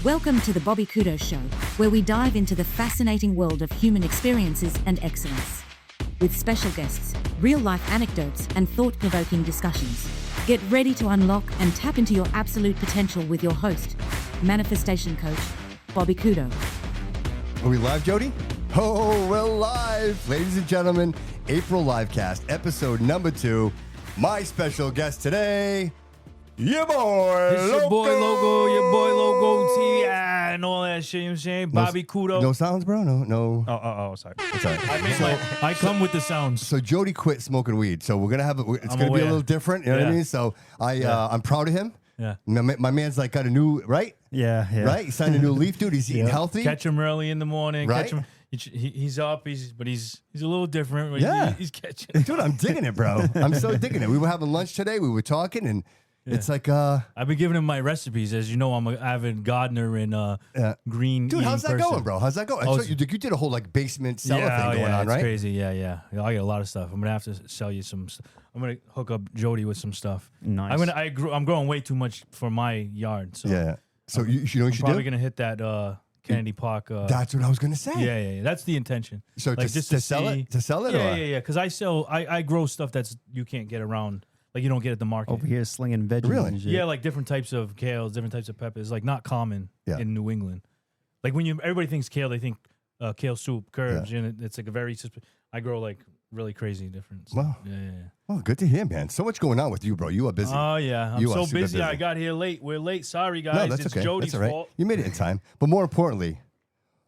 Welcome to the Bobby Couto Show, where we dive into the fascinating world of human experiences and excellence. With special guests, real-life anecdotes, and thought-provoking discussions. Get ready to unlock and tap into your absolute potential with your host, manifestation coach, Bobby Couto. Are we live, Jody? Oh, we're live. Ladies and gentlemen, April Livecast, episode number 2. My special guest today, Ya Boi It's Loco. your boy Loco, T, and all that shit, you know what I'm saying? Bobby Couto. No sounds, bro? No. Oh, sorry. It's all right. I come with the sounds. So Jody quit smoking weed. So we're going to have it's I'm going to be a aware. little different. You know what I mean? So I'm proud of him. Yeah. My man's like got a new, right? Yeah. Right? He signed a new leaf, dude. He's eating healthy. Catch him early in the morning. Right? Catch him. He's up. He's a little different. But Yeah. He's catching. Dude, I'm digging it, bro. I'm so digging it. We were having lunch today. We were talking, and it's like, I've been giving him my recipes. As you know, I'm an avid gardener and green. dude, how's that person. going, bro? How's that going? Oh, you did a whole like basement cellar thing going on, it's right? crazy. Yeah. I got a lot of stuff. I'm gonna have to sell you some. I'm gonna hook up Jody with some stuff. Nice. I'm growing way too much for my yard. So Yeah. So you know what you I'm should probably do? gonna hit that Kennedy Park. That's what I was gonna say. Yeah. That's the intention. So like, just to sell it, Yeah. Because I grow stuff that's you can't get around. Like you don't get at the market. Over here slinging veggies Really? and shit. Yeah, like different types of kales, different types of peppers. Like not common in New England. Like when everybody thinks kale, they think kale soup, curves. Yeah. And it's like a very. I grow like really crazy different. Wow. Yeah. Oh, good to hear, man. So much going on with you, bro. You are busy. Oh yeah, I'm You are so super busy. I busy. got here late. We're late. Sorry guys. No, that's It's okay. Jody's That's all right. fault. You made it in time. But more importantly,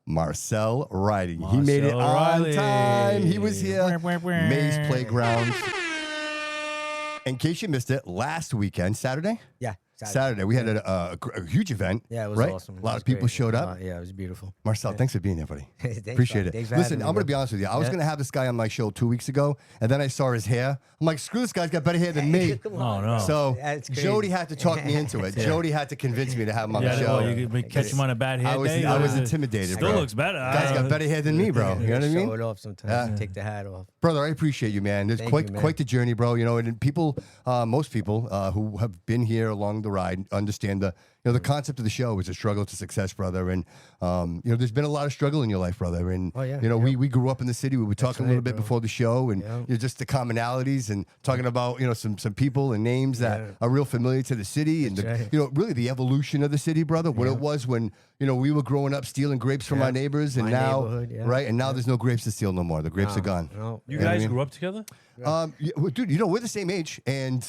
Marcel Riley. He made it Marcel on Riley. time. He was here. Maze Maze Playground. In case you missed it, last weekend, Saturday? Yeah, Saturday. We had a huge event. Yeah, it was right? awesome. A lot of people showed up. Yeah, it was beautiful. Marcel, thanks for being here, buddy. Thanks, Appreciate Bob. it. Thanks for Listen, having me, I'm going to be bro. honest with you. I was Yeah. going to have this guy on my show 2 weeks ago, and then I saw his hair. I'm like, screw this guy's got better hair than me. Come Oh, on, no. bro. So That's crazy. Jody had to talk me into it. Jody had to convince me to have him on the Yeah, show. well, you could catch him on a bad hair day. I was intimidated, Still bro. looks better. Guy's got better hair than me, bro. You know what I Show mean? it off sometimes. Yeah. Take the hat off. Brother, I appreciate you, man. There's Thank quite you, man. quite the journey, bro. You know, and people, most people who have been here along the ride understand the concept of the show is a struggle to success, brother. And there's been a lot of struggle in your life, brother. And Oh, yeah. we grew up in the city. We were talking a little right, bit bro. before the show, and Yeah. just the commonalities and talking about some people and names that Yeah. are real familiar to the city, and That's right. really the evolution of the city, brother. What it was when we were growing up stealing grapes from Yeah. our neighbors, and My now neighborhood, yeah. right, and now there's no grapes to steal no more. The grapes are gone. No. You know what I guys mean? grew up together? Well, dude, we're the same age, and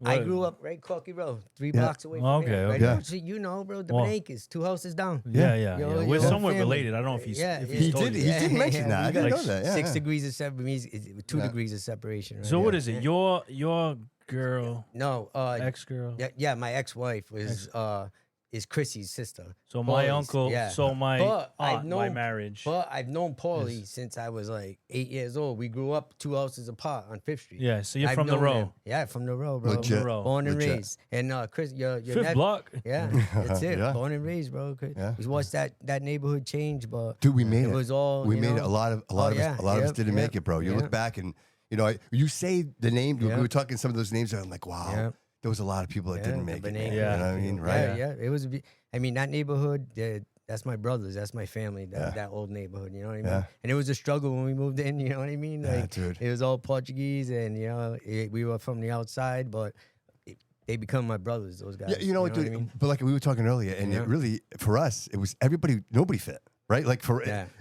I grew up right Corky Road, 3 Yeah. blocks away from Okay, here. Right okay. Yeah. there. So bro, the Well- Bernanke's, 2 houses down. Yeah. Yo, We're yo, somewhat family. related. I don't know if he's. Yeah, if yeah. he's He told did- you. he did mention that. I We didn't got know that. Yeah, 6 yeah. degrees of separation, 2 degrees of separation. Right So what there. is it? Yeah. Your girl, No, ex-girl. yeah, my ex-wife is Chrissy's sister. So my Paulie's, uncle. yeah. So my But I've aunt, my known- marriage. But I've known Paulie since I was like 8 years old. We grew up 2 houses apart on 5th Street. Yeah. So you're I've from the known row. him. Yeah, from the row, bro. Legit. Row. Born and Legit. raised. And Chris, your Fifth nephew- block. Yeah, that's it. Yeah. Born and raised, bro. Yeah. We watched that neighborhood change, but dude, we made it. it was all we you made know, it. A lot of us didn't make it, bro. You look back and you say the name. We Yeah. were talking some of those names. And I'm like, wow, Yeah. there was a lot of people that didn't make it. Man. Bernanke. You know what I mean, right? Yeah. It was. I mean, that neighborhood. That's my brothers. That's my family. That old neighborhood. You know what I mean? Yeah. And it was a struggle when we moved in. You know what I mean? Yeah, Like, dude. it was all Portuguese, and we were from the outside, but they become my brothers. Those guys. Yeah, you know what, dude? I mean? But like we were talking earlier, and Yeah. it really for us, it was everybody. Nobody fit. Right, like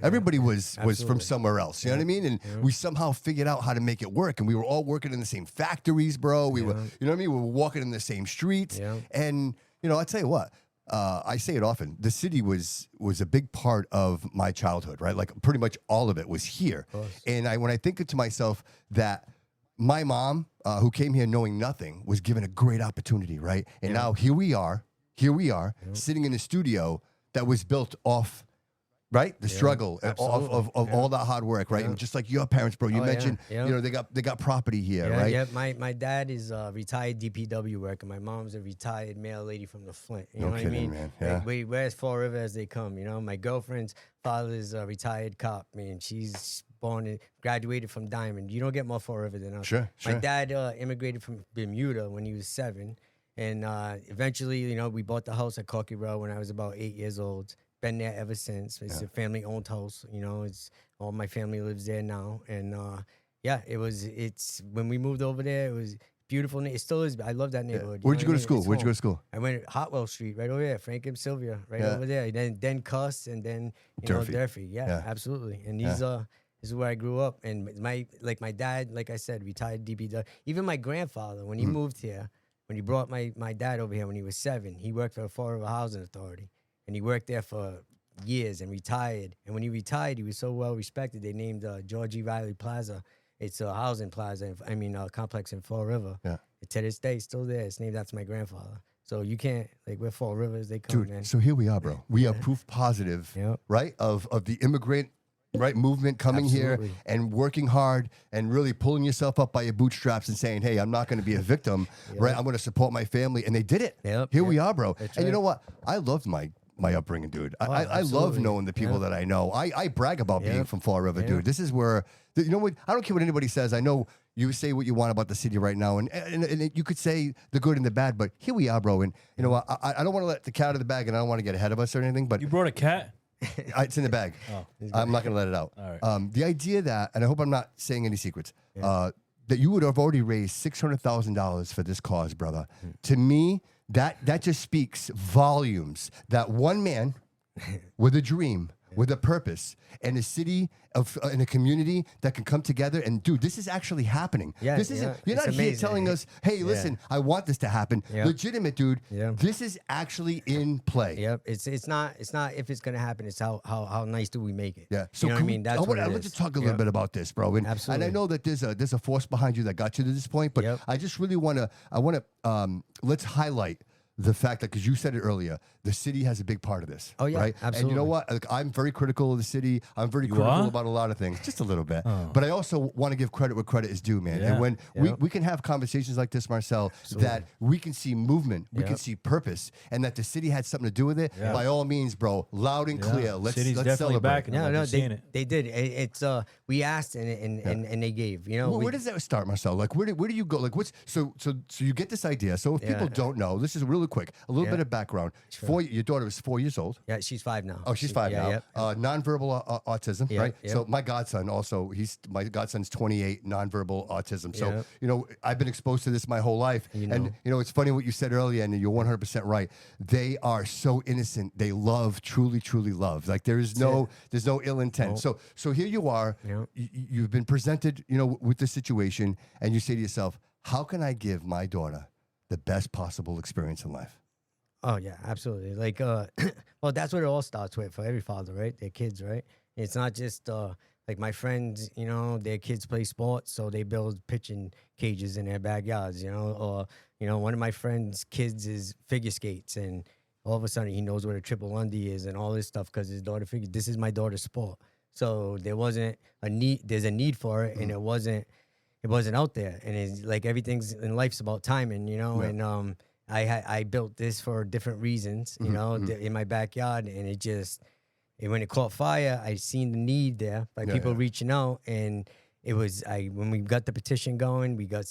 everybody was from Absolutely. somewhere else. You know what I mean? And we somehow figured out how to make it work. And we were all working in the same factories, bro. We were, you know what I mean? We were walking in the same streets. Yeah. And I tell you what, I say it often. The city was a big part of my childhood, right? Like pretty much all of it was here. And when I think to myself that my mom, who came here knowing nothing, was given a great opportunity, right? And now here we are, sitting in a studio that was built off. Right, the struggle of all that hard work, right, and just like your parents, bro. You mentioned, they got property here, right? Yeah, my dad is a retired DPW worker. My mom's a retired mail lady from the Flint. You know what I kidding, mean? man. Yeah. We're as Fall River as they come. You know, my girlfriend's father's a retired cop. Man, she's graduated from Diamond. You don't get more Fall River than us. Sure. My dad immigrated from Bermuda when he was 7. And eventually, you know, we bought the house at Corky Road when I was about 8 years old. Been there ever since. It's a family-owned house. You know, it's all my family lives there now. And it's when we moved over there, it was beautiful. It still is. I love that neighborhood. Where'd you go to school? Where'd you go to school? I went at Hartwell Street, right over there. Frank and Sylvia, right over there. Then Cuss, and then Durfee. Yeah, absolutely. And these this is where I grew up. And my dad, like I said, retired DPW. Even my grandfather, when he moved here, when he brought my dad over here when he was 7, he worked for the Fall River Housing Authority, and he worked there for years and retired. And when he retired, he was so well respected. They named George E. Riley Plaza. It's a housing plaza. Complex in Fall River. Yeah. To this day, still there. It's named after my grandfather. So you can't, like, we're Fall Rivers. They come, dude. Man. So here we are, bro. We are proof positive, right, of the immigrant movement coming here and working hard and really pulling yourself up by your bootstraps and saying, hey, I'm not going to be a victim, right? I'm going to support my family, and they did it. Here we are, bro. That's and you know what? I loved my upbringing, dude. I love knowing the people that I know. I brag about being from Fall River, dude. This is where, you know what? I don't care what anybody says. I know you say what you want about the city right now, and you could say the good and the bad, but here we are, bro. And you know what? I don't want to let the cat out of the bag, and I don't want to get ahead of us or anything. But you brought a cat? It's in the bag. I'm not going to let it out. All right. The idea that, and I hope I'm not saying any secrets, that you would have already raised $600,000 for this cause, brother. To me, that just speaks volumes. That one man with a dream, with a purpose, and a city in a community that can come together. And dude, this is actually happening. This isn't. You're not here telling us, "Hey, listen, I want this to happen." Legitimate, dude. This is actually in play. It's not if it's gonna happen. It's how nice do we make it? Yeah. So you know what I mean? That's what I'd like to talk a little bit about this, bro. And, absolutely. And I know that there's a force behind you that got you to this point, but I just really want to let's highlight the fact that, because you said it earlier, the city has a big part of this. Oh, yeah, right? absolutely. And you know what? Like, I'm very critical of the city. I'm very critical about a lot of things, just a little bit. But I also want to give credit where credit is due, man. And when we can have conversations like this, Marcel, that we can see movement, we can see purpose, and that the city had something to do with it, by all means, bro, loud and clear. Let's celebrate. Back they did. It's we asked and they gave. You know, where does that start, Marcel? Like, where do you go? Like, what's so you get this idea. So if people don't know, this is really quick. A little bit of background. Sure. Your daughter was 4 years old. Yeah, she's 5 now. Oh, she's 5 now. Nonverbal autism, right? So my godson also, my godson's 28, nonverbal autism. So, you know, I've been exposed to this my whole life. And, you know, it's funny what you said earlier, and you're 100% right. They are so innocent. They love, truly, truly love. Like, there's no ill intent. So here you are. You've been presented, you know, with this situation, and you say to yourself, how can I give my daughter the best possible experience in life? Oh yeah, absolutely. Like, well, that's what it all starts with for every father, right? Their kids, right? It's not just like my friends, you know, their kids play sports, so they build pitching cages in their backyards, you know, or you know, one of my friends' kids is figure skates, and all of a sudden he knows what a triple undie is and all this stuff because his daughter figured this is my daughter's sport. So there wasn't a need. There's a need for it, and it wasn't out there. And it's like everything's in life's about timing, you know, and I built this for different reasons, you know, in my backyard, and when it caught fire, I seen the need there by people reaching out, and it was when we got the petition going, we got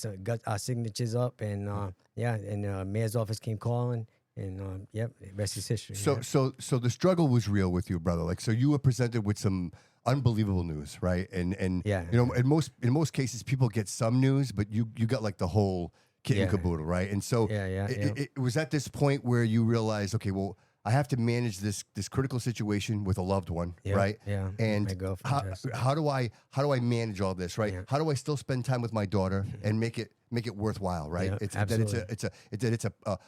our signatures up, and mayor's office came calling, and rest is history. So the struggle was real with you, brother. Like, so you were presented with some unbelievable news, right? And you know, in most cases, people get some news, but you got like the whole kit and caboodle, right? And so it was at this point where you realized, okay, well, I have to manage this critical situation with a loved one, right? Yeah. And how do I manage all this, right? How do I still spend time with my daughter and make it worthwhile, right? It's a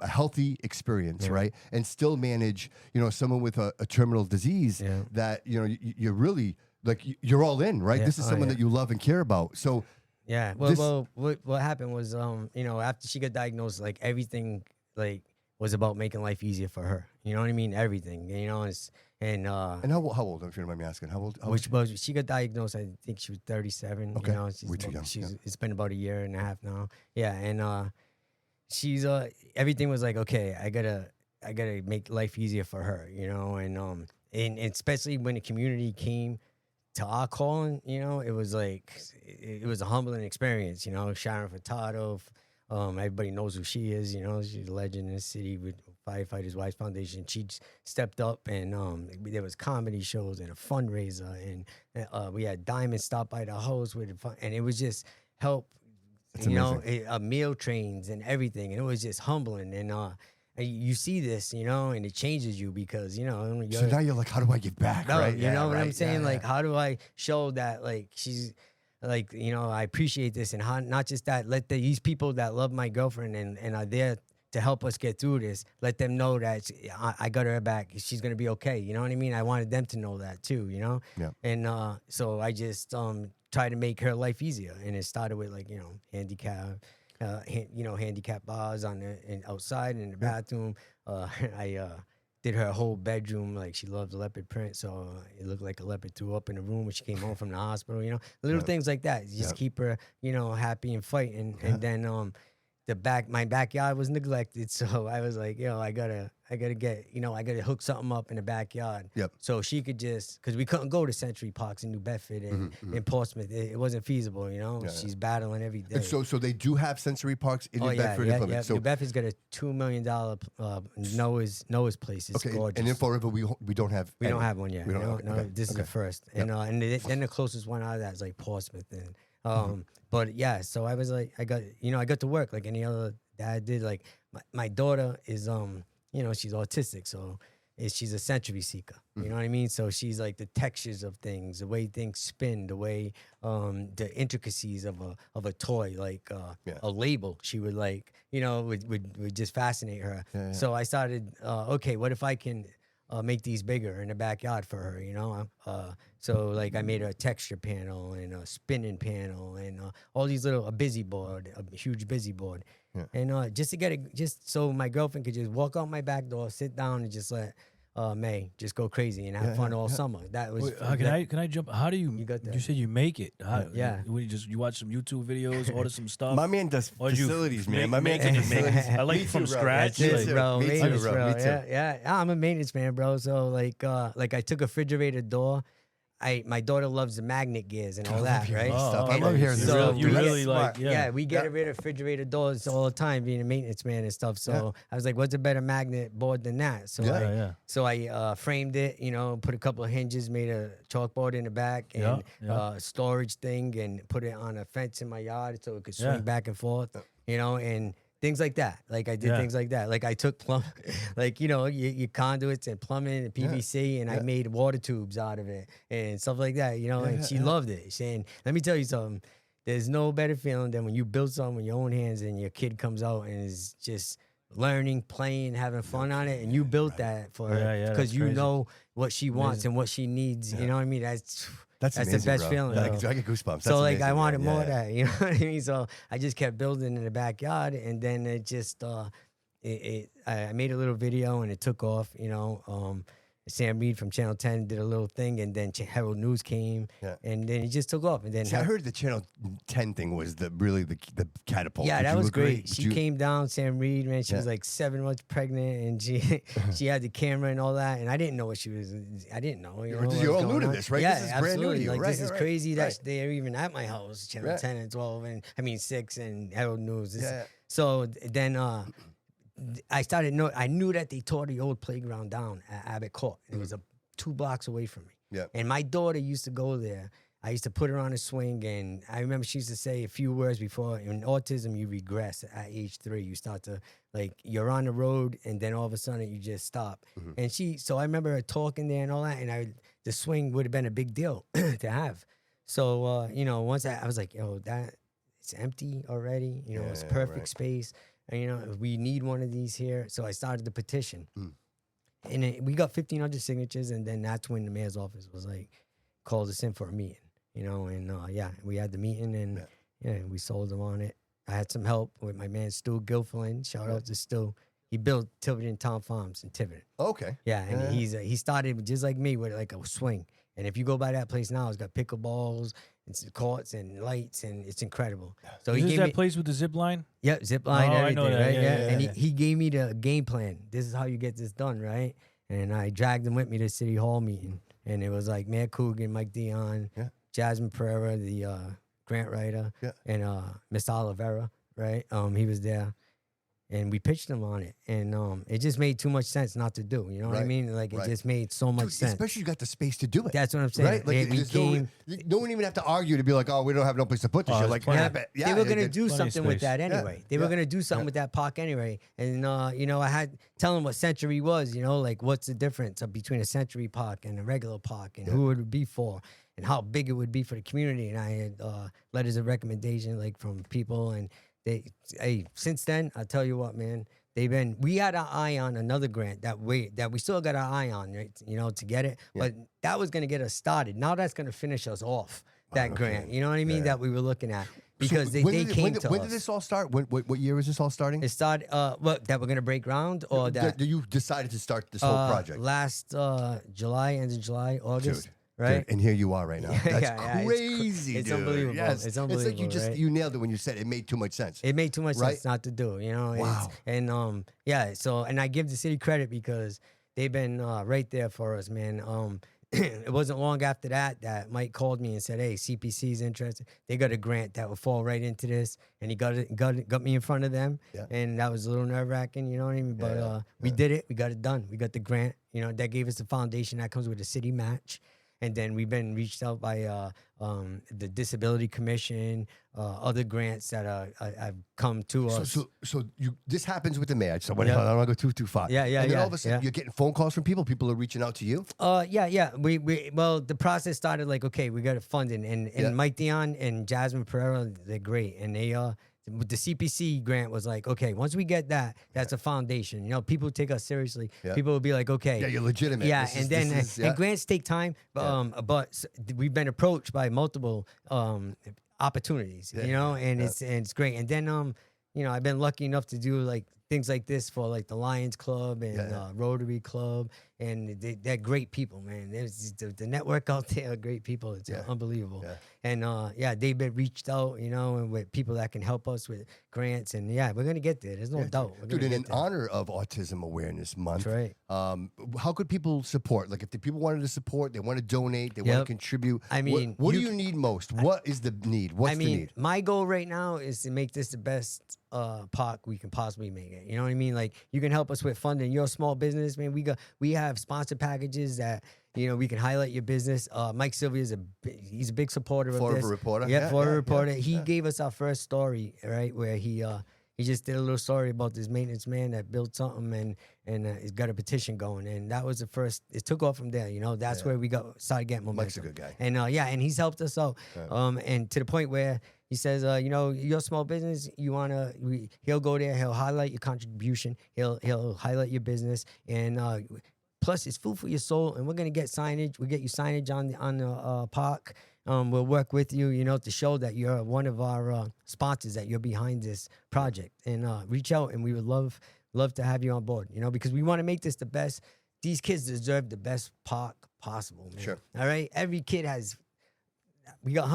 healthy experience, right? And still manage, you know, someone with a terminal disease that, you know, you're really like you're all in, right? This is someone that you love and care about. So yeah, well, what happened was, you know, after she got diagnosed, like everything, like, was about making life easier for her. You know what I mean? Everything, you know, and how old? If you don't mind me asking, how old? She got diagnosed. I think she was 37. Okay, you know, way too young. It's been about a year and a half now. Yeah, and she's everything was like, okay, I gotta make life easier for her, you know, and especially when the community came to our calling, you know, it was like it was a humbling experience, you know. Sharon Furtado, Everybody knows who she is. You know, she's a legend in the city with Firefighters Wives Foundation. She stepped up, and there was comedy shows and a fundraiser, and we had Diamond stop by the house with and it was just help. That's you amazing. know, meal trains and everything, and it was just humbling. And you see this, you know, and it changes you because you know. So now you're like, how do I give back? No, right? you know what I'm right. saying? Like, how do I show that, like, she's, like, you know, I appreciate this, and how, not just that, let these people that love my girlfriend and are there to help us get through this, let them know that I got her back. She's going to be okay. You know what I mean? I wanted them to know that too, you know? Yeah. And so I just tried to make her life easier. And it started with, like, you know, handicap bars on the outside in the bathroom. I did her whole bedroom, like she loved the leopard print, so it looked like a leopard threw up in the room when she came home from the hospital. You know, little things like that. You just keep her, you know, happy and fighting. And then my backyard was neglected, so I was like, yo, I gotta get, you know, I gotta hook something up in the backyard. Yep. So she could just, because we couldn't go to Century Parks in New Bedford and in Portsmouth. It wasn't feasible, you know. She's battling every day. And so they do have sensory parks in New Bedford and Plymouth. So New Bedford's got a $2 million Noah's place. It's gorgeous. And in Fall River, we don't have. We don't have one yet. We don't. No, this is the first. And then the closest one out of that is like Portsmouth. And but yeah, so I was like, I got to work like any other dad did. Like my daughter is you know, she's autistic, so she's a century seeker. You know what I mean? So she's like the textures of things, the way things spin, the way the intricacies of a toy, like a label. She would like, you know, would just fascinate her. So I started, okay, what if I can make these bigger in the backyard for her, you know? So like I made a texture panel and a spinning panel and all these a busy board, a huge busy board. And just to get it, just so my girlfriend could just walk out my back door, sit down, and just let May just go crazy and have fun all summer. That was. Wait, can I jump? How do you? You got that. You said you make it. How, Yeah. You watch some YouTube videos, order some stuff. My man does Or you facilities, man. make- My man make- does facilities. I like Me from too, bro. scratch. Me Yes, too. bro. Me too, Maintenance, bro. bro. Me too. Yeah. I'm a maintenance man, bro. So like I took a refrigerator door. My daughter loves the magnet gears and all that, right? Stuff. I And love hearing this. so You we really get- like, yeah, we get rid of refrigerator doors all the time, being a maintenance man and stuff. So I was like, what's a better magnet board than that? So I framed it, you know, put a couple of hinges, made a chalkboard in the back and storage thing, and put it on a fence in my yard so it could swing back and forth, you know, and things like that. Like I did things like that. Like I took like, you know, your conduits and plumbing and PVC, and I made water tubes out of it and stuff like that, you know, and she loved it. And let me tell you something, there's no better feeling than when you build something with your own hands and your kid comes out and is just learning, playing, having fun on it, and you built that for her because you know what she wants and what she needs. You know what I mean? That's amazing, the best bro. feeling. Yeah, bro. I get goosebumps. So That's like amazing, I wanted bro. more of that, you know what I mean? So I just kept building in the backyard, and then it just I made a little video and it took off, you know. Sam Reed from Channel 10 did a little thing, and then Herald News came, and then it just took off. And then See, I heard the Channel 10 thing was the catapult. yeah, Would that you was agree? great. Would She you- came down, Sam Reed, man. She was like 7 months pregnant, and she had the camera and all that. And I didn't know what she was. I didn't know. You know, You're what all was new to going on. this, right? Yeah, This is brand new to absolutely. you, Like right, this is right, crazy right. that they're even at my house. Channel 10 and 12, and 6 and Herald News. Yeah. So then I knew that they tore the old playground down at Abbott Court. It was 2 blocks away from me. Yeah. And my daughter used to go there. I used to put her on a swing, and I remember she used to say a few words before. In autism, you regress at age 3. You start to, like, you're on the road, and then all of a sudden you just stop. And so I remember her talking there and all that, and the swing would have been a big deal to have. So, you know, once I was like, yo, it's empty already. You know, it's perfect space. And, you know, we need one of these here. So I started the petition. And we got 1,500 signatures, and then that's when the mayor's office was like, called us in for a meeting, you know, and we had the meeting, and we sold them on it. I had some help with my man Stu Gilfillan. Shout out to Stu. He built Tiverton Town Farms in Tiverton. Okay. Yeah, and he started just like me with like a swing. And if you go by that place now, it's got pickleballs and some courts and lights, and it's incredible. So Is he this gave that me place with the zip line? Yep, zip line, Oh, I everything, know that. right? Yeah, yeah, And yeah. he gave me the game plan. This is how you get this done, right? And I dragged him with me to City Hall meeting. And it was like Mayor Coogan, Mike Dion, Jasmine Pereira, the grant writer, and Miss Olivera, right? He was there, and we pitched him on it, and it just made too much sense not to do. You know what I mean? Like it just made so much sense. Especially you got the space to do it. That's what I'm saying. Right? Like we came. No one even have to argue to be like, oh, we don't have no place to put this shit. Like, they were gonna do something with that anyway. Yeah. They were gonna do something with that park anyway. And you know, I had tell them what Century was. You know, like what's the difference between a Century Park and a regular park, and who it would be for, and how big it would be for the community. And I had letters of recommendation like from people, and hey, since then, I tell you what, man. We had our eye on another grant that we still got our eye on, right? You know, to get it, but that was going to get us started. Now that's going to finish us off, that grant. You know what I mean? That we were looking at because so they came to us. When did this all start? What year is this all starting? It started, what, that we're going to break ground or that? You decided to start this whole project? Last July, end of July, August. Dude. Right, and here you are right now. That's crazy, it's dude. unbelievable. Yes. It's unbelievable. It's like you nailed it when you said it made too much sense. It made too much sense not to do. You know, wow. And so and I give the city credit because they've been right there for us, man. It wasn't long after that Mike called me and said, "Hey, CPC's interested. They got a grant that would fall right into this," and he got me in front of them, and that was a little nerve-wracking, you know what I mean? But we did it. We got it done. We got the grant. You know, that gave us the foundation that comes with a city match. And then we've been reached out by the Disability Commission, other grants that have come to us. So this happens with the match. So I don't want to go too far. Yeah. And then all of a sudden you're getting phone calls from people. People are reaching out to you. Yeah. Well, the process started like, okay, we got it funded, and Mike Dion and Jasmine Pereira, they're great, and they the CPC grant was like, okay, once we get that, that's a foundation. You know, people take us seriously. People will be like, okay, you're legitimate. Yeah, and grants take time, but we've been approached by multiple opportunities. You know, and it's great. And then you know, I've been lucky enough to do like things like this for like the Lions Club and Rotary Club, and they're great people, man. There's the network out there are great people. It's unbelievable. And they've been reached out, you know, and with people that can help us with grants, and we're gonna get there. There's no doubt. Dude, in honor of Autism Awareness Month, that's right. How could people support? Like, if the people wanted to support, they want to donate, they want to contribute. I mean, what do you need most? What is the need? What's the need? My goal right now is to make this the best park we can possibly make it. You know what I mean? Like, you can help us with funding your small business, man. We have sponsor packages that, you know, we can highlight your business. Mike Sylvia he's a big supporter of this. Florida Reporter. Florida Reporter. He gave us our first story, right, where he just did a little story about this maintenance man that built something and he's got a petition going, and that was the first. It took off from there, you know. That's where we started getting momentum. Mike's a good guy, and and he's helped us out, and to the point where he says, you know, your small business, he'll go there, he'll highlight your contribution, he'll highlight your business, and plus it's food for your soul, and we're gonna get signage. We'll get you signage on the park. We'll work with you, you know, to show that you're one of our sponsors, that you're behind this project, and reach out, and we would love to have you on board, you know, because we want to make this the best. These kids deserve the best park possible, man. Sure. All right, every kid has. We got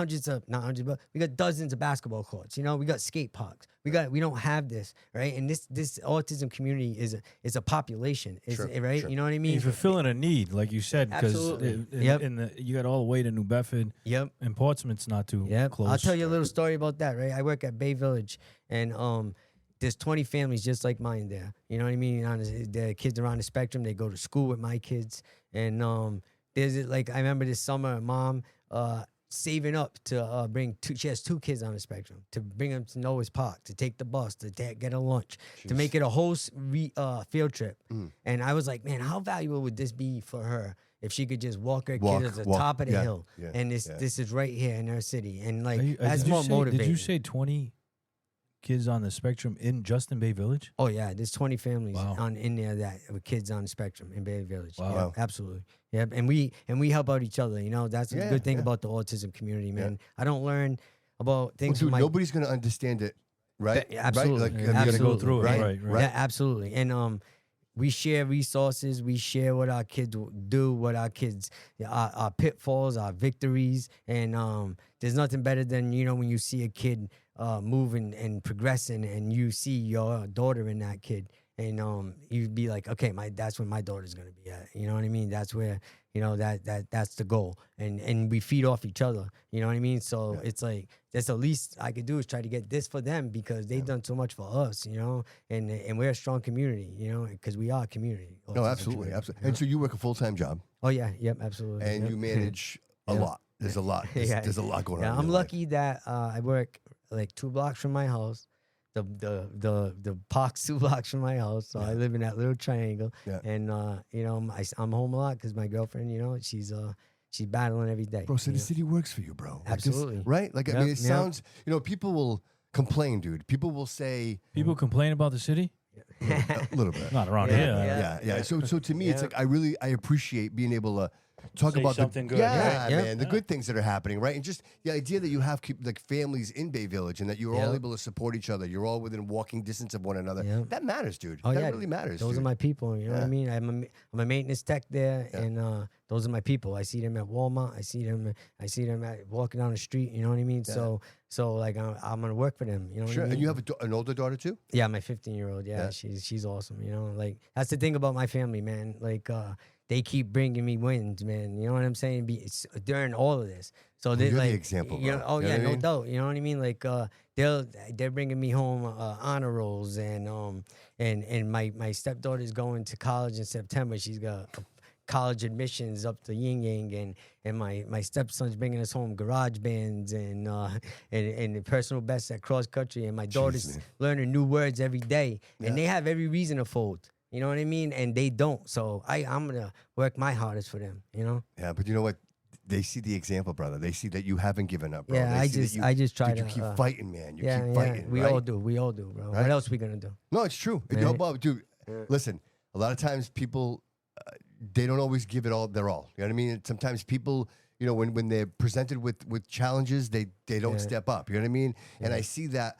not hundreds, but we got dozens of basketball courts. You know, we got skate parks. We don't have this, right? And this autism community is a population, right? Sure. You know what I mean? You're fulfilling a need, like you said, because you got all the way to New Bedford. And Portsmouth's not too close. I'll tell you a little story about that, right? I work at Bay Village, and there's 20 families just like mine there. You know what I mean? The kids are on the spectrum. They go to school with my kids, and there's like, I remember this summer, mom saving up to bring she has 2 kids on the spectrum, to bring them to Noah's Park, to take the bus, to get a lunch, to make it a whole field trip. And I was like, man, how valuable would this be for her if she could just walk her kids to the top of the hill? And this is right here in her city, and like that's more motivating. Did you say 20 kids on the spectrum in Bay Village? Oh yeah, there's 20 families in there that with kids on the spectrum in Bay Village. Wow, absolutely. Yeah, and we help out each other. You know, that's a good thing about the autism community, man. I don't learn about things. Dude, nobody's gonna understand it, right? Absolutely, right? Like, you gotta go through it, right? Yeah, absolutely. And we share resources. We share what our kids do, what our kids, our pitfalls, our victories, and there's nothing better than, you know, when you see a kid moving and progressing, and you see your daughter in that kid, and you'd be like, okay, that's where my daughter's gonna be at. You know what I mean? That's where, that's the goal. And we feed off each other. You know what I mean? So it's like that's the least I could do is try to get this for them because they've done so much for us, and we're a strong community, because we are a community. No, absolutely, absolutely. And so you work a full-time job. Oh yeah, yep, absolutely. And you manage a lot. There's a lot. There's a lot going on. Yeah, I'm lucky that I work like 2 blocks from my house. The park's 2 blocks from my house, so I live in that little triangle. Yeah. And I'm home a lot because my girlfriend, she's battling every day. Bro, so the city works for you, bro. Absolutely. Right? Like, I mean, it sounds, people will complain, dude. People will say. People complain about the city? A little bit. Not around here. Yeah. So to me, it's like I appreciate being able to talk Say about something good. Yeah, Right? man, the good things that are happening, right? And just the idea that you have like families in Bay Village and that you're all able to support each other. You're all within walking distance of one another. That matters, dude. Oh, that really matters. Those dude. are my people. You know what I mean? I'm a maintenance tech there, and those are my people. I see them at Walmart. I see them at walking down the street. You know what I mean? Yeah. So like I'm gonna work for them. You know what I mean? And you have an older daughter too? Yeah, my 15-year-old. Yeah, she's awesome. Like that's the thing about my family, man. Like they keep bringing me wins, man. You know what I'm saying? During all of this. So they're you're like, the example, bro. No doubt. You know what I mean? Like they're bringing me home honor rolls, and my stepdaughter's going to college in September. She's got college admissions up to Yin Yang, and my stepson's bringing us home garage bands and the personal best at cross country, and my daughter's learning new words every day, and they have every reason to fold. You know what I mean? And they don't. So I'm gonna work my hardest for them. Yeah, but you know what? They see the example, brother. They see that you haven't given up, bro. Yeah, I just try to. You keep fighting, man. You keep fighting. We all do, bro. Right? What else we gonna do? No, it's true. Right? Dude, listen. A lot of times people, they don't always give it all their all. You know what I mean? Sometimes people, when they're presented with challenges, they don't step up. You know what I mean? Yeah. And I see that.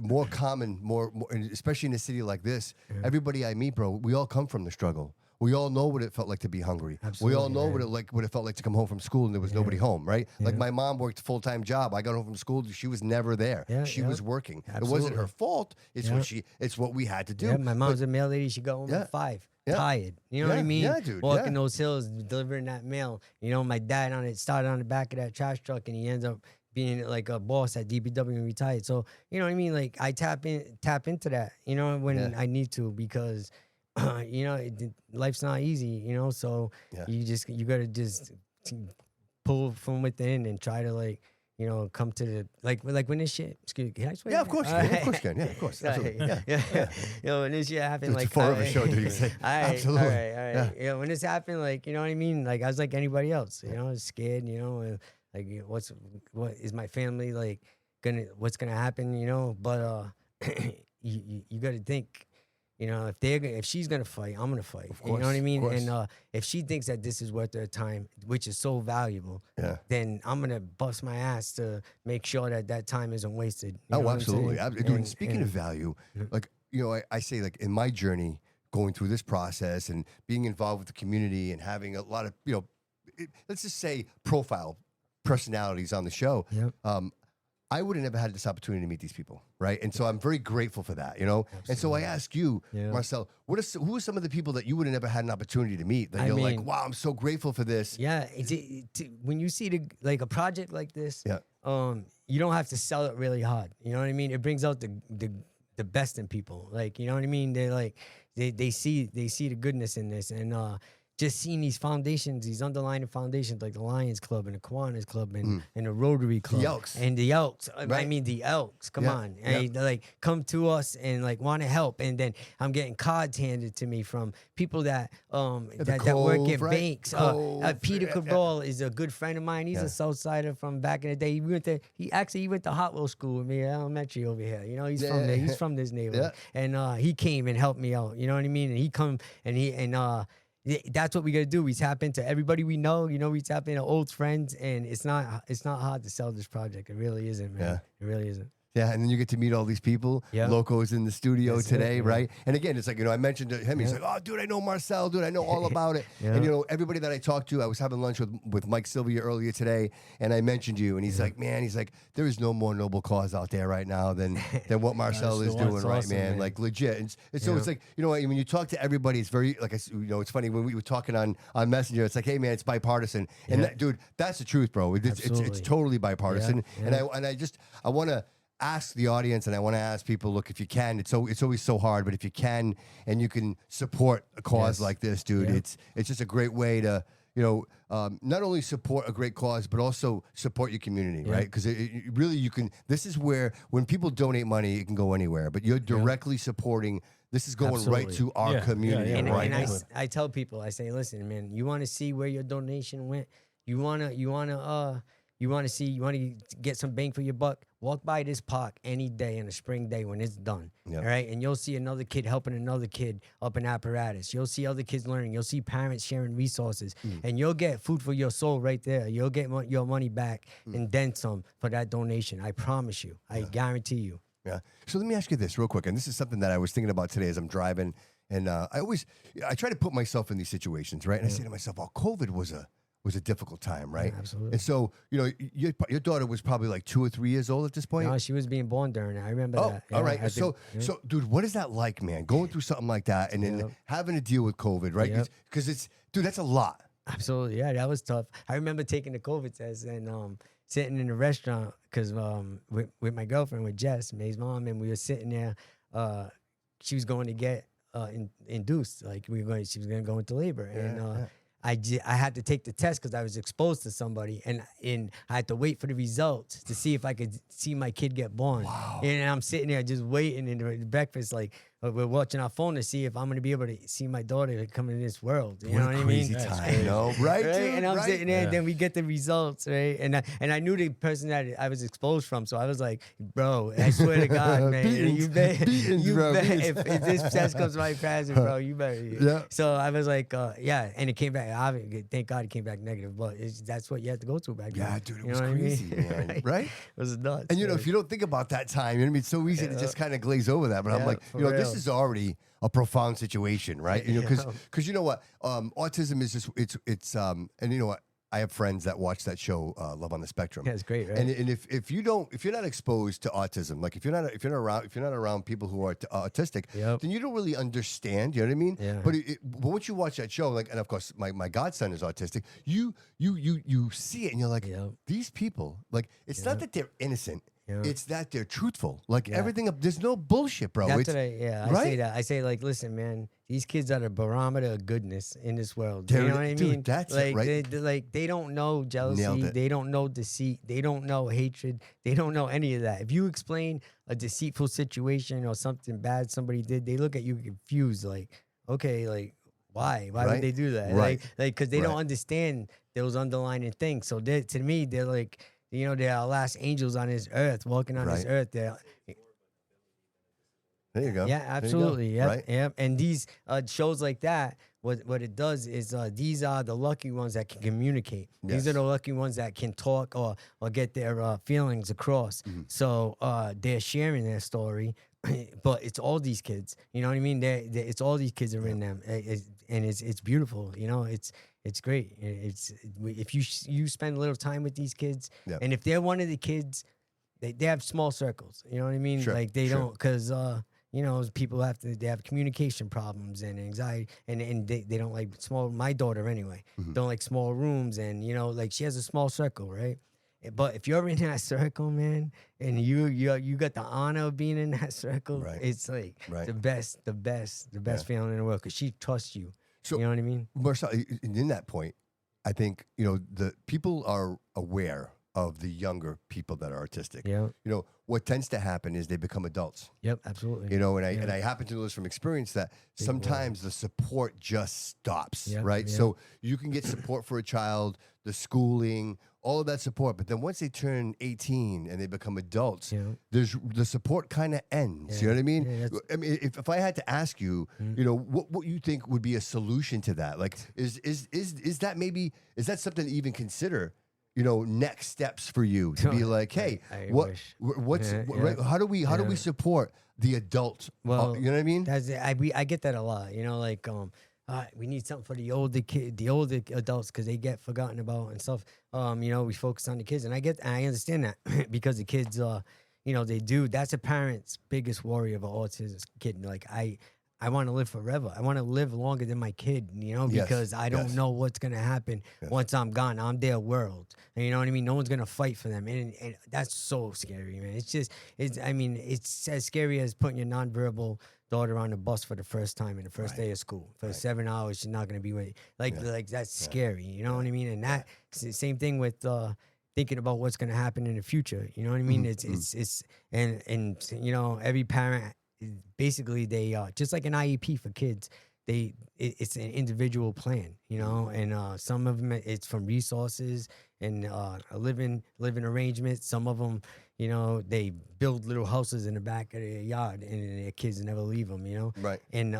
More common, more, especially in a city like this. Everybody I meet, bro, we all come from the struggle. We all know what it felt like to be hungry. Absolutely, we all know what it felt like to come home from school and there was nobody home, right? Yeah. Like my mom worked a full-time job. I got home from school, she was never there. Yeah, she was working. Absolutely. It wasn't her fault. It's what we had to do. Yeah, my mom's a mail lady. She got home at 5. Yeah. Tired, you know what I mean? Yeah, dude. Walking those hills, delivering that mail. My dad started on the back of that trash truck, and he ends up being like a boss at DBW and retired. So, you know what I mean? Like I tap into that, when I need to, because life's not easy, so you gotta just pull from within and try to come to the like when this shit. Excuse me, can I swear? Yeah, of course. Of course, can. Yeah, of course. Absolutely. Yeah. When this shit happened, it's forever show, dude. You say, absolutely. All right. Yeah. When this happened, you know what I mean? Like I was like anybody else. I was scared. And, what is my family what's gonna happen? But you got to think. If she's gonna fight, I'm gonna fight. Of course, you know what I mean? And if she thinks that this is worth their time, which is so valuable, then I'm gonna bust my ass to make sure that time isn't wasted. Absolutely. Dude, speaking of value, I say in my journey going through this process and being involved with the community and having a lot of let's just say profile personalities on the show. Yep. I would have never had this opportunity to meet these people, right? And so I'm very grateful for that, Absolutely. And so I ask you, Marcel, who are some of the people that you would have never had an opportunity to meet that you're like, wow, I'm so grateful for this? Yeah, when you see a project like this, you don't have to sell it really hard. You know what I mean? It brings out the best in people. You know what I mean? They see the goodness in this, and just seeing these foundations, these underlying foundations, like the Lions Club and the Kiwanis Club and the Rotary Club. The Elks. And the Elks. Right. I mean, the Elks. Come on. And they come to us and want to help. And then I'm getting cards handed to me from people that work at banks. Peter Cabral is a good friend of mine. He's a Southsider from back in the day. He went to Hot Wheel School with me at elementary over here. He's from there. He's from this neighborhood. And he came and helped me out. You know what I mean? And he come and that's what we gotta do. We tap into everybody we know. We tap into old friends, and it's not hard to sell this project. It really isn't, man. Yeah. It really isn't. Yeah, and then you get to meet all these people. Yeah. Loco's in the studio That's today, it, yeah. right? And again, it's like, I mentioned to him, he's like, oh, dude, I know Marcel, dude, I know all about it. Yeah. And, everybody that I talked to, I was having lunch with Mike Sylvia earlier today, and I mentioned you, and he's like, man, there is no more noble cause out there right now than what Marcel is doing, That's right, awesome, man? man. Like, legit. And so it's like, when you talk to everybody, it's very, like, it's funny, when we were talking on Messenger, it's like, hey, man, it's bipartisan. And that, dude, that's the truth, bro. It's totally bipartisan. Yeah. And I want to ask the audience, and I want to ask people, look, if you can, it's always so hard, but if you can and you can support a cause like this, dude, it's just a great way to not only support a great cause, but also support your community, right? Because it really, you can. This is where, when people donate money, it can go anywhere, but you're directly supporting. This is going right to our community, right? And I tell people, I say, listen, man, you want to see where your donation went? You wanna get some bang for your buck? Walk by this park any day in a spring day when it's done, all right? And you'll see another kid helping another kid up in apparatus. You'll see other kids learning. You'll see parents sharing resources, and you'll get food for your soul right there. You'll get your money back and then some for that donation. I promise you. I guarantee you. Yeah. So let me ask you this real quick, and this is something that I was thinking about today as I'm driving, and I try to put myself in these situations, right? And I say to myself, oh, COVID was a difficult time, right? Yeah, absolutely. And so, your daughter was probably like 2 or 3 years old at this point? No, she was being born during that. I remember that. All right. So, dude, what is that like, man? Going through something like that and then having to deal with COVID, right? Because dude, that's a lot. Absolutely. Yeah, that was tough. I remember taking the COVID test and sitting in a restaurant because with my girlfriend, with Jess, May's mom, and we were sitting there. She was going to get induced. Like, she was going to go into labor. And I had to take the test because I was exposed to somebody, and I had to wait for the results to see if I could see my kid get born. Wow. And I'm sitting there just waiting in the breakfast, like we're watching our phone to see if I'm going to be able to see my daughter come in this world. You know what I mean? Crazy time, right? Dude, And I'm sitting there, and then we get the results, right? And I knew the person that I was exposed from, so I was like, bro, I swear to God, man, you bet, if this test comes right past it, bro, you better. Yeah. So I was like, and it came back. Thank God it came back negative, but that's what you had to go through back then. Yeah, dude, it was crazy, man. Right? It was nuts. And if you don't think about that time, it's so easy to just kind of glaze over that. But I'm like, this is already a profound situation, right? Because you know what, autism is just it's and you know what, I have friends that watch that show, Love on the Spectrum. Yeah, it's great, right? And if you're not exposed to autism, like if you're not around people who are autistic, then you don't really understand. You know what I mean? Yeah. But once you watch that show, like, and of course my godson is autistic, you see it and you're like, these people, like, it's not that they're innocent. Yeah. It's that they're truthful. Like everything, there's no bullshit, bro. That's what I say that. I say, like, listen, man, these kids are the barometer of goodness in this world. You know what I mean? That's like, it, right? They don't know jealousy. They don't know deceit. They don't know hatred. They don't know any of that. If you explain a deceitful situation or something bad somebody did, they look at you confused, like, okay, like, why? Why would they do that? Right. Like, because they don't understand those underlying things. So to me, they're like, they're our last angels on this earth, walking on this earth. There you go. Yeah, absolutely. Yeah, right? Yep. And these shows like that, what it does is these are the lucky ones that can communicate. Yes. These are the lucky ones that can talk or get their feelings across. Mm-hmm. So they're sharing their story, but it's all these kids. You know what I mean? It's all these kids are in them, and it's beautiful. It's great. If you spend a little time with these kids, and if they're one of the kids, they have small circles. You know what I mean? Sure, like they don't, because people they have communication problems and anxiety, and they don't like small. My daughter anyway don't like small rooms, and like she has a small circle, right? But if you're in that circle, man, and you got the honor of being in that circle, it's like the best feeling in the world, because she trusts you. So, you know what I mean? Marcel, in that point, I think, the people are aware of the younger people that are autistic. Yeah. What tends to happen is they become adults. Yep, absolutely. And I happen to know this from experience that sometimes the support just stops, right? Yep. So you can get support for a child, the schooling, all of that support, but then once they turn 18 and they become adults, there's the support kind of ends. You know what I mean? Yeah, I mean, if I had to ask you, what you think would be a solution to that? Like, is that something to even consider? next steps for you to be like, hey, I what, wish. what's, Yeah, right, how do we support the adult? Well, you know what I mean? That's I get that a lot. Like we need something for the older adults because they get forgotten about and stuff. We focus on the kids, and I understand that because the kids, they do. That's a parent's biggest worry of an autism kid. Like I want to live forever. I want to live longer than my kid, Yes, because I don't yes. know what's going to happen once I'm gone. I'm their world. And you know what I mean? No one's going to fight for them. And that's so scary, man. It's as scary as putting your nonverbal daughter on the bus for the first time in the first day of school. For 7 hours, she's not going to be with you. Like that's scary. You know what I mean? And that same thing with thinking about what's going to happen in the future. You know what I mean? And every parent, basically they just like an IEP for kids, it's an individual plan, and some of them it's from resources and living arrangements. Some of them, they build little houses in the back of their yard and their kids never leave them, Right. And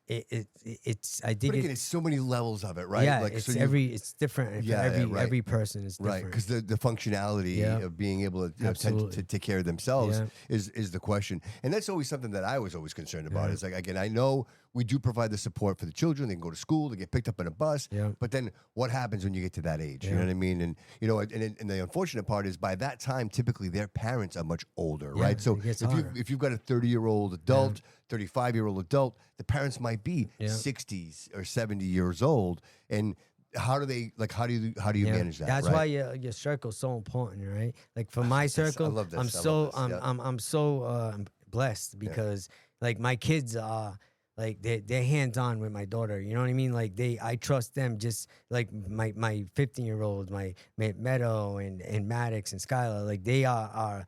it's I think But again, it's so many levels of it, right? Yeah, Like, it's so it's different. right. Every person is different. Right, because the functionality of being able to tend to take care of themselves is the question, and that's always something that I was always concerned about. Is like, again, I know we do provide the support for the children; they can go to school, they get picked up in a bus. But then, what happens when you get to that age? You know what I mean? And and the unfortunate part is by that time, typically their parents are much older, right? So if you've got a 30-year-old adult, 35-year-old adult, the parents might be 60s or 70 years old, and how do you manage that? That's right? why your circle's so important, right? Like for my circle, I love this. I'm so blessed because like my kids are like they're hands on with my daughter. You know what I mean? Like I trust them just like my 15-year-old, my Meadow and Maddox and Skylar. Like they are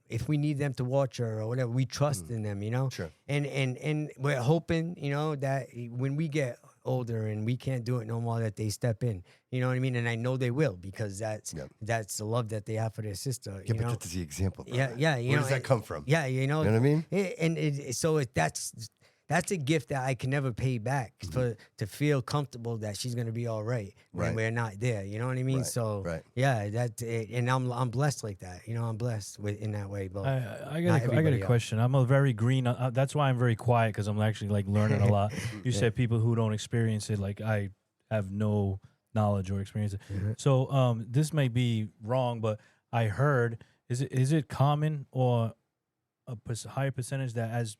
if we need them to watch her or whatever, we trust in them, Sure. And we're hoping, that when we get older and we can't do it no more, that they step in. You know what I mean? And I know they will, because that's the love that they have for their sister. Yeah, but that's the example. Bro. Yeah. Where does that come from? Yeah, You know what I mean? That's a gift that I can never pay back to feel comfortable that she's gonna be all right when we're not there. You know what I mean? Right, So right. yeah, and I'm blessed like that. I'm blessed in that way. But I got a question. I'm a very green. That's why I'm very quiet, because I'm actually like learning a lot. You said people who don't experience it, like I have no knowledge or experience it. So this may be wrong, but I heard is it common or a higher percentage that as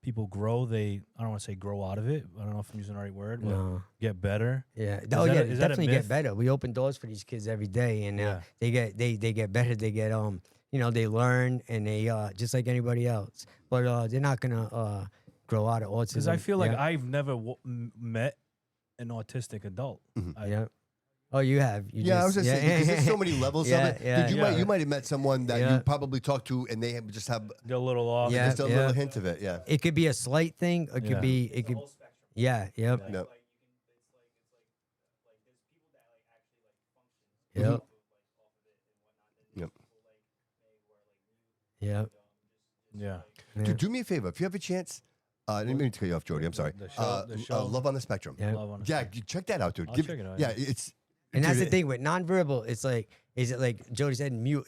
people grow, I don't want to say grow out of it. I don't know if I'm using the right word, but get better. Yeah. Is Definitely that a get myth? better. We open doors for these kids every day, and they get better. They get they learn, and they just like anybody else. But they're not gonna grow out of autism. Because I feel like I've never met an autistic adult. Oh, you have. I was just saying, because there's so many levels of it. You might have met someone that you probably talked to, and they just have They're a little off. just a little hint of it. Yeah. It could be a slight thing. It could be. It could. Yeah. Yep. No. Yep. Yep. Yep. Yeah. Dude, do me a favor. If you have a chance, I didn't mean to cut you off, Jody. I'm sorry. The show. Love on the Spectrum. Yeah. Love on the Yeah, Spectrum. you check that out, dude. I'll check it out, Yeah, yeah. it's. And that's the dude, thing with nonverbal. It's like, is it like Jody said, mute?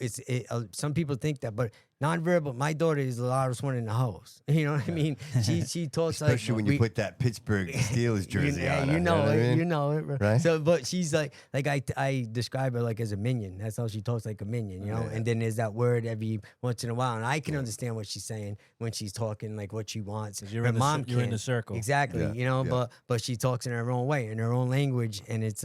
Some people think that, but nonverbal. My daughter is the loudest one in the house. You know what I mean? She talks like, especially when you put that Pittsburgh Steelers jersey on. You know what I it. mean? You know it, bro. Right? So, but she's like I describe her like as a minion. That's how she talks, like a minion, you know. Yeah. And then there's that word every once in a while, and I can understand what she's saying when she's talking, like what she wants. You're Her in the mom you're in can't. the circle. Exactly, Yeah, you know. yeah. But she talks in her own way, in her own language, and it's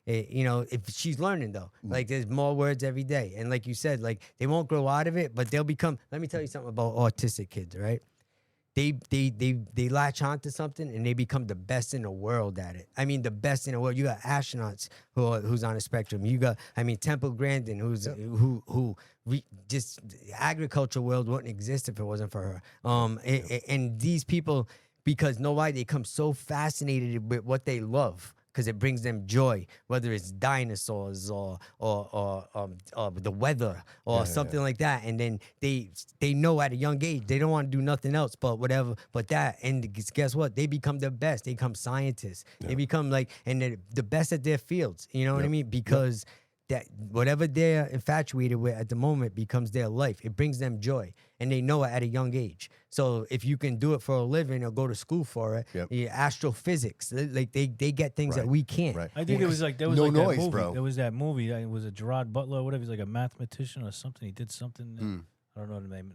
if she's learning though, like there's more words every day, and like you said, like they won't grow out of it, but they'll become. Let me tell you something about autistic kids, right? They latch on to something and they become the best in the world at it. I mean, the best in the world. You got astronauts who's on the spectrum. You got, Temple Grandin, who just the agriculture world wouldn't exist if it wasn't for her. And these people, because know why? They come so fascinated with what they love. because it brings them joy, whether it's dinosaurs or the weather or something like that. And then they know at a young age they don't want to do nothing else but whatever, but that. And guess what? They become the best. They become scientists. They become like, and they're the best at their fields. You know what I mean? Because that whatever they're infatuated with at the moment becomes their life. It brings them joy, and they know it at a young age. So if you can do it for a living or go to school for it, astrophysics, like they get things that we can't. Right. I think it was like there was no like noise, that movie. bro. There was that movie. It was a Gerard Butler, or whatever. He's like a mathematician or something. He did something. I don't know the name.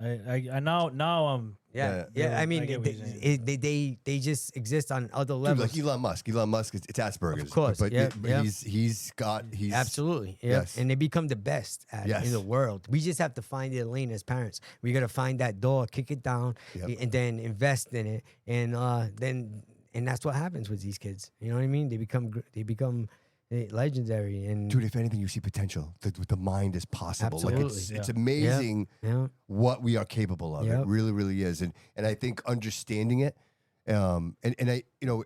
I now I'm I mean, get what you're saying. they just exist on other Dude, levels. like Elon Musk. Elon Musk, it's Asperger's. Of course, but yeah. he's Absolutely, Yes. And they become the best at it in the world. We just have to find their lane as parents. We got to find that door, kick it down, and then invest in it, and that's what happens with these kids. You know what I mean? They become legendary. And Dude, if anything, you see potential. The mind is possible. Absolutely. Like it's amazing what we are capable of. It really, really is. And I think understanding it, and I,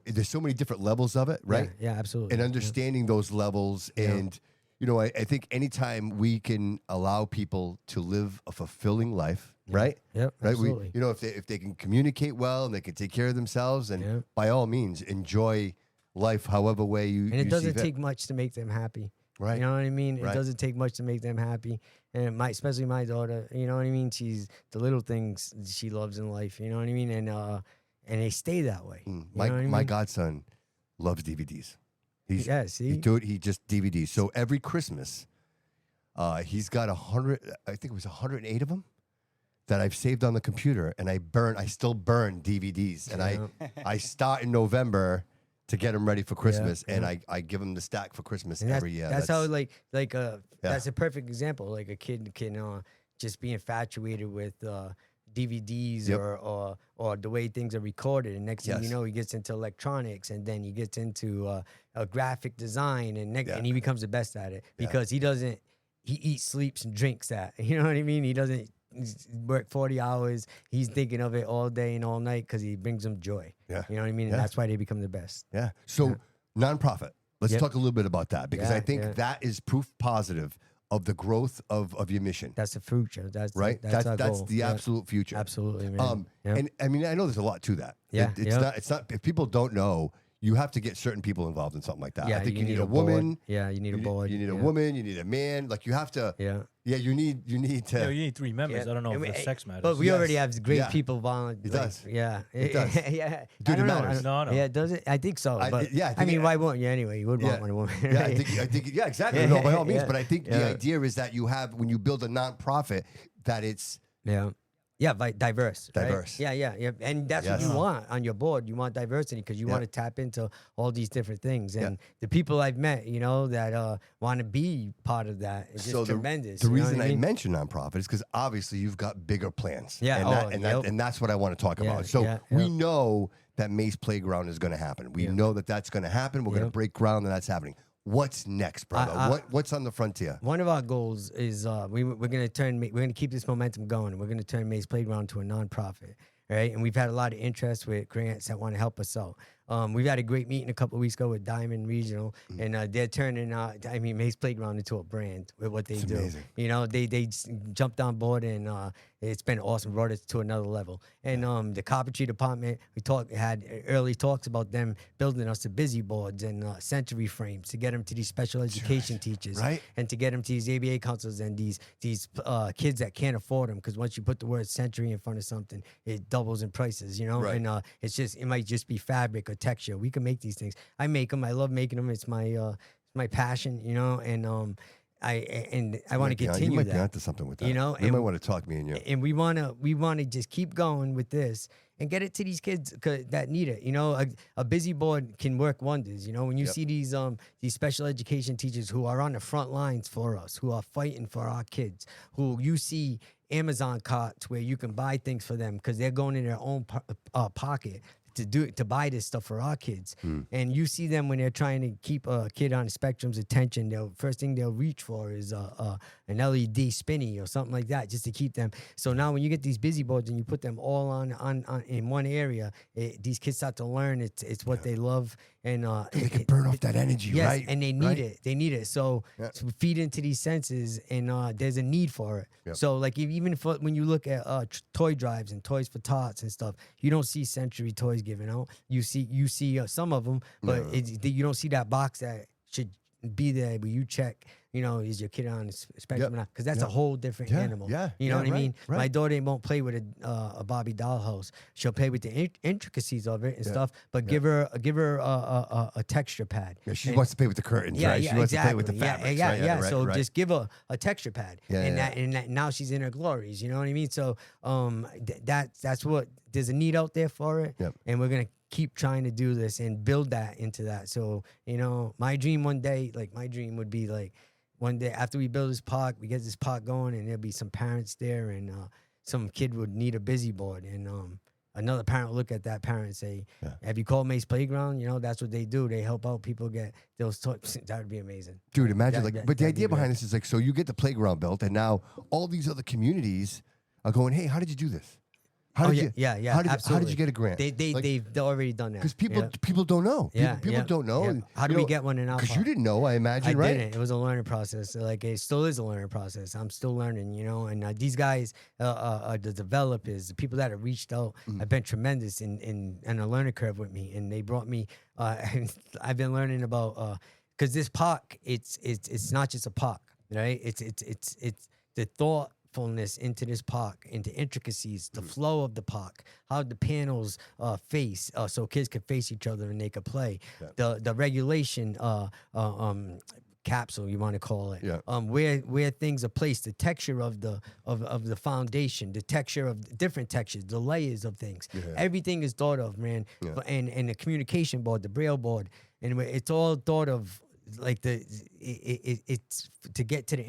there's so many different levels of it, right? Yeah, absolutely. And understanding those levels, and I think anytime we can allow people to live a fulfilling life, right? Yep, right. absolutely. If they can communicate well and they can take care of themselves, and by all means enjoy life however way you. And it doesn't see fit. take much to make them happy. Right. You know what I mean? Right. It doesn't take much to make them happy. And especially my daughter, you know what I mean? She's the little things she loves in life, you know what I mean? And they stay that way. You know what I mean? My godson loves DVDs. He just DVDs. So every Christmas, he's got 100. I think it was 108 of them that I've saved on the computer, and I still burn DVDs, and I start in November to get him ready for Christmas, and I give him the stack for Christmas every year. That's how that's a perfect example. Like a kid can just be infatuated with DVDs or the way things are recorded, and next thing you know, he gets into electronics, and then he gets into a graphic design, and he becomes the best at it because he eats, sleeps, and drinks that. You know what I mean? He doesn't work 40 hours. He's thinking of it all day and all night because he brings them joy. Yeah. You know what I mean? And that's why they become the best. Yeah. So nonprofit. Let's talk a little bit about that, because I think that is proof positive of the growth of your mission. That's the future. That's right. That's the absolute future. Absolutely, man. And I mean, I know there's a lot to that. Yeah. It's not. If people don't know, you have to get certain people involved in something like that. Yeah, I think you need a board. woman. Yeah, you need a board. You need a woman. You need a man. Like you have to. Yeah. Yeah, you need to. You need 3 members. I don't know if the sex matters. But we already have great people volunteer. It does. Yeah. It does. Yeah. Dude, I don't it know. matters. No. Yeah, does it? I think so. But I mean, why wouldn't you anyway? You would want one woman. Yeah, I think. Yeah, exactly. No, by all means. Yeah. But I think the idea is that you have, when you build a nonprofit, that it's diverse. Diverse. Right? Yeah. And that's what you want on your board. You want diversity because you want to tap into all these different things. And the people I've met, that want to be part of that is just tremendous. The reason I mention nonprofit is because obviously you've got bigger plans. Yeah. And that's what I want to talk about. So we know that Mace Playground is going to happen. We know that that's going to happen. We're going to break ground, and that's happening. What's next, brother? What's on the frontier? One of our goals is we're going to keep this momentum going. We're going to turn Mace Playground to a nonprofit, right? And we've had a lot of interest with grants that want to help us out. We've had a great meeting a couple of weeks ago with Diamond Regional, and they're turning Mace Playground into a brand with what they do. Amazing. They jumped on board, and it's been awesome. Brought it to another level. And the carpentry department, had early talks about them building us the busy boards and sensory frames to get them to these special education teachers, right? And to get them to these ABA counselors and these kids that can't afford them, because once you put the word sensory in front of something, it doubles in prices, Right. And it might just be fabric or texture. We can make these things. I make them. I love making them. It's my passion, and I want to continue you might that. be onto something with that. We might want to talk, me and you. And we want to just keep going with this and get it to these kids that need it. A busy board can work wonders. When you see these special education teachers who are on the front lines for us, who are fighting for our kids, who you see Amazon carts where you can buy things for them because they're going in their own pocket to buy this stuff for our kids. And you see them when they're trying to keep a kid on the spectrum's attention, the first thing they'll reach for is an LED spinny or something like that, just to keep them. So now when you get these busy boards and you put them all on in one area, these kids start to learn it's what they love, and They can burn off that energy, yes, right? and they need it. They need it. So Yeah. to feed into these senses, and there's a need for it. Yep. So like even if, when you look at toy drives and toys for tots and stuff, you don't see sensory toys given out. You see some of them, but you don't see that box that should be there where you check. Is your kid on the spectrum or not? Because that's a whole different animal. Yeah. You know what I mean? Right. My daughter won't play with a Barbie dollhouse. She'll play with the intricacies of it and stuff, but give her a texture pad. Yeah, she wants to play with the curtains, right? She wants to play with the fabrics. Yeah. Right, So right. just give her a texture pad, and Yeah. that now she's in her glories. You know what I mean? So that's what there's a need out there for it, Yep. and we're gonna keep trying to do this and build that into that. So my dream one day, my dream would be like, one day after we build this park, we get this park going, and there'll be some parents there, and some kid would need a busy board, and another parent will look at that parent and say, "Have you called Mace Playground?" That's what they do. They help out people get those toys. That would be amazing, Dude, imagine but the that'd idea be behind this is so you get the playground built, and now all these other communities are going, "Hey, how did you do this? How did you? yeah, How absolutely. did you get a grant? They've already done that Because people don't know. People don't know. Yeah. And, How do we get one in our Because park? you didn't know, I imagine, I right? didn't. It was a learning process. It still is a learning process. I'm still learning, And these guys, the developers, the people that have reached out, have been tremendous in a learning curve with me, and they brought me. I've been learning about because this park, it's not just a park, right? It's the thoughtfulness into this park, into intricacies, the flow of the park, how the panels face, so kids can face each other and they could play. The regulation capsule, you want to call it. Where things are placed, the texture of the foundation, the texture of different textures, the layers of things. Everything is thought of, man. And the communication board, the braille board, and it's all thought of. It's to get to the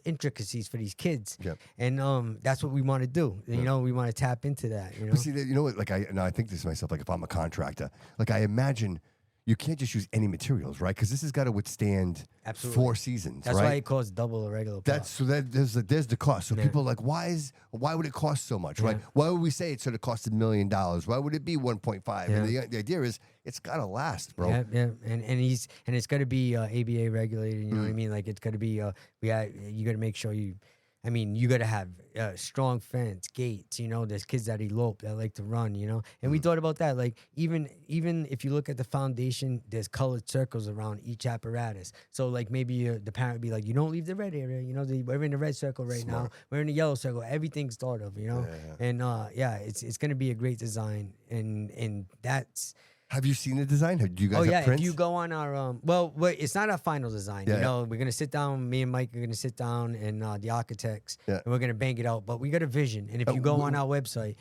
intricacies for these kids, and that's what we want to do. We want to tap into that. But see, what? I think this to myself. If I'm a contractor, I imagine you can't just use any materials, right? Because this has got to withstand 4 seasons. That's right? why it costs double a regular. There's the cost. So people are like, why would it cost so much, right? Why would we say it sort of cost $1 million? Why would it be 1.5? And the idea is it's got to last, bro. And it's got to be ABA regulated. You know what I mean? It's got to be you got to make sure you got to have strong fence, gates. There's kids that elope that like to run. And we thought about that. Even if you look at the foundation, there's colored circles around each apparatus. So maybe the parent would be like, you don't leave the red area. We're in the red circle right now. We're in the yellow circle. Everything's thought of. And it's going to be a great design. And that's. Have you seen the design? Do you guys have prints? If you go on our it's not our final design. We're gonna sit down. Me and Mike are gonna sit down, and the architects, and we're gonna bang it out. But we got a vision, and if you go on our website,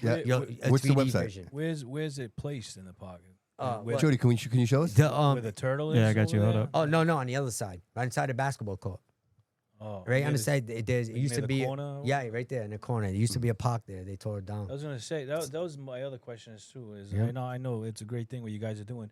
what's the website? Vision. Where's it placed in the pocket? Jody, can you show us? Where the turtle is? Yeah, I got you. over Hold there? up. Oh no, on the other side, right inside the basketball court. Oh, Right near on the side, there's it used near to the be corner? right there in the corner. There used to be a park there. They tore it down. I was gonna say that was my other question is too. Yeah. I know it's a great thing what you guys are doing.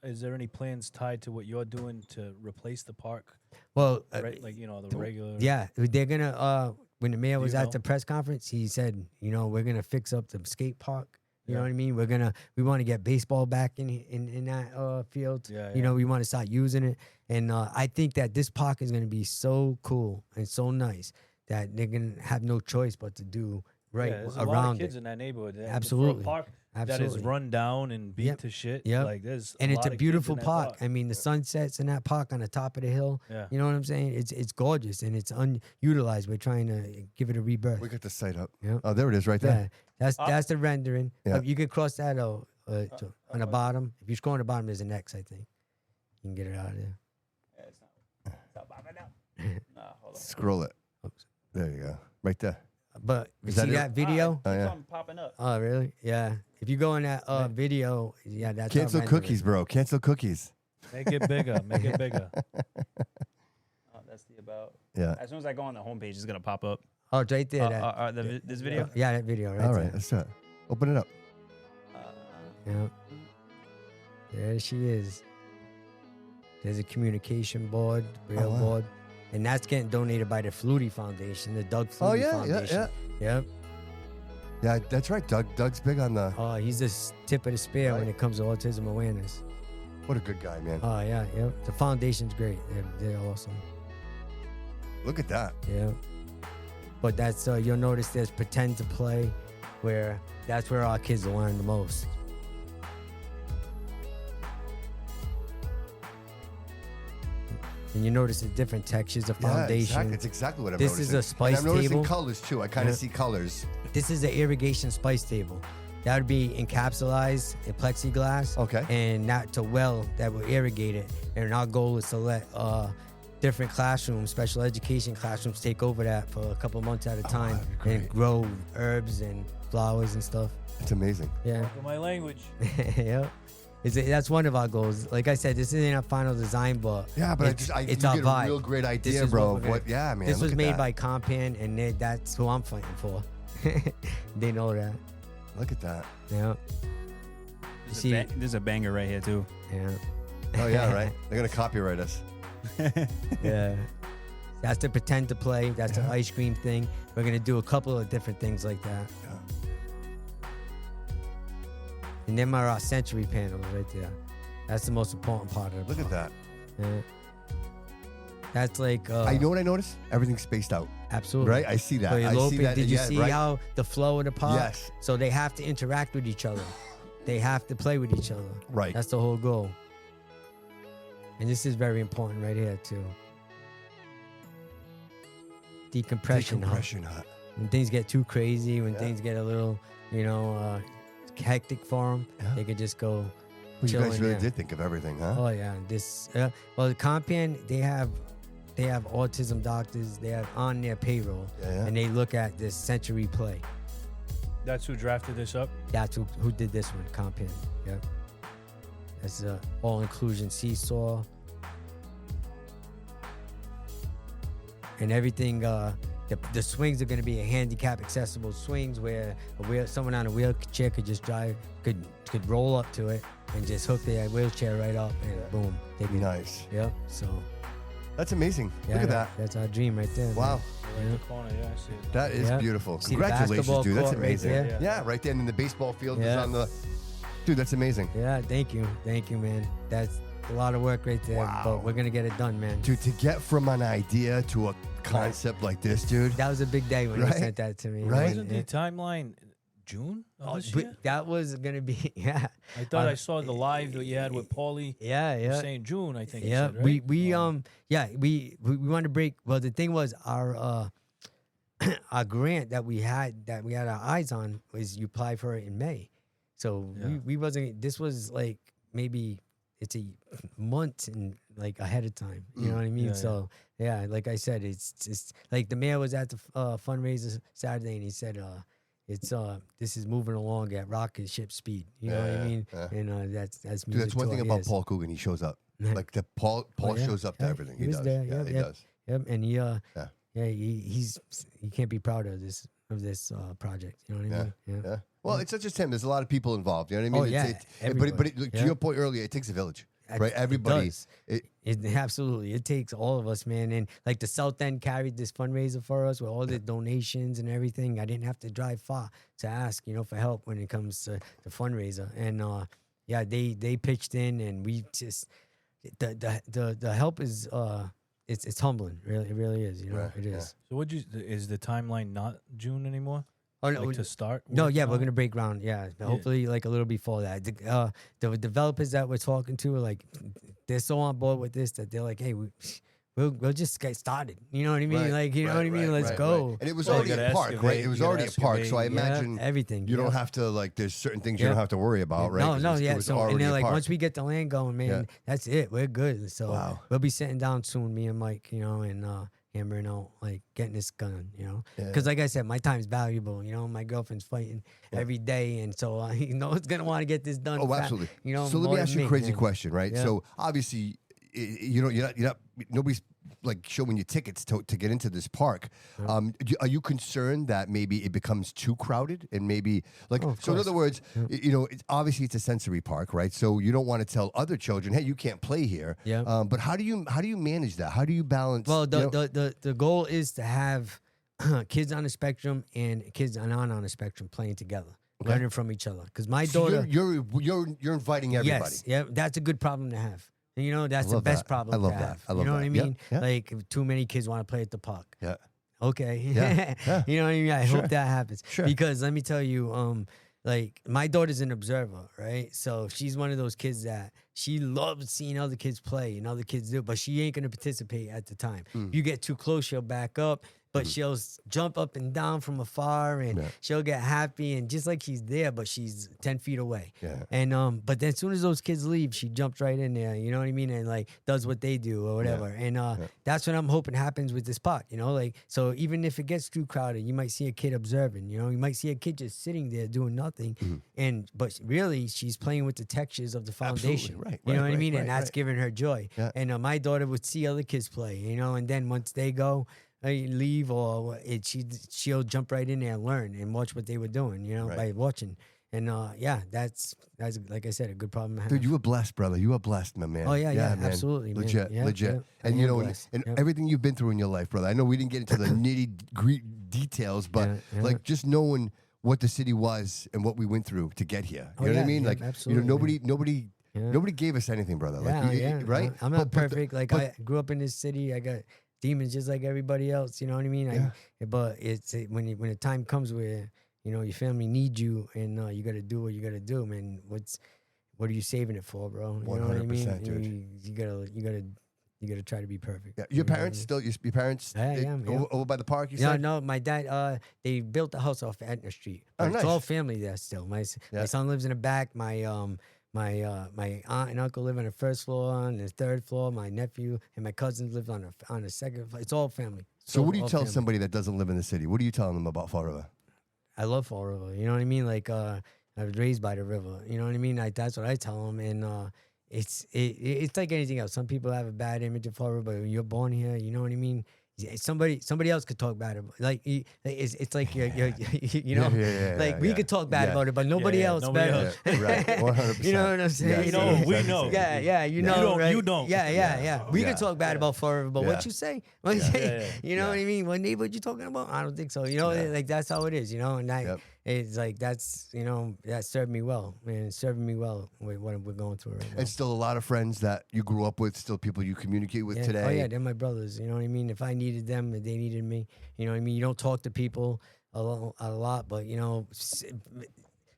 Is there any plans tied to what you're doing to replace the park? Well, Right, the regular. yeah, they're gonna. When the mayor was You at know? the press conference, he said, we're gonna fix up the skate park. You know what I mean? We want to get baseball back in that field. Yeah, We want to start using it. And I think that this park is going to be so cool and so nice that they're going to have no choice but to do right There's a around lot of kids it. in that neighborhood. Absolutely. For a park that is Absolutely. run down and beat to shit. Yep. There's And it's lot a of beautiful kids in that park. I mean, the sunsets in that park on the top of the hill. Yeah. You know what I'm saying? It's gorgeous and it's unutilized. We're trying to give it a rebirth. We got the site up. Yeah. Oh, there it is, right there. Yeah, that's the rendering. Yeah. You can cross that out on the bottom. If you scroll on the bottom, there's an X, I think. You can get it out of there. Yeah, it's not popping out. Nah, hold on. Scroll it. Oops. There you go. Right there. But you Is see that it? that video? Oh, yeah. Something popping up. Oh, really? Yeah. If you go in that video, that's our Cancel rendering. cookies, bro. Cancel cookies. Make it bigger. Make it bigger. Oh, that's the about. Yeah. As soon as I go on the homepage, it's gonna pop up. Oh, it's right there. This video. Yeah, that video. Right All there. right, let's do it. Open it up. Yeah. There she is. There's a communication board, braille wow. board. And that's getting donated by the Flutie Foundation, the Doug Flutie Oh, yeah, Foundation. Yep. Yeah, that's right. Doug's big on the. Oh, he's the tip of the spear when it comes to autism awareness. What a good guy, man. Oh yeah, yeah. The foundation's great. They're awesome. Look at that. Yeah. But that's you'll notice there's pretend to play, where that's where our kids learn the most. And you notice the different textures of foundation. Exactly. It's exactly what I'm This noticing. is a spice and I'm noticing table. colors too. I kind of see colors. This is the irrigation spice table. That would be encapsulized in plexiglass. Okay. And not to well that will irrigate it. And our goal is to let different classrooms, special education classrooms, take over that for a couple months at a time that'd be and great. grow herbs and flowers and stuff. It's amazing. Yeah. For my language. Yeah. That's one of our goals. Like I said, this isn't our final design, but Yeah, but it's you our get vibe. a real great This idea, is bro. what Of we're what? gonna- Yeah, man. This was look at made that. by Compan, and that's who I'm fighting for. They know that. Look at that. Yeah. You see, There's a banger right here too. yeah. Oh yeah, right. They're gonna copyright us. Yeah. That's the pretend to play. That's the ice cream thing. We're gonna do a couple of different things like that. Yeah. And then our sensory panels right there. That's the most important part of it. Look at that. Yeah. That's like I know what I noticed. Everything's spaced out. absolutely Right? I see that. So you're I see loping. that. Did you yeah, see right. how the flow of the pot? Yes. So they have to interact with each other. They have to play with each other. Right. That's the whole goal. And this is very important right here too. Decompression. Decompression hut. When things get too crazy, when Yeah. things get a little, hectic for them, Yeah. they could just go. Well, you chill guys in really there. did think of everything, huh? Oh yeah, this. Well, the Compan, they have autism doctors. They have on their payroll, Yeah. and they look at this sensory play. That's who drafted this up. That's who did this one, Compan. Yep. That's a all inclusion seesaw. And everything, the swings are going to be a handicap accessible swings where someone on a wheelchair could just could roll up to it and just hook their wheelchair right up and boom. They can, Nice. Yep. So That's amazing. yeah, Look at that. That's our dream right there. Wow. Right in the corner, yeah, I see it. That is Yeah. beautiful. See the Congratulations, basketball dude. That's court right amazing. there? Yeah, right there. And then the baseball field is Yeah. on the. Dude, that's amazing. Yeah. Thank you, man. That's a lot of work right there. Wow. But we're gonna get it done, man. Dude, to get from an idea to a concept like this, dude. That was a big day when Right? you sent that to me. Right? Wasn't the timeline June of this But year? that was gonna be yeah. I thought I saw the live that you had with Paulie. Yeah, You were yeah. saying June, I think. you Yeah, said, right? we Oh. we wanted to break. Well, the thing was our our grant that we had our eyes on was you apply for it in May, so Yeah. we wasn't. This was like maybe it's a month and like ahead of time. You know what I mean? Yeah, So yeah, like I said, it's like the mayor was at the fundraiser Saturday and he said it's this is moving along at rocket ship speed. You know what Yeah, I mean? yeah. And that's Dude, music that's one to thing our about ears. Paul Coogan. He shows up. Yeah. Like the Paul yeah. shows up to Yeah, everything. he He was does. there, Yeah, yep, he yep. does. Yep, and he can't be proud of this project. You know what I mean? Yeah. Well, it's not just him. There's a lot of people involved. You know what I mean? Oh, It's- yeah, but everybody. look, to Yeah. your point earlier, it takes a village, right? It Everybody. does. It, It absolutely. It takes all of us, man. And like the South End carried this fundraiser for us with all the donations and everything. I didn't have to drive far to ask, for help when it comes to the fundraiser. And yeah, they pitched in, and we just the help is it's humbling. Really, it really is. Right, It is. So is the timeline not June anymore? Oh no, Like to start? No, work yeah, on we're it? gonna break ground. Yeah, hopefully like a little before that. The developers that we're talking to are like, they're so on board with this that they're like, hey, we'll just get started. You know what I mean? Right, Like, you know right, what I mean? right, Let's right, go. right. And it was Well, already you a gotta park, right? excavate, It was you gotta already a park. So I excavate. Yeah, imagine everything. you don't yeah. have to, like, there's certain things you Yeah. don't have to worry about, right? No, 'Cause no, it yeah. was So and already they're a like, park. once we get the land going, man, Yeah. that's it. We're good. So Wow. we'll be sitting down soon, me and Mike, and hammering out, like getting this done, Yeah. Because like I said, my time's valuable. My girlfand's fighting every day, and so it's gonna want to get this done. Oh, absolutely. So let more me ask than you a crazy man. question, right? Yeah. So obviously, you're not nobody's like showing you tickets to get into this park. Are you concerned that maybe it becomes too crowded and maybe like Oh, of so? In course. other words, it's obviously it's a sensory park, right? So you don't want to tell other children, hey, you can't play here. Yeah. But how do you manage that? How do you balance? Well, you know- the goal is to have kids on the spectrum and kids not on the spectrum playing together. learning from each other. Because my So daughter, you're inviting everybody. yes, yeah, that's a good problem to have. And, you know, that's the love best that. problem I love to that. have. I love you know that. what I Yep, mean? yeah. Like if too many kids want to play at the park. Yeah. Okay. Yeah, yeah. You know what I mean? I hope that happens. Sure. Because let me tell you, like my daughter's an observer, right? So she's one of those kids that she loves seeing other kids play and other kids do, but she ain't gonna participate at the time. You get too close, she'll back up, but she'll jump up and down from afar and she'll get happy and just like she's there, but she's 10 feet away. Yeah. And but then as soon as those kids leave, she jumps right in there, you know what I mean? And like does what they do or whatever. And that's what I'm hoping happens with this park, you know? Like, so even if it gets too crowded, you might see a kid observing, you know, you might see a kid just sitting there doing nothing. But really she's playing with the textures of the foundation. Absolutely. Right, You know right, what I mean? right, And that's right. giving her joy. Yeah. And my daughter would see other kids play, you know, and then once they go, leave or she'll jump right in there and learn and watch what they were doing, you know, by watching. And yeah, that's like I said, a good problem to have. Dude, you were blessed, brother. You were blessed, my man. Oh, yeah, man. absolutely, man. Legit, Yeah, legit. yeah. And I you am know, blessed. and Yep. everything you've been through in your life, brother. I know we didn't get into the nitty-gritty details, but Yeah. like just knowing what the city was and what we went through to get here. You know what I yeah, mean? yeah, Like, absolutely, nobody gave us anything, brother. Like, Yeah, right? I'm not But perfect. Like I grew up in this city. I got demons just like everybody else. You know what I mean? But it's when the time comes where you know your family needs you and you got to do what you got to do, man. What are you saving it for, bro? You know what I mean? 100%, dude. You gotta try to be perfect. Yeah. Your parents still, your parents over by the park, you said? No, my dad, they built the house off Etna Street. Oh, But it's all nice. family there still. My son lives in the back. My aunt and uncle live on the first floor, on the third floor. My nephew and my cousins live on the second floor. It's all family. So what do you all tell family. somebody that doesn't live in the city? What are you telling them about Fall River? I love Fall River. You know what I mean? Like I was raised by the river. You know what I mean? Like that's what I tell them. And it's like anything else. Some people have a bad image of Fall River, but when you're born here, you know what I mean? Somebody else could talk bad about it. Like it's like you're you know we could talk bad about it, but nobody else nobody better. else. Right, 100%. You know what I'm saying? Yeah, You know, we know. Yeah, you know, don't- right? you don't. Yeah. We Yeah. could talk bad about Fall River, but Yeah. what you say? You know what I mean? What neighborhood you talking about? I don't think so. You know, like that's how it is. You know, and it's like that's that served me well, man. It's serving me well with what we're going through right now. And still a lot of friends that you grew up with, still people you communicate with today. Oh yeah, they're my brothers. You know what I mean? If I needed them, if they needed me, you know what I mean? You don't talk to people a lot, but you know,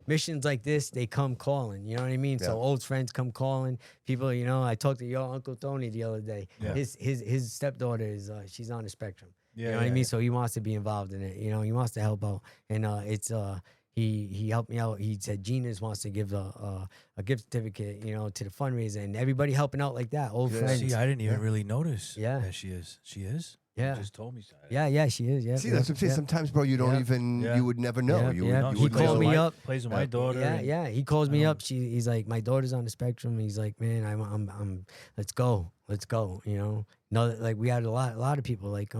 missions like this, they come calling. You know what I mean? So old friends come calling. People, you know, I talked to your Uncle Tony the other day. Yeah. His stepdaughter is she's on the spectrum. Yeah, you know what I yeah, mean? So he wants to be involved in it. You know, he wants to help out, and it's he helped me out. He said Gina's wants to give a gift certificate, you know, to the fundraiser, and everybody helping out like that. Old friends. See, I didn't even really notice Yeah. that she is. She is? Yeah. You just told me so. Yeah, she is. Yeah. See, that's what I'm saying. Sometimes, bro, you don't even, you would never know. Yeah, You yeah. would, you He would called never me know. up. Plays with my daughter. and- Yeah. He calls me up. He's like, my daughter's on the spectrum. He's like, man, I'm let's go. You know, no, like we had a lot of people like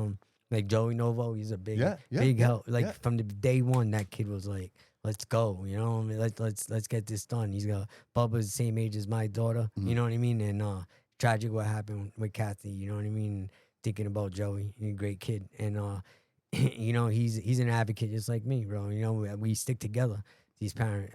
Joey Novo. He's a big help. Like from the day one, that kid was like, let's go. You know, I mean, let's get this done. He's got Bubba's the same age as my daughter. You know what I mean? And tragic what happened with Kathy. You know what I mean? Thinking about Joey, he's a great kid, and you know he's an advocate just like me, bro. You know we stick together.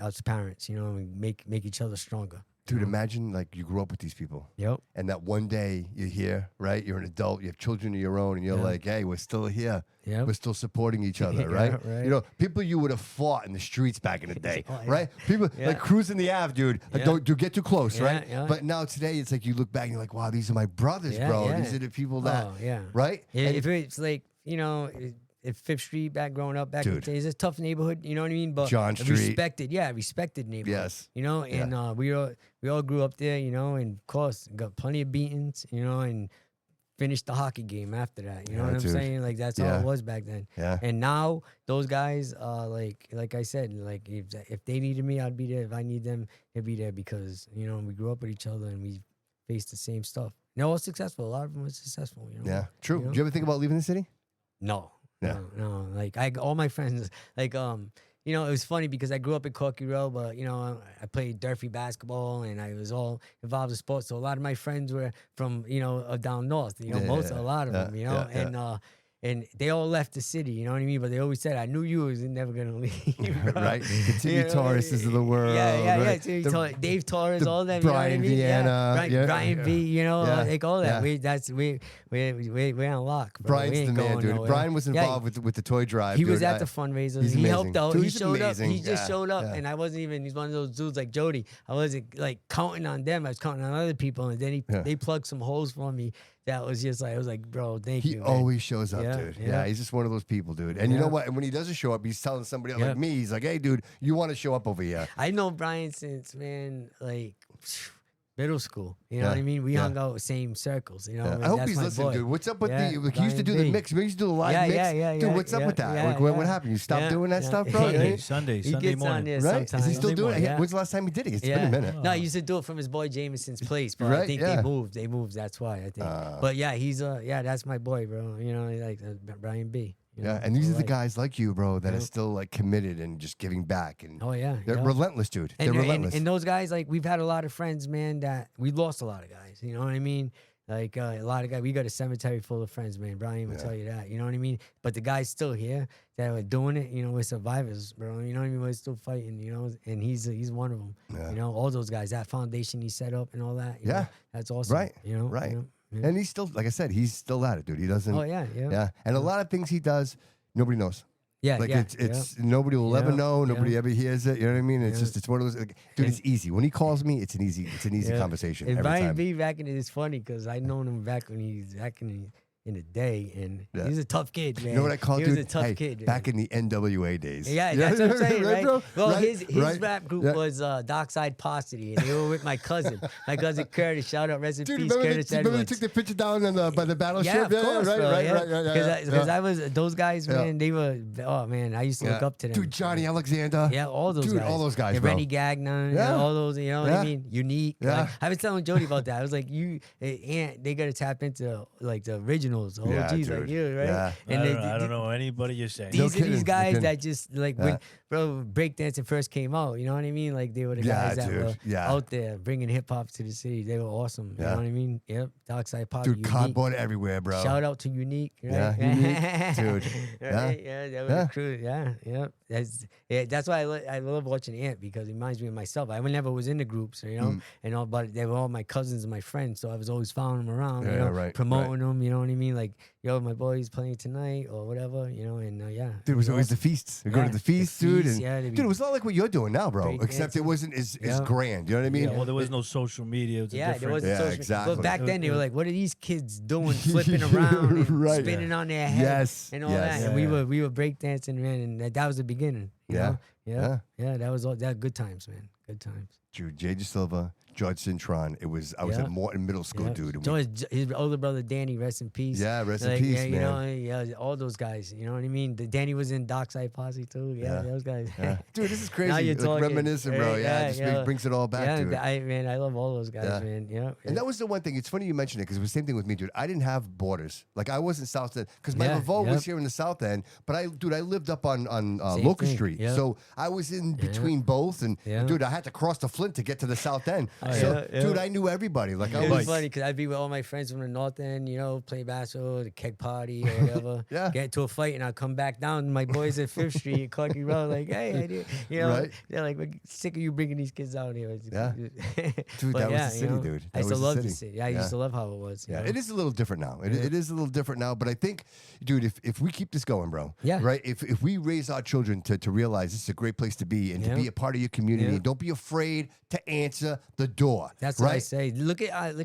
Us parents, you know, we make each other stronger. Dude, imagine like you grew up with these people. Yep. And that one day you're here, right? You're an adult, you have children of your own, and you're like, hey, we're still here. Yep. We're still supporting each other, Yeah, right? right. You know, people you would have fought in the streets back in the day, right? People like cruising the Ave, dude. Don't get too close, right? Yeah. But now today, it's like you look back and you're like, wow, these are my brothers, bro. Yeah. These are the people that, yeah. right? If it's like, you know, if Fifth Street growing up back in the Dude. days, it's a tough neighborhood, you know what I mean? But John Street. respected neighborhood. Yes. You know, and we all grew up there, you know, and of course got plenty of beatings, you know, and finished the hocky game after that. You know what I'm dude. saying? Like that's how it was back then. Yeah. And now those guys, like I said, like if they needed me, I'd be there. If I need them, they'd be there because you know we grew up with each other and we faced the same stuff. They're all successful. A lot of them are successful. You know. Yeah, true. You know? Do you ever think about leaving the city? No. Yeah. No. Like all my friends, like you know, it was funny because I grew up in Corky Row, but you know, I played Durfee basketball and I was all involved in sports. So a lot of my friends were from, you know, down north. You know, a lot of them. You know, and they all left the city. You know what I mean? But they always said, "I knew you was never gonna leave." Bro. Right? Continue You know, Tauruses of the world. Yeah. right? Dave Torres, the all them. Brian you know what I mean? Vienna, Right, yeah. Brian B. You know, Yeah, like all that. yeah. We're on lock. Bro. We Brian's the ain't man, going dude. nowhere. Brian was Yeah, involved with the toy drive. he was dude. at the fundraisers. he's He amazing. helped out. Dude, He he's showed amazing. up. He just Yeah, showed up, yeah. and I wasn't even. He's one of those dudes like Jody. I wasn't like counting on them. I was counting on other people, and then they plugged some holes for me. That was just like I was like, bro, thank He you. always shows up, Yeah, dude. yeah. Yeah, he's just one of those people, dude. And you know Yeah. what? And when he doesn't show up, he's telling somebody else Yeah. like me, he's like, hey, dude, you want to show up over here. I know Brian since man like middle school. You know Yeah, what I mean? We yeah. hung out same circles. You know, Yeah. and I hope that's he's my listening, boy. dude. What's up with Yeah, the? Like, he used to do Brian the B. mix. He used to do the live Yeah, mix. yeah, Dude, yeah, what's up yeah, with that? yeah, Like, what yeah. happened? You stopped Yeah, doing that yeah. stuff, bro? Sunday, Right? Sunday He gets on morning. there Right? sometimes. Is he still Sunday doing it? morning, yeah. When's the last time he did it? It's been a minute. No, he used to do it from his boy Jameson's place, but I Right, think yeah. they moved. They moved. That's why I think. But yeah, he's that's my boy, bro. You know, like Brian B. You know, Yeah, and these so are the like- guys like you, bro, that are Yeah. still like committed and just giving back. And Oh yeah, they're yeah. relentless, dude. They're relentless. And those guys, like we've had a lot of friends, man. That we lost a lot of guys. You know what I mean? Like a lot of guys. We got a cemetery full of friends, man. Brian will tell you that. You know what I mean? But the guys still here that are doing it. You know, we're survivors, bro. You know what I mean? We're still fighting. You know, and he's one of them. Yeah. You know, all those guys. That foundation he set up and all that. you Yeah. know, that's awesome. Right, You know. right. You know? Yeah. And he's still, like I said, he's still at it, dude. He doesn't. Oh yeah, yeah. Yeah. And a lot of things he does, nobody knows. Yeah, Like yeah, it's nobody will ever Yeah, know. Nobody yeah. ever hears it. You know what I mean? It's Yeah. just it's one of those. Like, dude, it's easy. When he calls me, it's an easy Yeah. conversation And every Brian time. B back in it's funny because I known him back when he's back in the day, and Yeah. he's a tough kid, man. You know what I call he dude? was a tough Hey, kid. back man. in the NWA days. Yeah, that's what I'm saying, right? bro? Well, Right? his Right? rap group Yeah. was Dockside Posse, and they were with my cousin Curtis. Shout out, rest in Dude, peace, remember Curtis they Edwards. took the picture down by the battleship? Yeah, of course, right, bro, right, yeah. right, right. Because I was those guys, Yeah. man. They were man. I used to look Yeah. up to them. Dude, Johnny Alexander. Yeah, all those Dude, guys. all those guys, And bro. Rennie Gagnon, Yeah. all those, you know what Yeah. I mean? Unique. Yeah. Like, I was telling Jody about that. I was like, they got to tap into like the originals, the Yeah, OGs, like dude. you, right? Yeah. I don't know anybody you're saying. These No are kidding, these no guys kidding. that just like Yeah. when breakdancing first came out, you know what I mean? Like they were the Yeah, guys that dude. were Yeah. out there bringing hip hop to the city. They were awesome. You Yeah. know what I mean? Yep. Dockside Pop. Dude, Unique. cardboard everywhere, bro. Shout out to Unique. Right? Yeah, Unique, dude. Right? Yeah, that was Yeah. a crew. Yeah. That's why I love watching Ant because it reminds me of myself. I never was in the groups, you know, and all, but they were all my cousins and my friends, so I was always following them around, you Yeah, know, right, promoting them. You know what I mean? Like, yo, my boy's playing tonight or whatever, you know, and yeah. Dude, it was you know, always the feasts. We go Yeah, to the feasts, the dude. feasts, And, yeah, they'd dude, be it was not like what you're doing now, bro. break Except it dancing. wasn't as Yeah. grand. You know what I mean? Yeah, well, there was no social media. It was a Yeah, there different. wasn't Yeah, social. exactly. But back then they were Yeah. like, "What are these kids doing, flipping around and Right. spinning on their head Yes, and all yes. that?" And Yeah. we were breakdancing, man, and that was the beginning. You Yeah. know? Yeah. That was all. That good times, man. Good times. Dude, Jay De Silva, George Cintron. I was Yeah. at Morton Middle School, Yeah. dude. and we- George, his older brother Danny, rest in peace. Yeah, rest in Like, peace, yeah, you man. know, yeah, all those guys. You know what I mean? Danny was in Dockside Posse too. Yeah, Yeah. those guys. Yeah. Dude, this is crazy. Now you're Like, talking. reminiscing, bro. Yeah, it just brings it all back, yeah, dude. I love all those guys, Yeah. man. Yeah. And that was the one thing. It's funny you mentioned it because it was the same thing with me, dude. I didn't have borders. Like I wasn't South End because my Laveau was here in the South End, but I lived up on Same Locust thing, Street, yeah. so I was in between both. And Yeah. dude, I had to cross the Flint to get to the South End. Oh, So, yeah, dude, yeah. I knew everybody. Like I It was was funny because I'd be with all my friends from the North End, you know, play basketball, the keg party or whatever. Yeah. Get into a fight and I'd come back down. My boys at 5th Street, Clarky Road, like, hey, I did, you know, Right. they're like, we're sick of you bringing these kids out here. Yeah. Dude, But that was yeah, the city, you know, dude. I That used to was the love the city. city. I Yeah. used to love how it was. you Yeah, know? it is a little different now. It is a little different now, but I think, dude, if we keep this going, bro, Yeah. right? If we raise our children to realize this is a great place to be and to Yeah. be a part of your community, Yeah. don't be afraid to answer the door. That's right? what I say. Look at,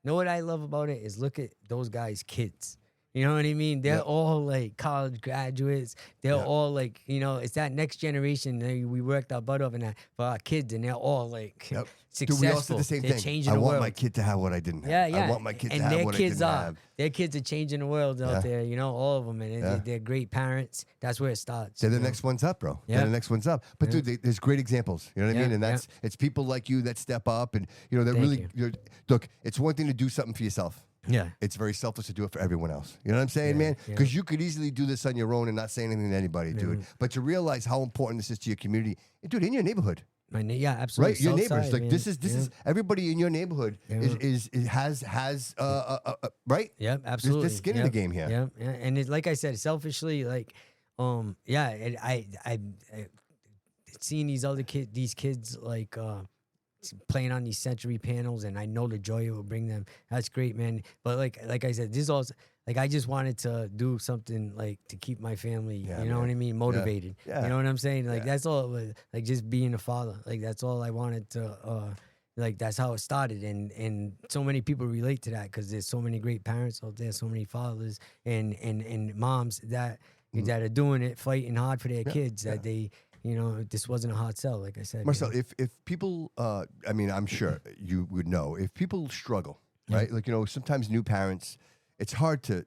know what I love about it is look at those guys' kids. You know what I mean? They're Yeah. all like college graduates. They're Yeah. all like, you know, it's that next generation. We worked our butt off in that for our kids, and they're all like Yep. successful. Dude, we all said the same They're thing. changing I the want world. my kid to have what I didn't have. Yeah, yeah. I want my kid and to have their what kids I didn't are. have. Their kids are changing the world out Yeah. there. You know, all of them, and Yeah. they're great parents. That's where it starts. They're the you know? next one's up, bro. Yeah. They're the next one's up. But Yeah. dude, there's great examples. You know what I Yeah, mean? And that's it's people like you that step up, and you know that Thank really. Look, it's one thing to do something for yourself. Yeah. It's very selfish to do it for everyone else. You know what I'm saying, Yeah, man? yeah. Because you could easily do this on your own and not say anything to anybody, dude. But to realize how important this is to your community, dude, in your neighborhood. Yeah, absolutely. Right, your South neighbors. side, Like man. this is everybody in your neighborhood has right. Yeah, absolutely. There's skin in the game here. Yeah, and it's like I said, selfishly, like, I seeing these kids like playing on these sensory panels, and I know the joy it will bring them. That's great, man. But like I said, this also like I just wanted to do something like to keep my family, you know what I mean, motivated. Yeah. You know what I'm saying? Like that's all. It was, like just being a father. Like that's all I wanted to. Like that's how it started, and so many people relate to that because there's so many great parents out there, so many fathers and moms that are doing it, fighting hard for their kids. That they, you know, this wasn't a hard sell, like I said. Marcel, if people, I mean, I'm sure you would know if people struggle, right? Like, you know, sometimes new parents, it's hard to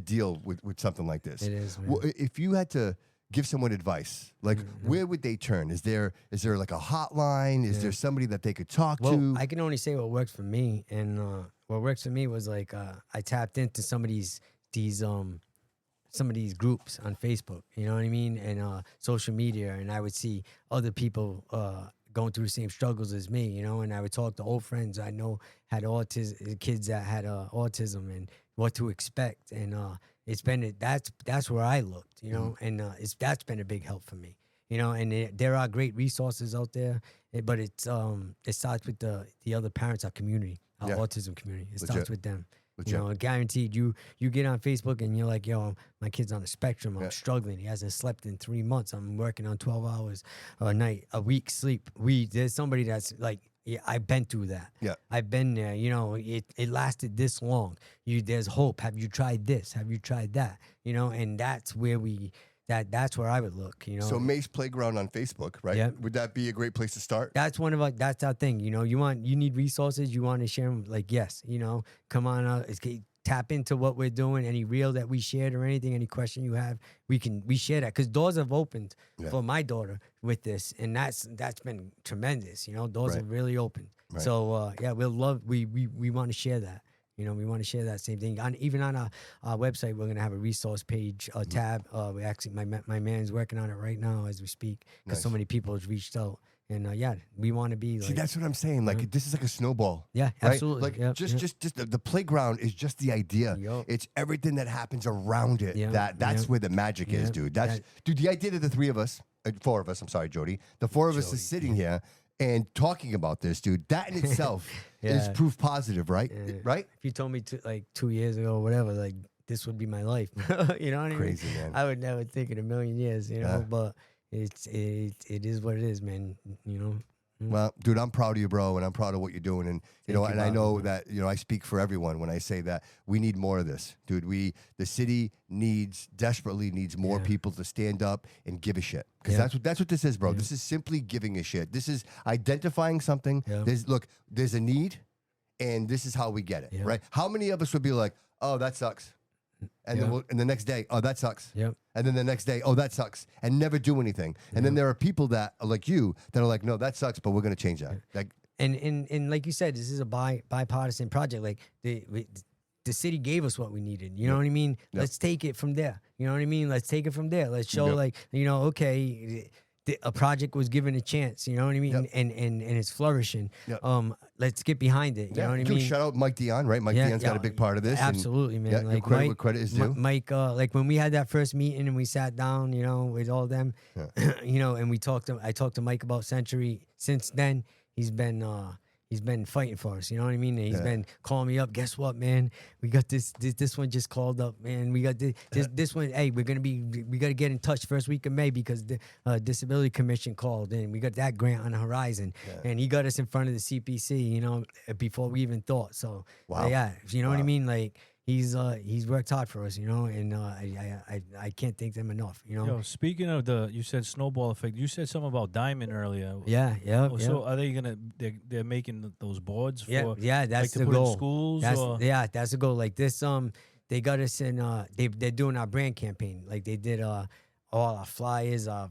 deal with something like this. It is, man. Well, if you had to give someone advice, like where would they turn? Is there like a hotline? Is there somebody that they could talk to? I can only say what works for me, and what works for me was like I tapped into some of these groups on Facebook, you know what I mean, and social media, and I would see other people going through the same struggles as me, you know, and I would talk to old friends I know had autism, kids that had autism, and what to expect, and that's where I looked, you know, and that's been a big help for me, you know, and there are great resources out there, but it starts with the other parents, our community, our autism community. It starts with them. Legit. You know, guaranteed. You get on Facebook and you're like, yo, my kid's on the spectrum. I'm struggling. He hasn't slept in 3 months. I'm working on 12 hours a week sleep. There's somebody that's like, yeah, I've been through that. Yeah, I've been there. You know, it lasted this long. There's hope. Have you tried this? Have you tried that? You know, and that's where that's where I would look, you know. So Mace Playground on Facebook, right? Yeah. Would that be a great place to start? That's that's our thing, you know. You need resources, you want to share them, like, yes, you know, come on out, tap into what we're doing, any reel that we shared or anything, any question you have, we share that, because doors have opened for my daughter with this, and that's been tremendous, you know. Doors have really opened. Right. So we want to share that. You know, we want to share that same thing. Even on our website, we're going to have a resource page, tab. We actually, my man's working on it right now as we speak, because so many people have reached out. And we want to be like. See, that's what I'm saying. Like this is like a snowball. Yeah, right? absolutely. Like just the playground is just the idea. Yep. It's everything that happens around it. Yep. That's where the magic is, dude. Dude. The idea that the four of us. I'm sorry, Jody. The four of us is sitting here and talking about this, dude. That in itself is proof positive, right? Right? If you told me 2 years ago or whatever, like this would be my life, you know what I mean? Crazy, man. I would never think in a million years, you know. But it is what it is, man. You know. Well, dude, I'm proud of you, bro, and I'm proud of what you're doing. And and I know that I speak for everyone when I say that we need more of this, dude. The city desperately needs more people to stand up and give a shit, because that's what this is, bro. This is simply giving a shit. This is identifying something. There's a need, and this is how we get it, right? How many of us would be like, oh, that sucks, and then and the next day, oh, that sucks, and then the next day, oh, that sucks, and never do anything. And then there are people that are like you that are like, no, that sucks, but we're gonna change that. Like, and like you said, this is a bipartisan project. Like the city gave us what we needed. You know what I mean? Let's take it from there. You know what I mean? Let's take it from there. Let's show okay, a project was given a chance. You know what I mean? And it's flourishing. Let's get behind it. You know what I mean? Shout out Mike Dion, right? Mike Dion's got a big part of this. Absolutely, man. Like credit where credit is due. Mike, like when we had that first meeting and we sat down, you know, with all them, you know, and I talked to Mike about Century. Since then, he's been fighting for us, you know what I mean? And he's been calling me up. Guess what, man? We got this one just called up, man. We got this one. Hey, we got to get in touch first week of May, because the Disability Commission called, and we got that grant on the horizon, and he got us in front of the CPC, you know, before we even thought. So you know what I mean? Like, he's worked hard for us, you know, and I can't thank them enough, you know. Yo, speaking of you said snowball effect. You said something about Diamond earlier. So are they they're making those boards for? That's like, the to put goal. in schools. That's the goal. Like this, they got us in. They're doing our brand campaign. Like they did all our flyers, our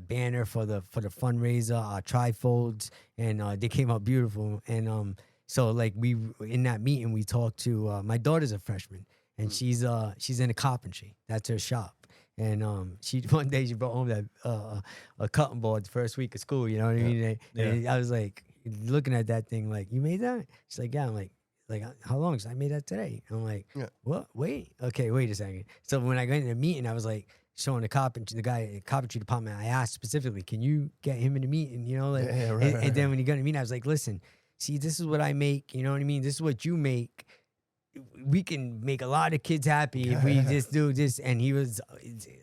banner for the fundraiser, our trifolds, and they came out beautiful. And so like in that meeting we talked to my daughter's a freshman, and she's in a carpentry. That's her shop. And she one day she brought home that a cutting board the first week of school. You know what I mean? And I was like looking at that thing like, you made that? She's like, yeah. I'm like how long? She's like, I made that today. I'm like, what? Wait, okay, wait a second. So when I got in the meeting, I was like showing the guy in the carpentry department. I asked specifically, can you get him in the meeting? You know, like, and then when he got in the meeting, I was like, listen, see, this is what I make. You know what I mean? This is what you make. We can make a lot of kids happy if we just do this. And he was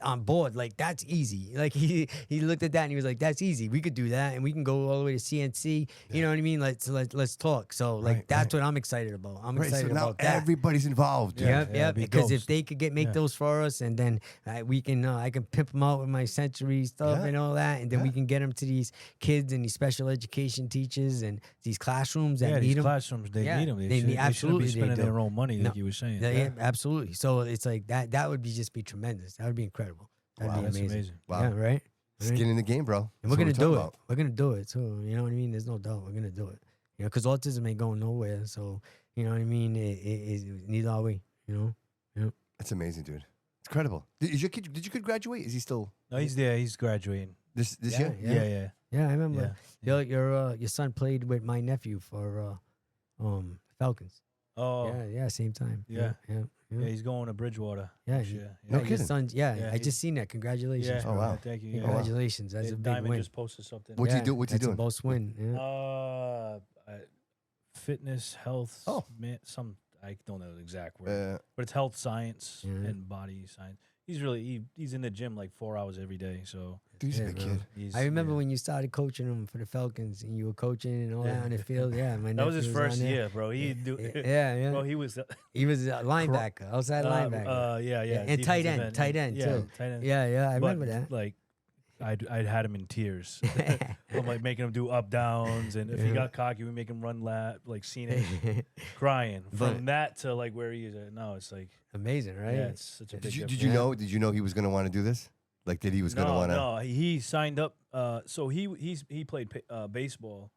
on board. Like, that's easy. Like, he looked at that and he was like, that's easy. We could do that. And we can go all the way to CNC. You know what I mean? Let's talk. So, like, that's what I'm excited about. I'm excited about that. Everybody's involved. Yeah. Because if they could make those for us, and then we can, I can pimp them out with my sensory stuff and all that. And then we can get them to these kids and these special education teachers and these classrooms that need them. Classrooms, they need them. They absolutely shouldn't be spending their own money, like you were saying. Yeah, absolutely. So it's like that would be tremendous. That would be incredible. That'd be amazing. Wow. Yeah, right? Skin in the game, bro. And we're gonna do it. We're gonna do it too. You know what I mean? There's no doubt. We're gonna do it. You know, because autism ain't going nowhere. So you know what I mean? Neither are we. You know? Yeah. That's amazing, dude. It's incredible. Did your kid graduate? Is he still? No, he's there. He's graduating this year. Yeah. I remember. Your son played with my nephew for Falcons. Oh, yeah, same time. Yeah, he's going to Bridgewater. Yeah, no kidding. Your son, I just seen that. Congratulations. Oh wow, thank you. Congratulations. That's a big Diamond win. just posted something. What's he do? What's he doing? That's a boss win. Yeah. Fitness, health. Oh, I don't know the exact word, but it's health science and body science. He's he's in the gym like 4 hours every day. So he's a big kid. I remember when you started coaching him for the Falcons and you were coaching and all that on the field. Yeah, that was his first year, bro. He Bro, he was a linebacker, outside linebacker. And tight end too. Tight end. Yeah, I remember that. Like, I'd had him in tears. I'm like making him do up downs, and if he got cocky, we make him run like scenic, crying. From that to like where he is at now, it's like amazing, right? Yeah, it's such a big. Did you know? Did you know he was going to want to do this? Like, that he was going to want to? No, he signed up. So he played baseball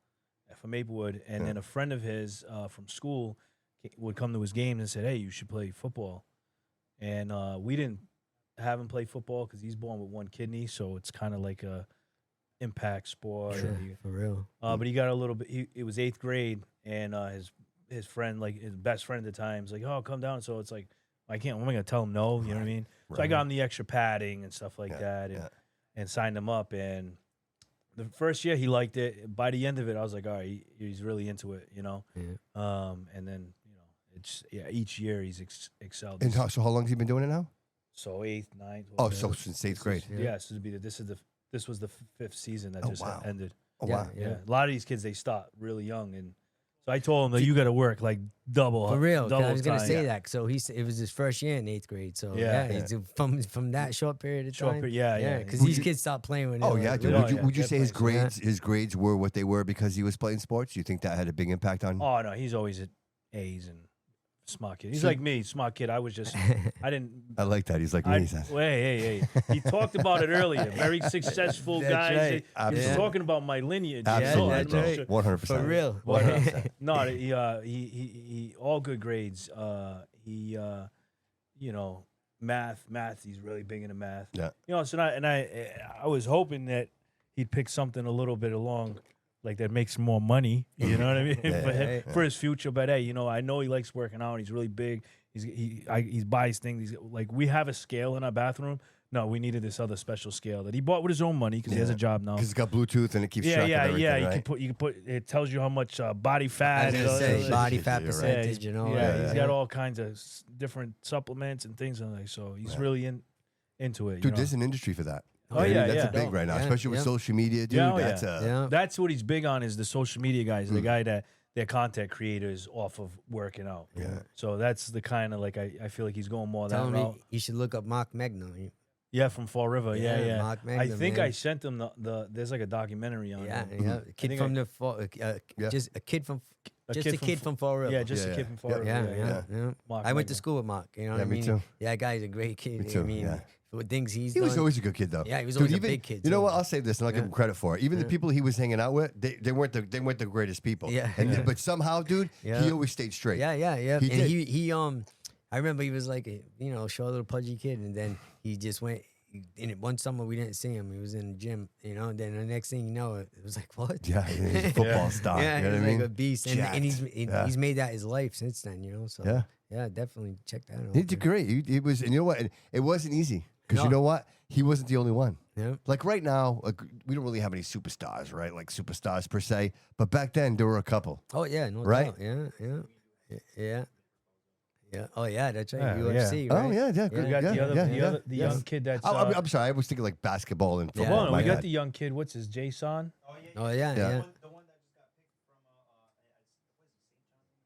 for Maplewood, and then a friend of his from school would come to his game and said, "Hey, you should play football." And we didn't have him play football because he's born with one kidney, so it's kind of like a impact sport. Sure, for real. But he got a little bit. It was 8th grade, and his friend, like his best friend at the time, is like, "Oh, come down." So it's like, I can't. What am I gonna tell him no? You know what I mean? Right. So I got him the extra padding and stuff like that, and signed him up. And the first year he liked it. By the end of it, I was like, all right, he's really into it, you know. Yeah. And then it's each year he's excelled. And so how long has he been doing it now? So 8th, 9th. Oh, so since 8th grade. So this was the 5th season that ended. Oh wow. Yeah. A lot of these kids, they start really young, and so I told him that you got to work like double. For real, double I was gonna time. say that. So it was his first year in 8th grade. So he's from that short period of time. Because these kids stopped playing when. Oh yeah, dude. Would you say his grades were what they were because he was playing sports? Do you think that had a big impact on? Oh no, he's always at A's and smart kid. He's like me, smart kid. I didn't. I like that. He's like me. Hey. He talked about it earlier. Very successful guy. Right. He's talking about my lineage. Absolutely, that's right. 100%. For real. No, he all good grades. Math. He's really big into math. Yeah. So I was hoping that he'd pick something a little bit along. Like that makes more money, you know what I mean, for his future. But hey, I know he likes working out. He's really big. He buys things. We have a scale in our bathroom. No, we needed this other special scale that he bought with his own money because he has a job now. Because it's got Bluetooth and it keeps track of everything. Yeah. Right? You can put. It tells you how much body fat. Body fat percentage. He's got all kinds of different supplements and things like that. So he's really into it. Dude, there's an industry for that. Oh that's big right now, especially with social media, dude. That's what he's big on is the social media guys, the guy that they're content creators off of working out. Yeah. So that's the kind of I feel like he's going more that route. You should look up Mark Megna. Yeah, from Fall River. Yeah. Mark Megna, I think man. I sent him the there's like a documentary on him. Yeah. A kid from just a kid from Fall River. Yeah, just a kid from Fall River. Yeah. I went to school with Mark. You know what I mean? Me too. Yeah, guy's a great kid. Me too. I mean, with things he was always a good kid, though. Yeah, he was always a big kid. You know what? I'll say this, and I'll give him credit for it. Even the people he was hanging out with, they weren't the greatest people. Yeah. But somehow, dude, he always stayed straight. Yeah. He I remember he was like a short little pudgy kid, and then he just went. one summer we didn't see him. He was in the gym, you know. Then the next thing you know, it was like, what? Yeah, he's a football star. Yeah, you know he's what I like mean? a beast, and he's made that his life since then, you know. So Yeah. definitely check that out. He did great. He was, and you know what? It wasn't easy because you know what? He wasn't the only one. Yeah. Like right now, like, we don't really have any superstars, right? Like superstars per se. But back then, there were a couple. Oh yeah, no Right? doubt. Yeah. Oh yeah, that's right. Yeah, UFC, yeah. right? Oh yeah. Good. We got the Yes. young kid that's. I'm sorry. I was thinking like basketball and Yeah. football. Well, no, My we got bad. the young kid. What's his Jason? Oh yeah. Yeah. Yeah.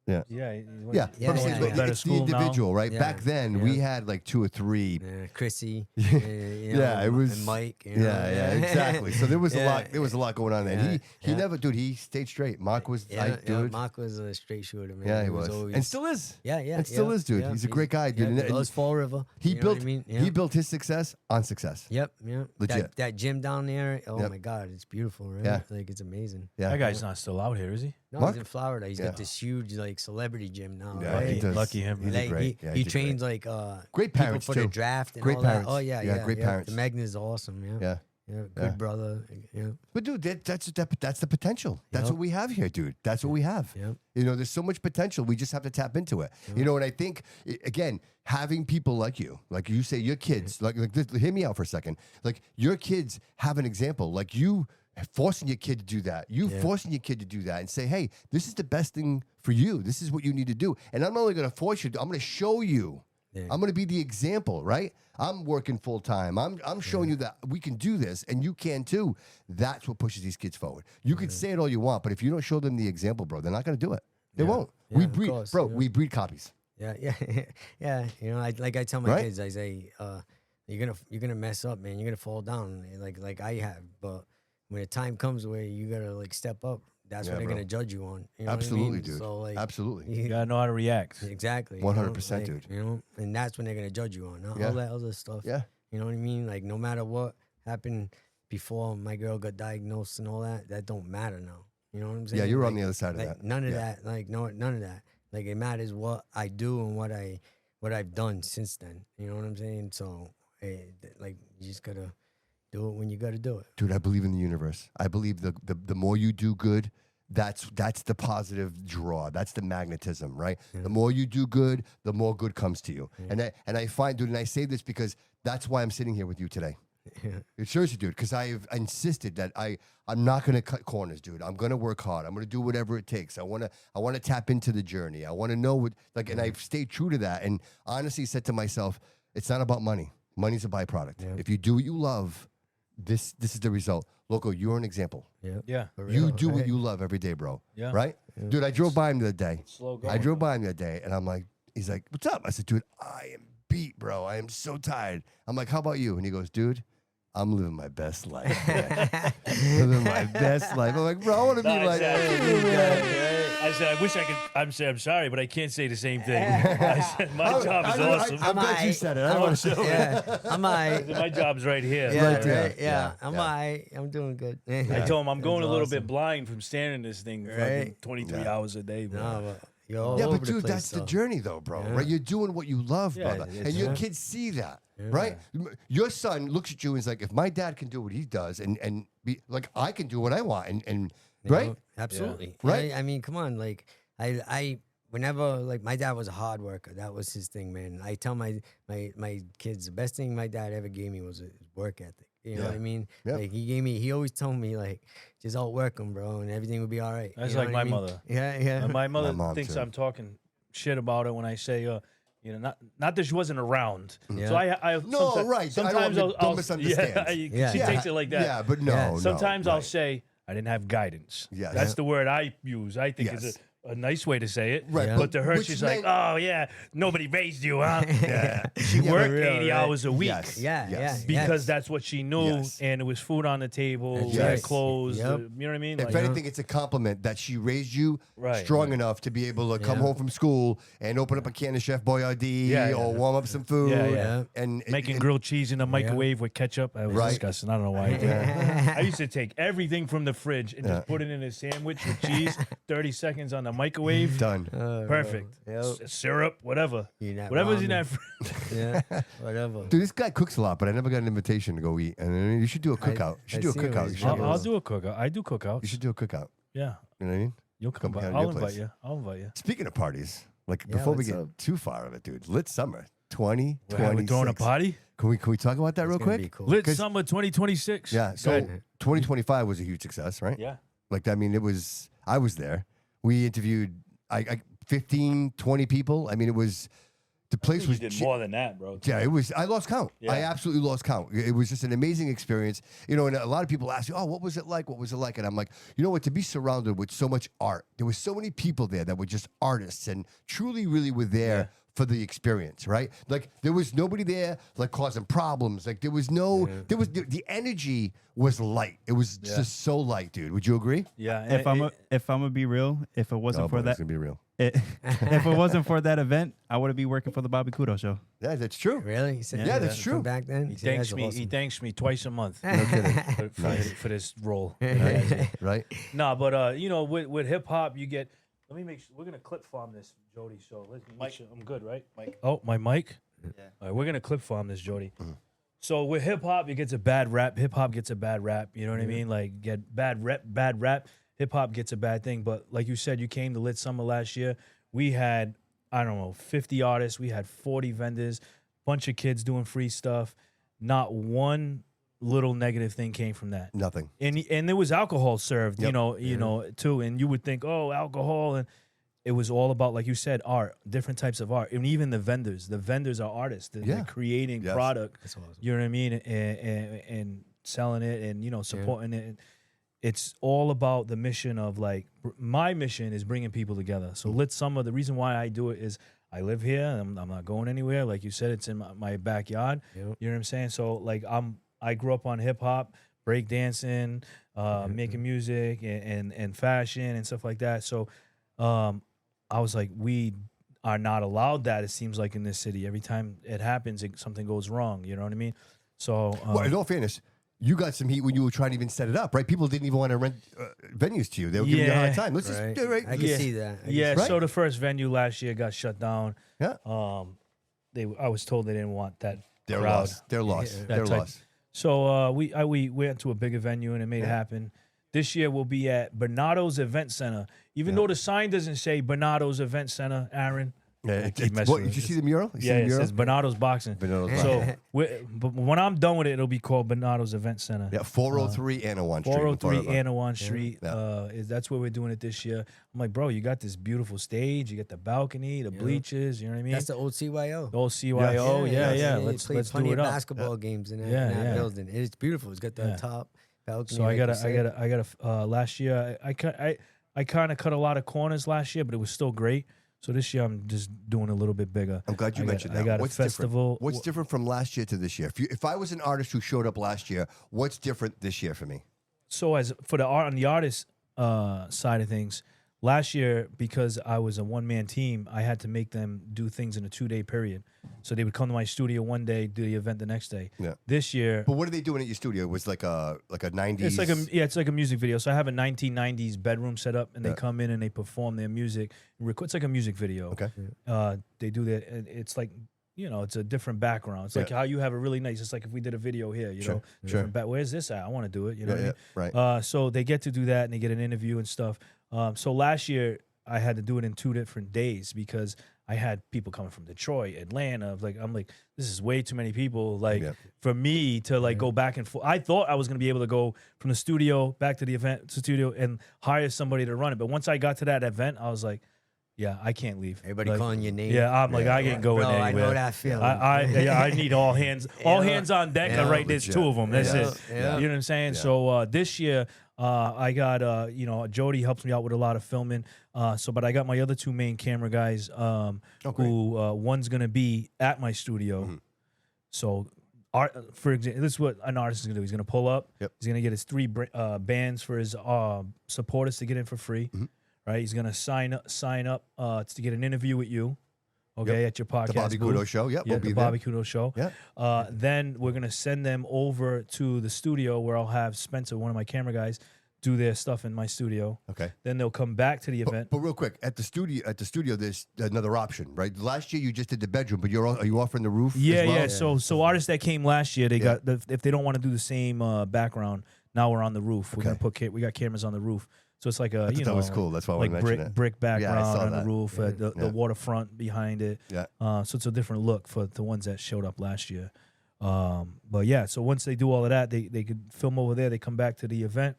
Yeah, Yeah, Yeah, but I'm saying, yeah, but yeah. Better it's the school now. individual, right? Yeah, Back then, we had like 2 or 3. Chrissy. Yeah, it was- and Mike. You know? Yeah, exactly. So there was a lot. There was a lot going on there. Yeah, He yeah. never, dude. He stayed straight. Mark was like, dude. Mark was a straight shooter, man. Yeah, he was, always, and still is. Yeah, and still is, dude. yeah. He's a great guy, dude. Yeah, And- he loves Fall River. He you know built. what I mean? He built his success on success. Yep. Legit. That gym down there. Oh Yep. my God, it's beautiful, right? Yeah. Like it's amazing. Yeah, That guy's not still out here, is he? No, Mark? he's in Florida. He's Yeah. got this huge like celebrity gym now. Yeah, right? he does. Lucky him. He did Like, great. he, Yeah, he did trains great. like Great people parents, for too. the draft and Great all parents. that. Oh yeah, Yeah, great parents. The Magna's awesome. Yeah. Good Yeah. brother. Yeah. But dude, that's the potential. That's Yep. what we have here, dude. That's what we have. Yep. You know, there's so much potential. We just have to tap into it. You know, and I think again, having people like you say, your kids, like this, hear me out for a second. Like your kids have an example. Like you forcing your kid to do that. You forcing your kid to do that and say, hey, this is the best thing for you. This is what you need to do. And I'm not only going to force you. I'm going to show you. Yeah. I'm going to be the example, right? I'm working full time. I'm showing you that we can do this, and you can too. That's what pushes these kids forward. You can say it all you want, but if you don't show them the example, bro, they're not going to do it. They won't. Yeah, We of breed, course, bro. yeah. We breed copies. Yeah. Yeah. You know, I tell my Right? kids, I say, you're gonna mess up, man. You're gonna fall down, like I have. But when the time comes where you gotta like step up, that's Yeah, what they're bro. gonna judge you on. You know Absolutely, what I mean? dude. So like, Absolutely. You gotta know how to react. Exactly. 100%, like, dude. You know, and that's when they're gonna judge you on, not Yeah. all that other stuff. Yeah. You know what I mean? Like no matter what happened before my girl got diagnosed and all that, that don't matter now. You know what I'm saying? Yeah, you were on Like- the other side of like, that. None of Yeah. that. Like none of that. Like it matters what I do and what I've done since then. You know what I'm saying? So like you just gotta do it when you gotta do it. Dude, I believe in the universe. I believe the more you do good, that's the positive draw. That's the magnetism, right? The more you do good, the more good comes to you. And I find, dude, and I say this because that's why I'm sitting here with you today. It shows you, dude, because I've insisted that I'm not gonna cut corners, dude. I'm gonna work hard. I'm gonna do whatever it takes. I wanna tap into the journey. I wanna know what, like, and I've stayed true to that. And honestly said to myself, it's not about money. Money's a byproduct. Yeah. If you do what you love, this is the result. Loco, you're an example. Yeah. Yeah. For You real, do what right? you love every day, bro. Yeah. Right? Dude, I drove by him the other day. Slow I going. drove by him the other day, and I'm like, he's like, what's up? I said, dude, I am beat, bro. I am so tired. I'm like, how about you? And he goes, dude, I'm living my best life. man. Living my best life. I'm like, bro, I want to be like I said, I wish I could. I'm sorry, but I can't say the same thing. I said, my job is awesome. I'm glad you said it. I don't want to say it. Yeah. I'm alright. My job's right here. Yeah, Right there. right, yeah. I'm Yeah. alright. I'm doing good. I told him I'm going That's a little awesome. bit blind from standing this thing for Right. 23 Yeah. hours a day. Bro. No, but you're all Yeah, over but the dude, place, that's the though. journey, though, bro. Yeah. Right? You're doing what you love, Yeah, brother, it's- and your yeah. kids see that, right? Your son looks at you and is like, if my dad can do what he does, and be like, I can do what I want, and You right? know? Absolutely. Right? I mean, come on. Like, I whenever, like, my dad was a hard worker. That was his thing, man. I tell my kids, the best thing my dad ever gave me was his work ethic. You know Yeah. what I mean? Yep. Like, he always told me, like, just outwork him, bro, and everything will be all right. That's You know like what I my mean? mother. Yeah, yeah. And my mother mom, thinks too. I'm talking shit about her when I say, not that she wasn't around. Yeah. So I No, sometimes, right. I Sometimes don't I'll misunderstand. Yeah, she Yeah. takes it like that. Yeah, but no, Yeah. no. Sometimes I'll right. say I didn't have guidance. Yes. That's the word I use. I think Yes. is a nice way to say it. Right, Yeah. But to her, which she's meant- like, oh, yeah, nobody raised you, huh? Yeah. She Yeah, worked for real, 80 right? hours a week. Yes. Yeah, Yes. yeah. Because that's what she knew, Yes. and it was food on the table, That's we had right. clothes. Yep. You know what I mean? If Like, anything, it's a compliment that she raised you Right, strong right. enough to be able to come Yeah. home from school and open up a can of Chef Boyardee Yeah, yeah. or warm up some food. Yeah, yeah. And making grilled cheese in the microwave with ketchup. That was Right. disgusting. I don't know why I did that. I used to take everything from the fridge and just put it in a sandwich with cheese, 30 seconds on the microwave. Done. Perfect. Yep. Syrup, whatever. Eating that Whatever's in ramen. that. Yeah, whatever. Dude, this guy cooks a lot, but I never got an invitation to go eat. And you should do a cookout. You should do a see him cookout. with You his should, I'll do a cookout. I do cookouts. you should do a cookout. Yeah. You know what I mean? You'll come by. behind I'll your invite place. you. I'll invite you. Speaking of parties, like Yeah, before we what's get up? too far of it, dude, Lit Summer We're 2026. throwing a party? Can we talk about that It's real gonna quick? be cool. Lit 'Cause- Summer 2026. Yeah. Go So ahead. 2025 was a huge success, right? Yeah. Like, I mean, I was there. We interviewed 15, 20 people. I mean, it was, the place You was, did more than that, bro. yeah, it was, I lost count. I Yeah. absolutely lost count. It was just an amazing experience. You know, and a lot of people ask you, oh, what was it like? What was it like? And I'm like, you know what? To be surrounded with so much art, there was so many people there that were just artists and truly, really were there for the experience, right? Like, there was nobody there, like, causing problems. Like, there was no, the energy was light. It was just so light, dude. Would you agree? Yeah. If I'm gonna be real, if it wasn't for It's that, going to be real. if it wasn't for that event, I wouldn't be working for the Bobby Couto show. Yeah, that's true. Really? He said Yeah, that's from true. Back then, he See, that's thanks me. awesome. He thanks me twice a month No kidding. for this role. Right? Nah, but you know, with hip hop, you get. Let me make sure we're gonna clip farm this, Jody. So let's make sure I'm good, right? Mike. Oh, my mic. Yeah. All right, we're gonna clip farm this, Jody. So with hip hop, it gets a bad rap. Hip hop gets a bad rap. You know what I mean? Like get bad rap. Hip hop gets a bad thing. But like you said, you came to Lit Summer last year. We had, I don't know, 50 artists. We had 40 vendors, bunch of kids doing free stuff. Not one little negative thing came from that. Nothing. And there was alcohol served, Yep. you know, too. And you would think, oh, alcohol, and it was all about, like you said, art, different types of art, and even the vendors. The vendors are artists. They're creating Yes. product. That's awesome. You know what I mean, and selling it, and supporting it. It's all about the mission of, like, my mission is bringing people together. So Lit Summer, the reason why I do it is I live here. I'm not going anywhere. Like you said, it's in my backyard. Yep. You know what I'm saying? So like I grew up on hip hop, break dancing, making music and fashion and stuff like that. So I was like, we are not allowed that, it seems like, in this city. Every time it happens, something goes wrong. You know what I mean? So Well, in all fairness, you got some heat when you were trying to even set it up, right? People didn't even want to rent venues to you. They were giving you a hard time. Let's Right. just do it right. I can see that. I can yeah. see Right? So the first venue last year got shut down. Yeah. I was told they didn't want that They're crowd. lost. They're lost. That They're type. lost. So we went to a bigger venue and it made it happen. This year we'll be at Bernardo's Event Center. Even though the sign doesn't say Bernardo's Event Center, Aaron. Yeah, keep messing what, with did you it. see the mural? You see Yeah, the it mural? says Bernardo's Boxing. Bernardo's So, but when I'm done with it, it'll be called Bernardo's Event Center. Yeah, 403 Anawan Street. 403 in Florida. Anawan Street. Yeah. That's where we're doing it this year. I'm like, bro, you got this beautiful stage. You got the balcony, the bleachers. You know what I mean? That's the old CYO. The old CYO. Yeah. They Let's played do plenty it of up. basketball games in that, Yeah, in that yeah. building. It's beautiful. It's got the Yeah. top balcony. So I like you said. gotta. Last year, I kind of cut a lot of corners last year, but it was still great. So this year, I'm just doing a little bit bigger. I'm glad you mentioned that. I got What's a festival. Different? What's different from last year to this year? If I was an artist who showed up last year, what's different this year for me? So as for the art on the artist side of things, last year, because I was a one-man team, I had to make them do things in a 2-day period. So they would come to my studio one day, do the event the next day. Yeah. This year, But what are they doing at your studio? It was like a 90s. it's like a music video. So I have a 1990s bedroom set up, and they come in and they perform their music. It's like a music video. Okay. They do that. And it's like, it's a different background. It's like how you have a really nice. It's like if we did a video here, Sure, different where's this at? I want to do it. You know what I mean? right. So they get to do that, and they get an interview and stuff. So last year I had to do it in 2 different days because I had people coming from Detroit, Atlanta. I'm like, this is way too many people. For me to go back and forth. I thought I was gonna be able to go from the studio back to the event studio and hire somebody to run it. But once I got to that event, I was like, yeah, I can't leave. Everybody calling your name. Yeah, I'm like, I can't go Bro, in I anywhere. know that feeling. I need all hands on deck. Yeah. Right, there's 2 of them. That's it. Yeah. You know what I'm saying? So this year, I got Jody helps me out with a lot of filming. But I got my other 2 main camera guys. Who one's gonna be at my studio. Mm-hmm. So, for example, this is what an artist is gonna do. He's gonna pull up. Yep. He's gonna get his 3 bands for his supporters to get in for free. Mm-hmm. Right? He's gonna sign up to get an interview with you. Okay, at your podcast. The Bobby booth. Couto Show. Yep, Yeah, we'll be the there. Bobby Couto Show. Yeah. Then we're gonna send them over to the studio where I'll have Spencer, one of my camera guys, do their stuff in my studio. Okay. Then they'll come back to the event. But real quick, at the studio, there's another option, right? Last year you just did the bedroom, but are you offering the roof? Yeah, as well? yeah. So artists that came last year, they got if they don't want to do the same background, now we're on the roof. We're gonna we got cameras on the roof. So it's like a that was cool. That's why I like wanted to mention it. brick background on the roof, Yeah. the waterfront behind it. Yeah. So it's a different look for the ones that showed up last year. But yeah, so once they do all of that, they could film over there. They come back to the event,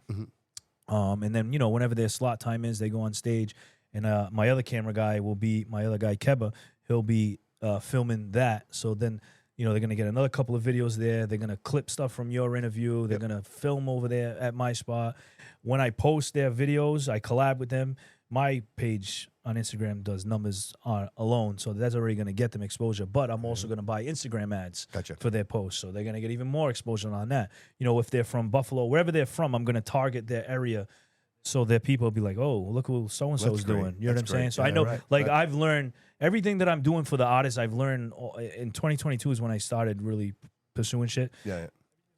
and then whenever their slot time is, they go on stage. And my other camera guy my other guy Keba. He'll be filming that. So then they're gonna get another couple of videos there. They're gonna clip stuff from your interview. They're gonna film over there at my spot. When I post their videos, I collab with them. My page on Instagram does numbers alone, so that's already going to get them exposure. But I'm also going to buy Instagram ads for their posts, so they're going to get even more exposure on that. If they're from Buffalo, wherever they're from, I'm going to target their area, so that people will be like, "Oh, look what so and so is doing." You know what I'm saying? So I know, I've learned everything that I'm doing for the artists. I've learned in 2022 is when I started really pursuing shit. Yeah.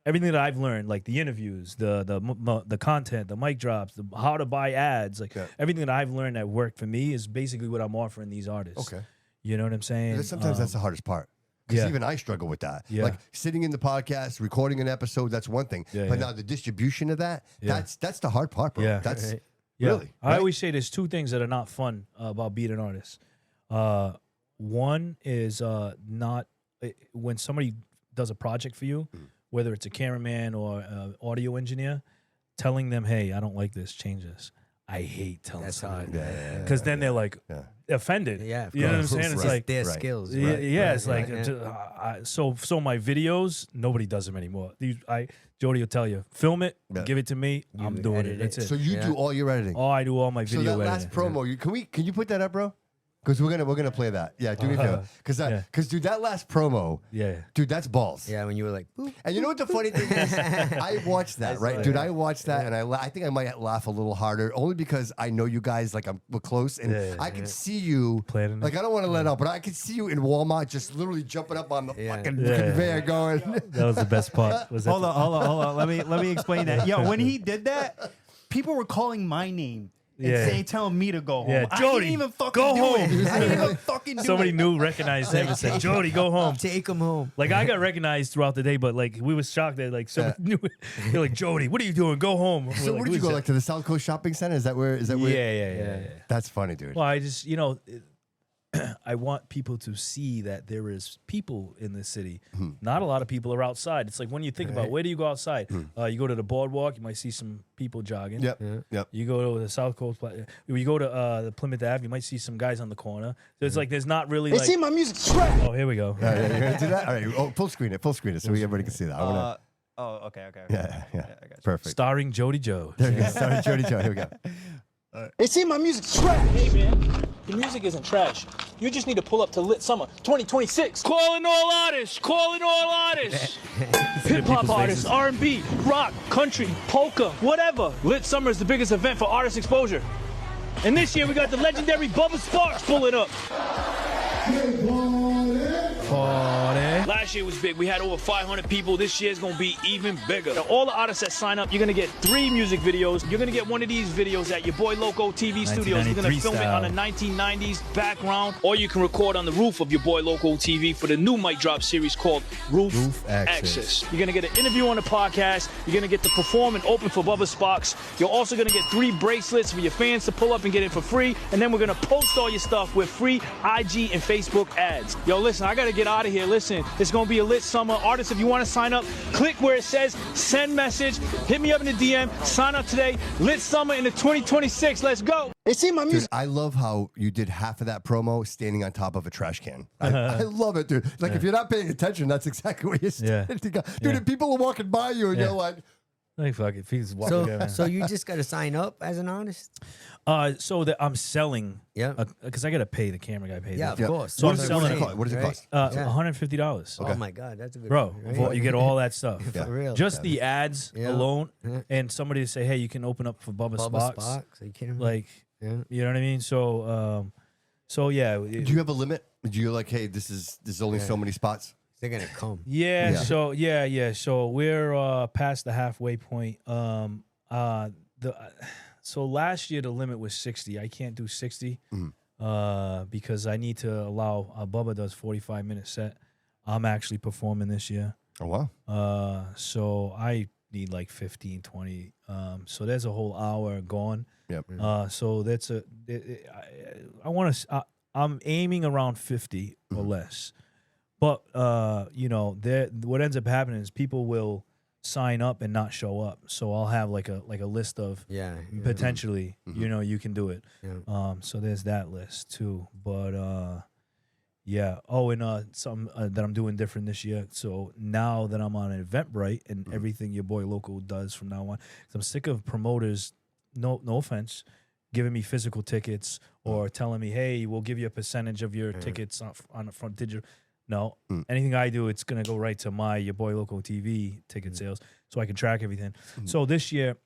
Everything that I've learned, like the interviews, the content, the mic drops, how to buy ads, everything that I've learned that worked for me is basically what I'm offering these artists. Okay. You know what I'm saying? Because sometimes that's the hardest part. Because even I struggle with that. Yeah. Like sitting in the podcast, recording an episode, that's one thing. But now the distribution of that, that's the hard part, bro. Yeah. That's Yeah. really. I always say there's two things that are not fun about being an artist. One is when somebody does a project for you, whether it's a cameraman or audio engineer, telling them, "Hey, I don't like this, change this." I hate telling someone because then they're like offended. Yeah, you know what I'm saying? It's like their skills. it's like so my videos, nobody does them anymore. Jody will tell you, film it, give it to me, I'm doing it. That's it. So you do all your editing. Oh, I do all my video So that editing. last promo, can you put that up, bro? Because we're gonna play that. Yeah, do me a favor. Because dude, that last promo, dude, that's balls. Yeah, when you were like, boop. And you know what the funny thing is? I watched that, right, dude? I watched that, and I think I might laugh a little harder, only because I know you guys, like we're close, and I can see you. Planning. Like I don't want to let up, but I can see you in Walmart, just literally jumping up on the fucking conveyor, going. That was the best part. Hold on. Let me explain that. Yo, when he did that, people were calling my name. And telling me to go home. Yeah, I Jody, didn't even fucking go do home. it. I didn't even fucking do Somebody it. recognized him and said, "Jody, go home." Take him home. Like I got recognized throughout the day, but like we was shocked that like someone knew it. They're like, "Jody, what are you doing? Go home." So where did you go? Like to the South Coast Shopping Center? Is that where? Yeah. That's funny, dude. Well, I just I want people to see that there is people in this city. Not a lot of people are outside. It's like when you think about where do you go outside? You go to the boardwalk, you might see some people jogging. Yep. You go to the South Coast. You go to the Plymouth Ave, you might see some guys on the corner. So it's like there's not really. They see my music trash. Oh, here we go. You're gonna do that? All right. Oh, full screen it, so everybody can see that. Okay. Yeah. I got you. Perfect. Starring Jody Jo. There you go. Sorry, Jody Jo. Here we go. They say my music trash. Hey man, the music isn't trash. You just need to pull up to Lit Summer 2026. Calling all artists. Hip hop artists, R&B, rock, country, polka, whatever. Lit Summer is the biggest event for artist exposure. And this year we got the legendary Bubba Sparks pulling up. Last year was big. We had over 500 people. This year's gonna be even bigger. Now, all the artists that sign up, you're gonna get 3 music videos. You're gonna get one of these videos at Ya Boi Loco TV studios. We're gonna film it on a 1990s background, or you can record on the roof of Ya Boi Loco TV for the new mic drop series called Roof Access. You're gonna get an interview on the podcast. You're gonna get to perform and open for Bubba Sparks. You're also gonna get 3 bracelets for your fans to pull up and get it for free. And then we're gonna post all your stuff with free IG and Facebook ads. Yo, listen, I gotta get out of here. Listen, it's gonna be a lit summer. Artists, if you wanna sign up, click where it says send message. Hit me up in the DM. Sign up today. Lit summer in the 2026. Let's go. They see my music. Dude, I love how you did half of that promo standing on top of a trash can. I love it, dude. Like, if you're not paying attention, that's exactly what you're standing. Dude, if people are walking by you and you're like, Like fuck it, he's walking. So you just got to sign up as an artist? So that I'm selling. Yeah. Because I got to pay the camera guy. Yeah, of course. So I'm what selling does it cost? What does it cost? $150. Oh my God, that's a good Bro, one, right? you get all that stuff. For real. Just the ads Yeah. alone, and somebody to say, "Hey, you can open up for Bubba Sparks." Are you kidding me? Like, you know what I mean? So, yeah. Do you have a limit? Do you like, hey, there's only so many spots? They're gonna come. Yeah. So So we're past the halfway point. So last year the limit was 60. I can't do 60 because I need to allow. Bubba does 45-minute set. I'm actually performing this year. Oh wow. So I need like 15, 20. So there's a whole hour gone. Yep. So that's I want to. I'm aiming around 50 or less. But you know, what ends up happening is people will sign up and not show up. So I'll have like a list of potentially, you know, you can do it. Yeah. So there's that list too. But yeah. Oh, and something that I'm doing different this year. So now that I'm on an Eventbrite and everything Ya Boi Loco does from now on, 'cause I'm sick of promoters. No offense, giving me physical tickets or telling me, hey, we'll give you a percentage of your tickets on the front digital. No, anything I do, it's going to go right to my Ya Boi Loco TV ticket sales so I can track everything. So this year,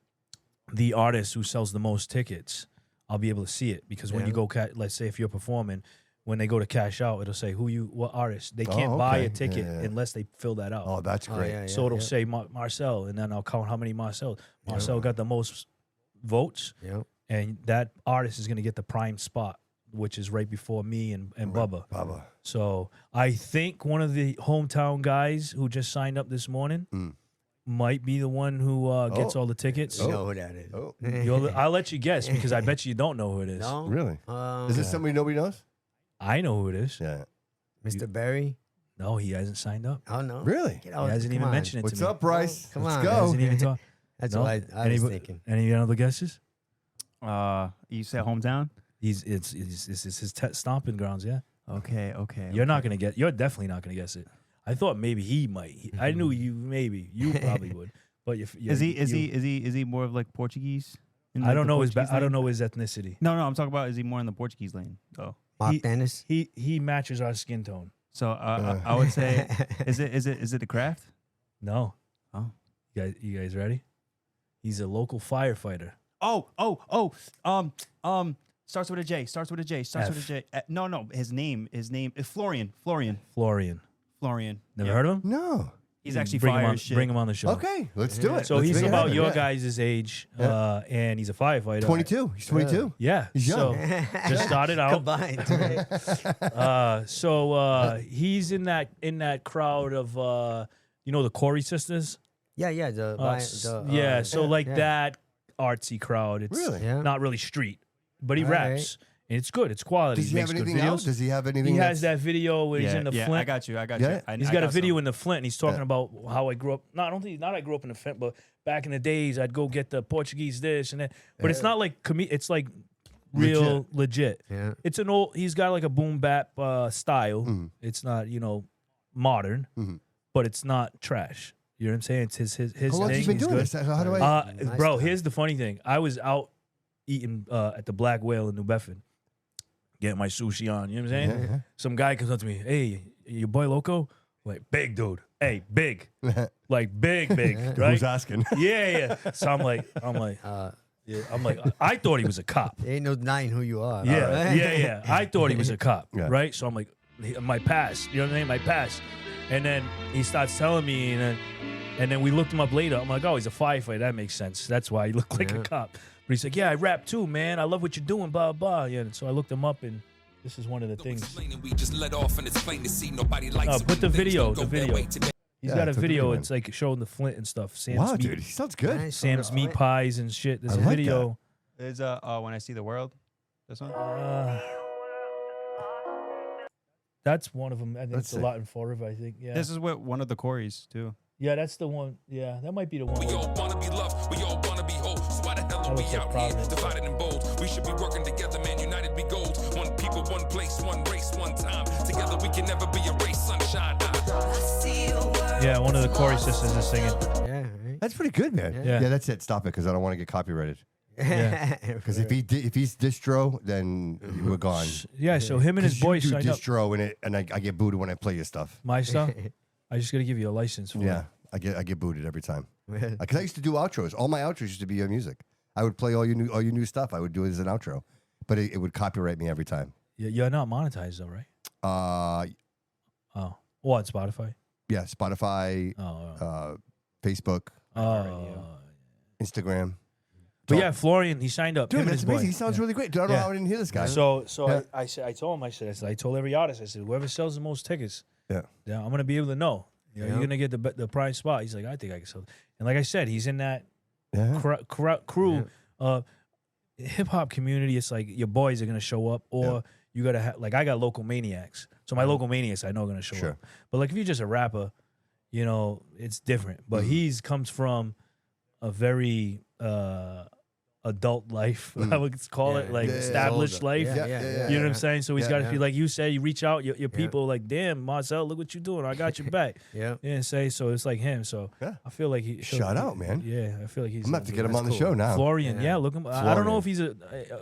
the artist who sells the most tickets, I'll be able to see it because when you go, let's say if you're performing, when they go to cash out, it'll say what artist. They can't buy a ticket unless they fill that out. Oh, that's great. So it'll say Marcel, and then I'll count how many Marcel. Marcel got the most votes, and that artist is going to get the prime spot, which is right before me and Bubba. So I think one of the hometown guys who just signed up this morning might be the one who gets all the tickets. You know who that is. I'll let you guess because I bet you don't know who it is. No? Really? Is this somebody nobody knows? I know who it is. Yeah. Mr. Barry? No, he hasn't signed up. Oh, no. Really? Get He out. hasn't Come even on. mentioned it What's to me. up, Bryce? Come Let's on. He go. hasn't even talked. That's No? what I was thinking. Any other guesses? You said hometown? It's his stomping grounds. Yeah. Okay. You're not gonna get. You're definitely not gonna guess it. I thought maybe he might. I knew you. Maybe you probably would. But if Is he more of like Portuguese? In, I like, don't the know his. Portuguese I don't lane? know his ethnicity. No, I'm talking about. Is he more in the Portuguese lane? Oh, Mark Dennis? He matches our skin tone. so I would say, is it the craft? No. Oh. You guys ready? He's a local firefighter. Starts with a J. Starts with a J. No. His name is Florian. Never heard of him? No. He's actually Bring him fire on. as shit. Bring him on the show. Okay, let's do it. So Let's he's make it about happen. your Yeah. guys' age, and he's a firefighter. 22. He's 22. Yeah. He's So young. just started out. Combined. He's in that crowd of the Corey sisters. Yeah. So that artsy crowd. It's Really? Yeah. not really street, but he All raps. right. And it's good. It's quality. Does he have makes good anything videos. else? Does he have anything? He has that's- that video where he's in the Flint. I got you. Yeah. He's got a video in the Flint, and he's talking about how I grew up. No, I don't think I grew up in the Flint, but back in the days, I'd go get the Portuguese this and that. But it's not like it's like real legit. Yeah. It's an old. He's got like a boom bap style. It's not modern, but it's not trash. You know what I'm saying? It's his How long thing. has he been He's doing good. this? How do I? Nice Bro, guy. here's the funny thing. I was out eating at the Black Whale in New Bedford, getting my sushi on. You know what I'm saying? Yeah. Some guy comes up to me, hey, Ya Boi Loco? Like, big dude. Hey, big. Like, big, right? Who's asking? Yeah. So I'm like, I thought he was a cop. There ain't no denying who you are. Yeah. I thought he was a cop, Yeah. right? So I'm like, my pass. You know what I mean? My pass. And then he starts telling me, and then we looked him up later. I'm like, oh, he's a firefighter. That makes sense. That's why he looked like a cop. But he's like, yeah, I rap too, man. I love what you're doing, blah, blah. Yeah. So I looked him up, and this is one of the things. We just let off and it's plain to see nobody likes it Put the when things video. don't The go their video. way today. He's Yeah, got a took the video. video. It's like showing the Flint and stuff. Wow, dude, he sounds good. Nice. Sam's All meat right. pies and shit. There's I a like video. There's When I See the World. This one. That's one of them. I think That's it's a sick. lot in Fall River, I think. Yeah. This is with one of the Corys too. Yeah, that's the one. Yeah, that might be the one. We all wanna be loved, we all wanna be whole. So why the hell are we looks like out Providence. here divided and bold? We should be working together, man. United we gold. One people, one place, one race, one time. Together we can never be a race, sunshine. Yeah, one of the Corey sisters is singing. Yeah. Right. That's pretty good, man. Yeah. Yeah, that's it. Stop it, because I don't want to get copyrighted. Yeah. Because if he's distro, then we're gone. Yeah, so him and his 'Cause you boys do signed up. distro in it, and I get booted when I play your stuff. My stuff. I just got to give you a license for Yeah, it. I get booted every time. Because I used to do outros. All my outros used to be your music. I would play all your new stuff. I would do it as an outro, but it would copyright me every time. You're not monetized though, right? Oh, what Spotify? Yeah, Spotify, Oh, Facebook, oh, Instagram. But yeah, Florian, he signed up. Dude, him and that's his boy. amazing. He sounds really great. Dude, I don't know how I didn't hear this guy. So Yeah. I told him, I said, I told every artist, I said, whoever sells the most tickets, Yeah. I'm gonna be able to know. You're gonna get the prime spot. He's like, I think I can sell. And like I said, he's in that crew. Hip hop community. It's like your boys are gonna show up, or you gotta have, like, I got local maniacs. So my local maniacs I know are gonna show up. But like if you're just a rapper, you know, it's different. But he's comes from a very adult life, I would call it, like established life. You know what I'm saying? So he's got to feel like you say, you reach out, your people like, damn, Marcel, look what you're doing. I got your back. And say, so it's like him. So I feel like he shout out, man. Yeah, I feel like he's. I'm gonna have to get him on the show now. Florian, look him. I don't know if he's a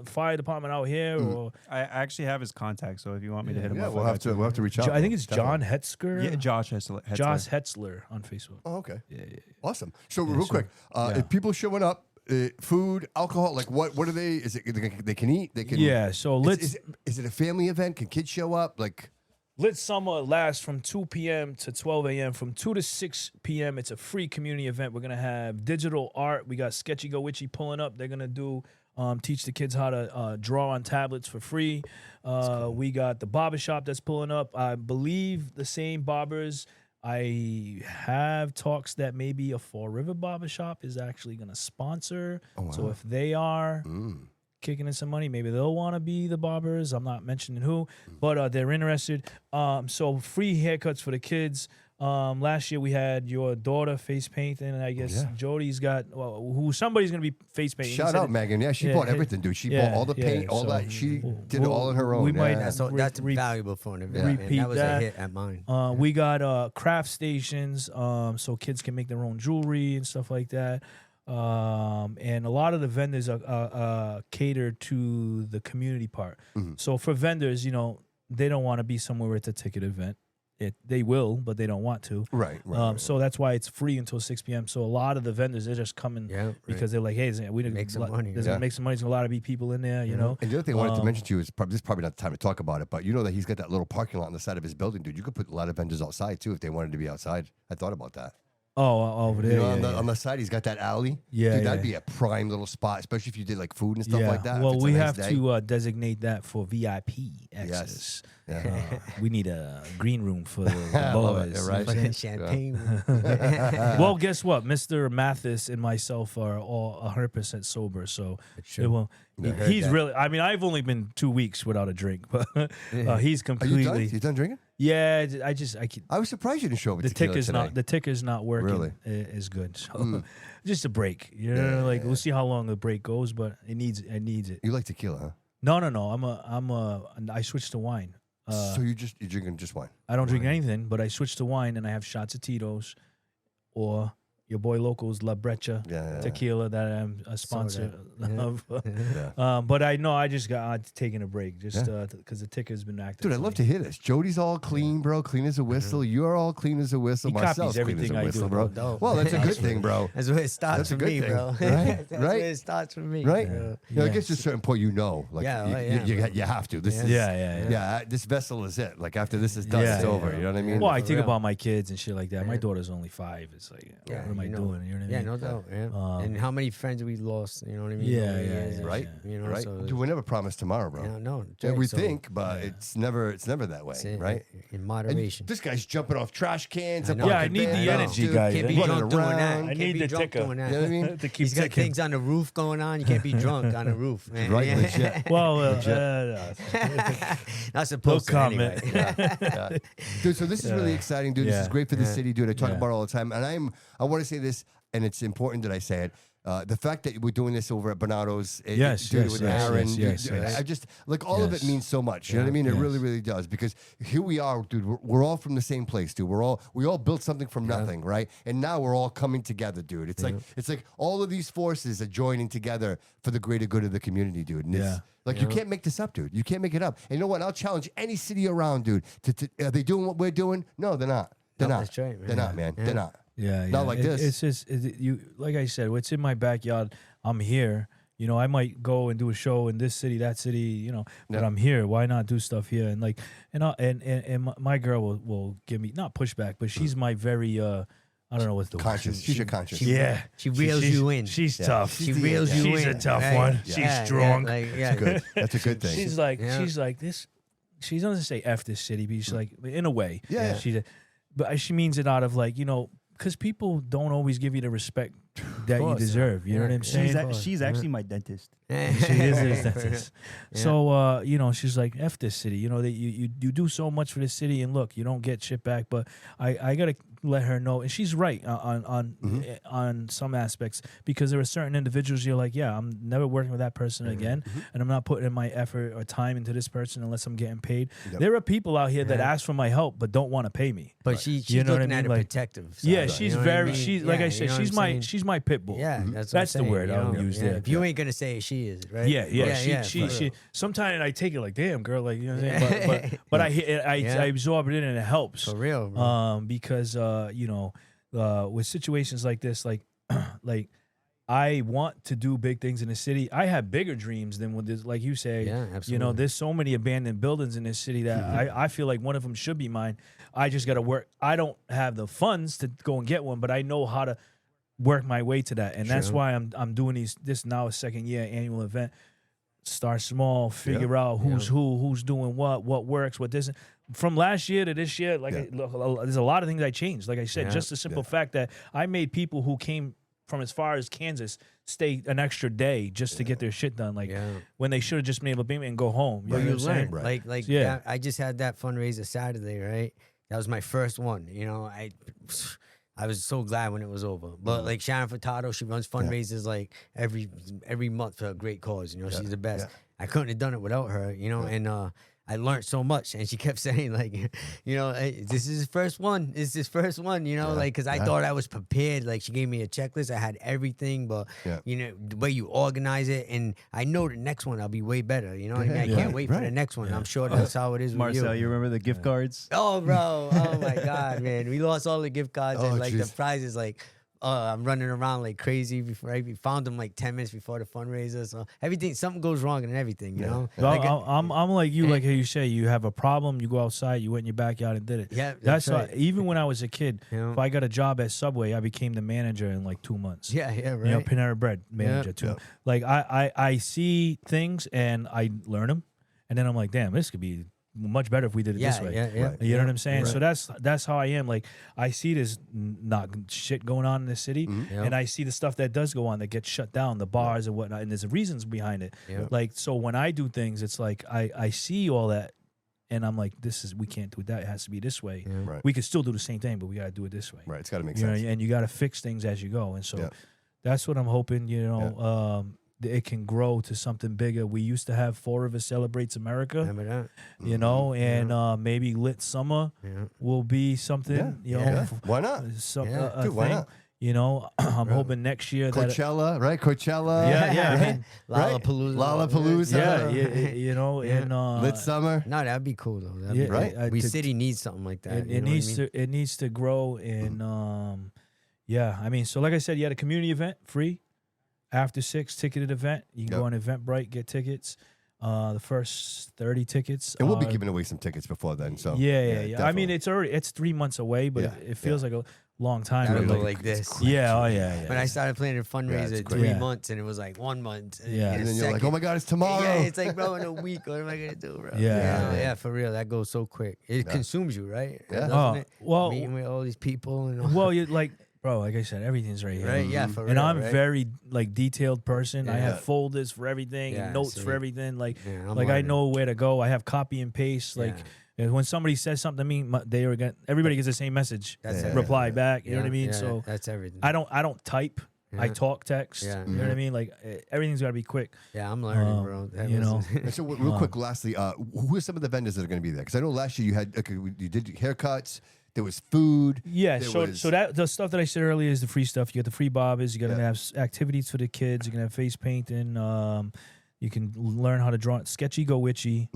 fire department out here or. I actually have his contact, so if you want me to hit him up, we'll have to reach out. I think it's John Hetzker. Yeah, Josh Hetzler. Josh Hetzler on Facebook. Oh, okay. Yeah. Awesome. So real quick, if people showing up, food, alcohol, like what are they? Is it they can eat? They can. Yeah. So let's. Is it a family event? Can kids show up? Like. Lit Summer lasts from 2 p.m. to 12 a.m. From 2 to 6 p.m., it's a free community event. We're going to have digital art. We got Sketchy Go Witchy pulling up. They're going to do teach the kids how to draw on tablets for free. Cool. We got the barbershop that's pulling up. I believe the same barbers. I have talks that maybe a Fall River barbershop is actually going to sponsor. Oh, wow. So if they are... kicking in some money, maybe they'll want to be the barbers. I'm not mentioning who, but they're interested. So free haircuts for the kids. Last year we had your daughter face painting, and I guess Jody's got somebody's gonna be face painting. Shout out Megan. Yeah, she bought everything, dude. She bought all the paint, all that. She did it all on her own. We might that's valuable for an event. Repeat that was a hit at mine. We got craft stations, so kids can make their own jewelry and stuff like that. And a lot of the vendors are catered to the community part. So for vendors, you know, they don't want to be somewhere where it's a ticket event. They will, but they don't want to. Right. So that's why it's free until 6 p.m. So a lot of the vendors, they're just coming because they're like, hey, we didn't make some money. There's gonna make some money. There's a lot of people in there, you know. And the other thing I wanted to mention to you is this is probably not the time to talk about it, but you know that he's got that little parking lot on the side of his building, dude. You could put a lot of vendors outside too if they wanted to be outside. I thought about that. Oh, over there. You know, on the side, he's got that alley. Yeah, dude, that'd be a prime little spot, especially if you did like food and stuff like that. Well, we have to designate that for VIP access. We need a green room for the boys, right? For that champagne. Well, guess what? Mr. Mathis and myself are all 100% sober, so it will. He's really. I mean, I've only been 2 weeks without a drink, but he's completely. Are you done drinking? Yeah, I was surprised you didn't show up. The ticker's not working as good. So just a break. You know, we'll see how long the break goes, but it needs it. You like tequila, huh? No. I switched to wine. So you're drinking just wine? I don't drink anything, but I switched to wine, and I have shots of Tito's, or Ya Boi Loco's La Brecha tequila that I'm a sponsor of. But I just got taking a break just because the ticker's been active. Dude, I love to hear this. Jody's all clean, bro. Clean as a whistle. You're all clean as a whistle. He Marcel's copies clean as a everything I whistle, do, bro. Well, that's a good thing, bro. That's where it starts for me, bro. Right? That's where it starts for me. Right? I guess to a certain point, you know. Like, you have to. This is this vessel is it. Like, after this is done, it's over. You know what I mean? Well, I think about my kids and shit like that. My daughter's only 5. It's like, what am I doing? You know what I mean? Yeah, no doubt. And how many friends we lost? You know what I mean? Yeah. Right. You know, right. so Dude, we never promise tomorrow, bro. Yeah, no. We think, but it's never that way, right? In moderation. And this guy's jumping off trash cans. I need the energy, guys. Can't be drunk doing that. I need the ticker. You know what I mean? He's got things on the roof going on. You can't be drunk on the roof, man. Right, legit. Well, not supposed to comment. Anyway. Dude, so this is really exciting, dude. This is great for the city, dude. I talk about it all the time, and I want to say this, and it's important that I say it. The fact that we're doing this over at Bonato's, with Aaron, I just like all of it means so much. You know what I mean? It really, really does, because here we are, dude. We're all from the same place, dude. We all built something from nothing, right? And now we're all coming together, dude. It's like all of these forces are joining together for the greater good of the community, dude. And it's like you can't make this up, dude. You can't make it up. And you know what? I'll challenge any city around, dude. Are they doing what we're doing? No, they're not. They're not. That's right, man. They're not, man. They're not. Yeah, not like this. It's just like I said, it's in my backyard. I'm here. You know, I might go and do a show in this city, that city. You know, but I'm here. Why not do stuff here? And my girl will give me not pushback, but she's my very I don't know what's the word. Conscious. She's your conscious. Yeah, She reels you in. She's tough. She reels you in. She's a tough right? one. Yeah, She's strong. Yeah, Good. That's a good thing. She's like Yeah. this. She doesn't say F this city, but she's like, in a way. Yeah. But she means it out of like, because people don't always give you the respect that you deserve. You know what I'm saying? She's actually my dentist. She is his dentist. So, she's like, F this city. You do so much for this city, and look, you don't get shit back. But I got to let her know. And she's right on some aspects, because there are certain individuals you're like, yeah, I'm never working with that person again. And I'm not putting in my effort or time into this person unless I'm getting paid. Yep. There are people out here that ask for my help but don't want to pay me. But she's you know looking what I mean? at it Like, protective. Yeah, side, she's you know what I very. mean? She's like I you said, know what I'm saying? she's my pit bull. Yeah, That's what I'm the saying, word you I'll know? use Yeah, there. if you ain't gonna say it, she is, right? Yeah. She sometimes I take it like, damn, girl, like, you know what I'm saying? But I absorb it in, and it helps. For real, bro. Because with situations like this, like I want to do big things in the city. I have bigger dreams than what this, like you say. Yeah, absolutely. There's so many abandoned buildings in this city that I feel like one of them should be mine. I just got to work. I don't have the funds to go and get one, but I know how to work my way to that, and that's why I'm doing this now a second year annual event. Start small, figure out who's doing what works, what doesn't. From last year to this year, there's a lot of things I changed. Like I said, just the simple fact that I made people who came from as far as Kansas stay an extra day just to get their shit done. Like when they should have just been able to beam it and go home. You know what I'm saying? Right. That, I just had that fundraiser Saturday, right? That was my first one. I was so glad when it was over. But like Sharon Furtado, she runs fundraisers like every month for a great cause. She's the best. I couldn't have done it without her. And I learned so much. And she kept saying like, hey, this is his first one. It's his first one. Like because I thought I was prepared. Like she gave me a checklist. I had everything, but the way you organize it, and I know the next one I'll be way better. You know what I mean? I can't wait for the next one. I'm sure that's how it is with Marcel, you. you remember the gift cards? Oh, bro. Oh, my God, man. We lost all the gift cards and, like, the prizes, like, I'm running around like crazy before we found them like 10 minutes before the fundraiser. So something goes wrong in everything, you know? Well, I'm like you, like how you say, you have a problem, you go outside, you went in your backyard and did it. Yeah, that's right. Even when I was a kid, if I got a job at Subway, I became the manager in like 2 months. Yeah, right. Panera Bread manager too. Like I see things and I learn them, and then I'm like, damn, this could be much better if we did it this way. You know what I'm saying? Right. So that's how I am. Like I see this not shit going on in the city, and I see the stuff that does go on that gets shut down, the bars and whatnot, and there's reasons behind it. Like so, when I do things, it's like I see all that, and I'm like, we can't do that. It has to be this way. Right. We could still do the same thing, but we got to do it this way. Right. It's got to make You know, sense. and you got to fix things as you go. And so that's what I'm hoping. It can grow to something bigger. We used to have Fall River Celebrates America. Remember that? And maybe Lit Summer will be something. Why not? Dude, why not? I'm hoping next year that Coachella, right? Coachella. I mean, Lollapalooza. and Lit Summer. No, that'd be cool though. That'd be right. We city needs something like that. It needs to grow, and I mean, so like I said, you had a community event, free, after 6, ticketed event. You can go on Eventbrite, get tickets. The first 30 tickets. And we'll be giving away some tickets before then. So yeah. I mean, it's 3 months away, but it feels like a long time. Gotta go Like, like this. Yeah. When I started planning a fundraiser, 3 months, and it was like 1 month. And then you're like, oh my God, it's tomorrow. Yeah, it's like, bro, in a week, what am I gonna do, bro? Yeah, for real. That goes so quick. It consumes you, right? Yeah. Doesn't it? Well, Meeting with all these people and all. well, you like. Bro, like I said, everything's right here. Right, yeah, for real. And I'm right? very like detailed person. I Yeah. have folders for everything, and notes see. for everything. Like, Yeah, I'm like I learning. know where to go. I have copy and paste. Like, and when somebody says something to me, everybody gets the same message. That's Reply back. You know what I mean? Yeah, So that's everything. I don't type. I talk text. Yeah. You know what I mean? Like everything's got to be quick. Yeah, I'm learning, bro. That was- And so real quick, lastly, who are some of the vendors that are going to be there? Because I know last year you did haircuts. There was food. Yeah, there so that the stuff that I said earlier is the free stuff. You get the free bobbers. You're gonna have activities for the kids. You're gonna have face painting. You can learn how to draw. Sketchy Go Witchy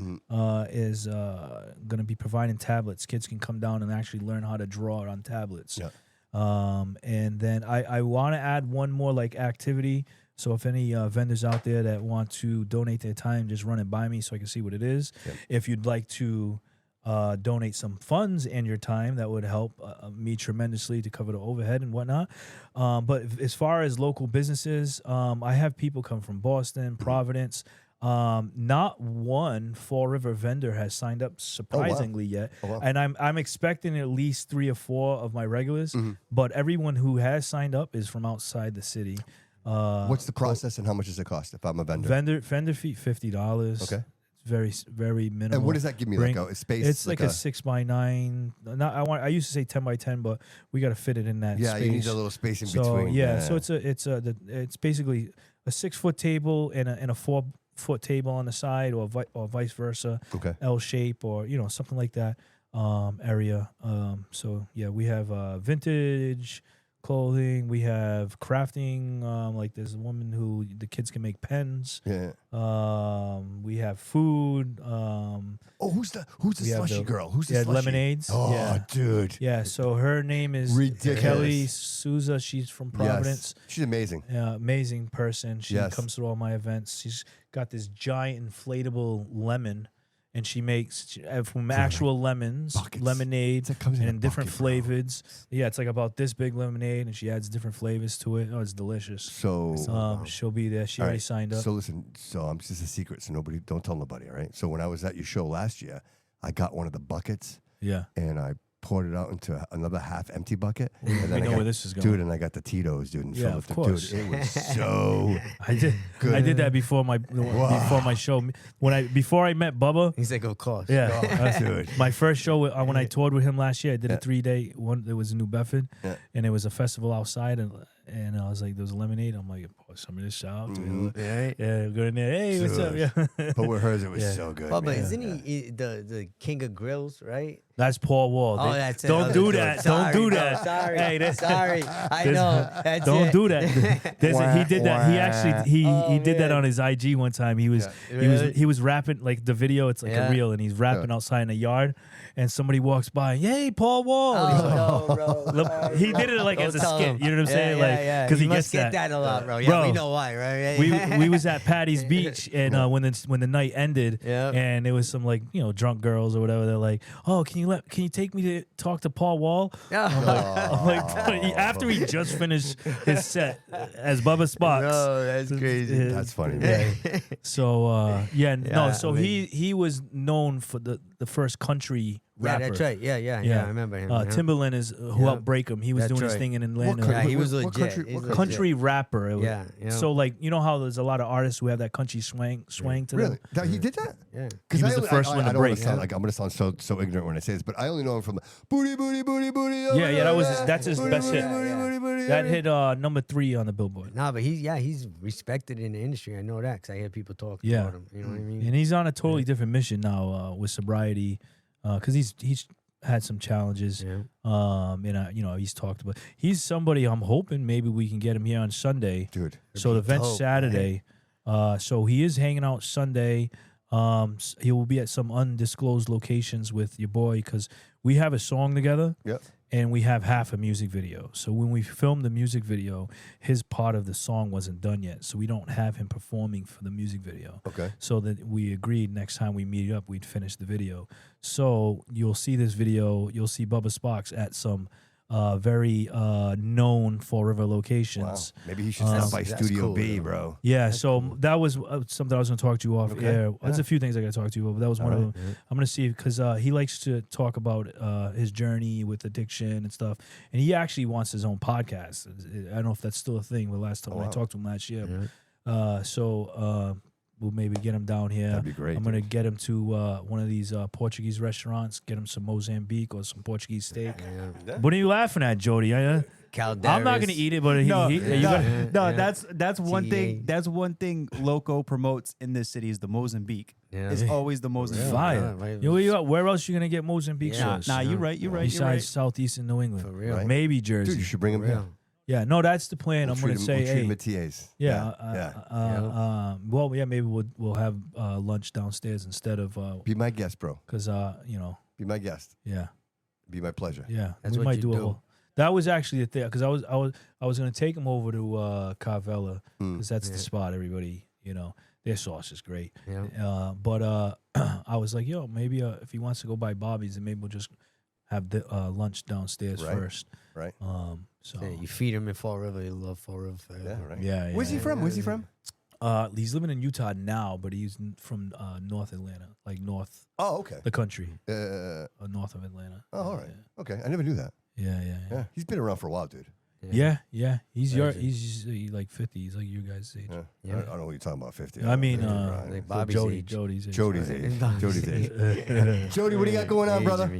is gonna be providing tablets. Kids can come down and actually learn how to draw on tablets. Yeah. And then I want to add one more like activity. So if any vendors out there that want to donate their time, just run it by me so I can see what it is. Yep. If you'd like to donate some funds and your time, that would help me tremendously to cover the overhead and whatnot. But as far as local businesses, I have people come from Boston, Providence. Not one Fall River vendor has signed up surprisingly yet, and I'm expecting at least 3 or 4 of my regulars. But everyone who has signed up is from outside the city. What's the process and how much does it cost if I'm a vendor? Vendor fee $50. Okay. Very minimal. And what does that give me? Like a space? It's like a 6x9. I used to say 10x10, but we got to fit it in that. Yeah, space. you need a little space in So, between. yeah, so it's basically a 6-foot table and a 4-foot table on the side, or vice versa. Okay. L shape, or something like that area. So yeah, we have vintage clothing. We have crafting. Like there's a woman who the kids can make pens. Yeah. We have food. Who's the slushy girl? Who's the slushy? Lemonades. Oh, yeah. dude. Yeah, so her name is Ridiculous. Kelly Souza. She's from Providence. Yes. She's amazing. Yeah, amazing person. She comes to all my events. She's got this giant inflatable lemon, and she makes from actual lemons, lemonade, comes in and a different bucket, bro. flavors. Yeah, it's like about this big lemonade, and she adds different flavors to it. Oh, it's delicious. So she'll be there. She already signed up. So listen, it's just a secret, so don't tell nobody, all right? So when I was at your show last year, I got one of the buckets. Yeah. And I poured it out into another half empty bucket. And then We know where this is going. Dude, and I got the Tito's, dude. And Yeah, filled of it. course. Dude, it was so I did that before my show. Before I met Bubba. He's like, of course. Yeah, dude. My first show when I toured with him last year, I did a 3-day one. It was in New Bedford, and it was a festival outside, and I was like, there was lemonade. I'm like, pour some of this out. Yeah, go in there. Hey, what's up? Yeah. But with hers, it was so good. But man. isn't he the king of grills, right? That's Paul Wall. Oh, that's it. Don't do that. Sorry, Don't do bro. that. Sorry. Hey, Sorry. I know. That's don't it. do that. He did that. He actually he did that on his IG one time. He was he was rapping like the video. It's like a reel, and he's rapping outside in a yard, and somebody walks by. Hey, Paul Wall. And he's like, Oh, no, bro. he did it like as a Don't tell skit. him. You know what I'm saying? Like because he he must gets get that a lot, bro. Yeah, Bro, we know why, right? we was at Patty's Beach, and when the night ended, and it was some like drunk girls or whatever. They're like, "Oh, can you take me to talk to Paul Wall?" I'm like, after he just finished his set as Bubba Spots. No, that's crazy. That's funny, man. So so I mean- he was known for the first country rapper. Yeah, that's right. Yeah. I remember him. Timberland is who helped break him. He was That's doing his right. thing in Atlanta. Yeah, he was What legit. country- He's what legit. Country rapper. It was- Yeah. So like how there's a lot of artists who have that country swang to Really? them. He did that? Yeah. He was the first one to I don't break. wanna sound like I'm going to sound so ignorant when I say this, but I only know him from the booty, booty, booty, booty. Oh, Yeah, that's his booty, best booty, hit. booty, booty, booty, That yeah. hit number 3 on the Billboard. Nah, but he's respected in the industry. I know that because I hear people talking Yeah. about him. You know what I mean? And he's on a totally different mission now with sobriety, because he's had some challenges. Yeah. And he's talked about. He's somebody I'm hoping maybe we can get him here on Sunday. Dude. So the event's dope, Saturday. So he is hanging out Sunday. He will be at some undisclosed locations with your boy because we have a song together. Yep. And we have half a music video. So when we filmed the music video, his part of the song wasn't done yet. So we don't have him performing for the music video. Okay. So that we agreed next time we meet up, we'd finish the video. So you'll see this video. You'll see Bubba Sparks at some very known Fall River Wow. locations. Maybe he should stop by that's Studio cool, B, though. bro. Yeah, so that was something I was going to talk to you off Okay. air. There's a few things I got to talk to you about, but that was one of them. I'm going to see because he likes to talk about his journey with addiction and stuff, and he actually wants his own podcast. I don't know if that's still a thing, but last time when I talked to him last year. So we'll maybe get him down here. That'd be great, I'm going to get him to one of these Portuguese restaurants, get him some Mozambique or some Portuguese steak. What are you laughing at, Jody? I'm not going to eat it, but That's one thing. TA. That's one thing Loco promotes in this city is the Mozambique. Yeah. It's always the Mozambique. fire. right. Where else you going to get Mozambique Yeah. sauce? Nah, you're right. You're right. You're Besides right. Southeastern New England. For real. Right. Maybe Dude, Jersey. you should bring him here. Real. Yeah, no, that's the plan. I'm going to say, we'll treat hey, him at TAs. yeah. Maybe we'll have lunch downstairs instead of Be my guest, bro. because Be my guest. yeah, Be my pleasure. yeah. That's we what might you do a do. whole. That was actually the thing because I was going to take him over to Carvella because that's the spot. Everybody, Their sauce is great. Yeah. But I was like, yo, maybe if he wants to go by Bobby's, then maybe we'll just have the lunch downstairs first. Right. So Yeah, you feed him in Fall River, you love Fall River. Yeah, right. yeah. Where's he from? Where's he from? He's living in Utah now, but he's from North Atlanta, like north Oh, okay. the country, North of Atlanta. Oh, all right. Okay, I never knew that. Yeah. He's been around for a while, dude. Yeah. He's Crazy. he's like 50. He's like you guys' age. Yeah. I don't know what you're talking about. 50. I mean, Like Bobby's age. Jody's age. Jody's age. Bobby's Jody's age. Jody, what do you got going on, brother?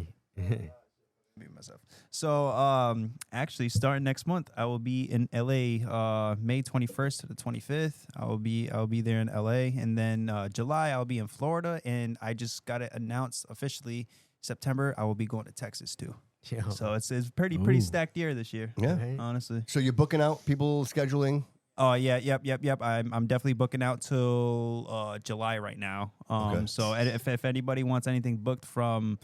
Myself. So, actually, starting next month, I will be in LA, May 21st to the 25th. I'll be there in LA, and then July I'll be in Florida, and I just got it announced officially. September I will be going to Texas too. Yeah. So it's pretty stacked year this year. Yeah. Right. Honestly. So you're booking out people scheduling? Oh yeah, yep. I'm definitely booking out till July right now. Okay. So if anybody wants anything booked from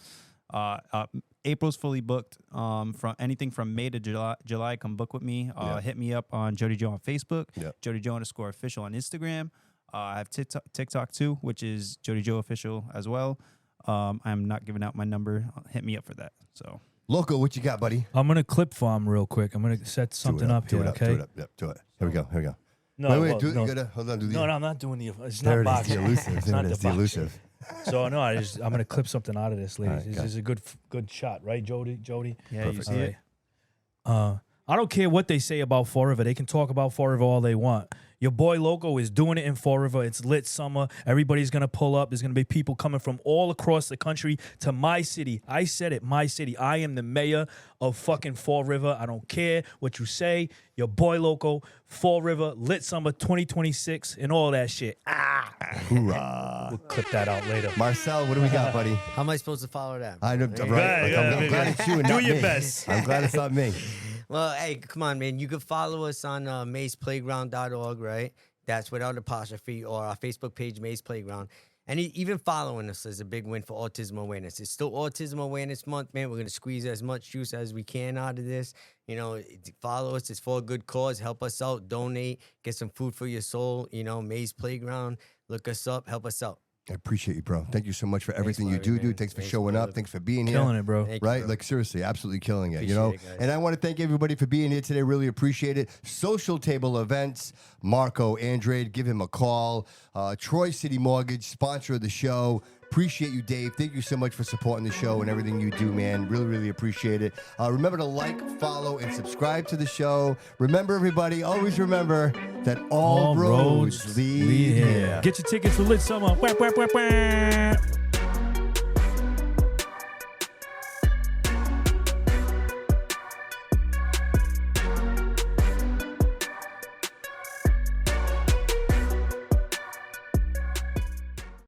April's fully booked. From anything from May to July, come book with me. Hit me up on Jody Jo on Facebook. Jody Jo _official on Instagram. I have TikTok too, which is Jody Jo official as well. I'm not giving out my number. Hit me up for that. So Loco, what you got, buddy? I'm gonna clip farm real quick. I'm gonna set something up here. Okay. Do it. Here we go. No, wait, well, you no. gotta hold on. Do the No, I'm not doing the. It's There not it is, boxing. the elusive. It's There not it is, the boxing. elusive. So no, I'm gonna clip something out of this, ladies. All right, This is a good shot, right, Jody? yeah, Perfect. you see it. I don't care what they say about Fall River. They can talk about Fall River all they want. Your boy Loco is doing it in Fall River. It's lit summer. Everybody's going to pull up. There's going to be people coming from all across the country to my city. I said it, my city. I am the mayor of fucking Fall River. I don't care what you say. Your boy Loco, Fall River, lit summer 2026, and all that shit. Hoorah. We'll clip that out later. Marcel, what do we got, buddy? How am I supposed to follow that? I'm Right, I'm glad it's you and do not your me. best. I'm glad it's not me. Well, hey, come on, man. You can follow us on mazeplayground.org, right? That's without apostrophe, or our Facebook page, Maze Playground. And even following us is a big win for autism awareness. It's still Autism Awareness Month, man. We're going to squeeze as much juice as we can out of this. You know, follow us. It's for a good cause. Help us out. Donate. Get some food for your soul. You know, Maze Playground. Look us up. Help us out. I appreciate you, bro. Thank you so much for everything you do, dude. Thanks for showing up. Thanks for being here. Killing it, bro. Thank you, Right? bro. Like, seriously, absolutely killing it, Appreciate you know? it, guys. And I want to thank everybody for being here today. Really appreciate it. Social Table Events, Marco Andrade, give him a call. Troy City Mortgage, sponsor of the show. Appreciate you, Dave. Thank you so much for supporting the show and everything you do, man. Really, really appreciate it. Remember to like, follow, and subscribe to the show. Remember, everybody, always remember that all roads lead here. Get your tickets for lit summer. Wah, wah, wah, wah.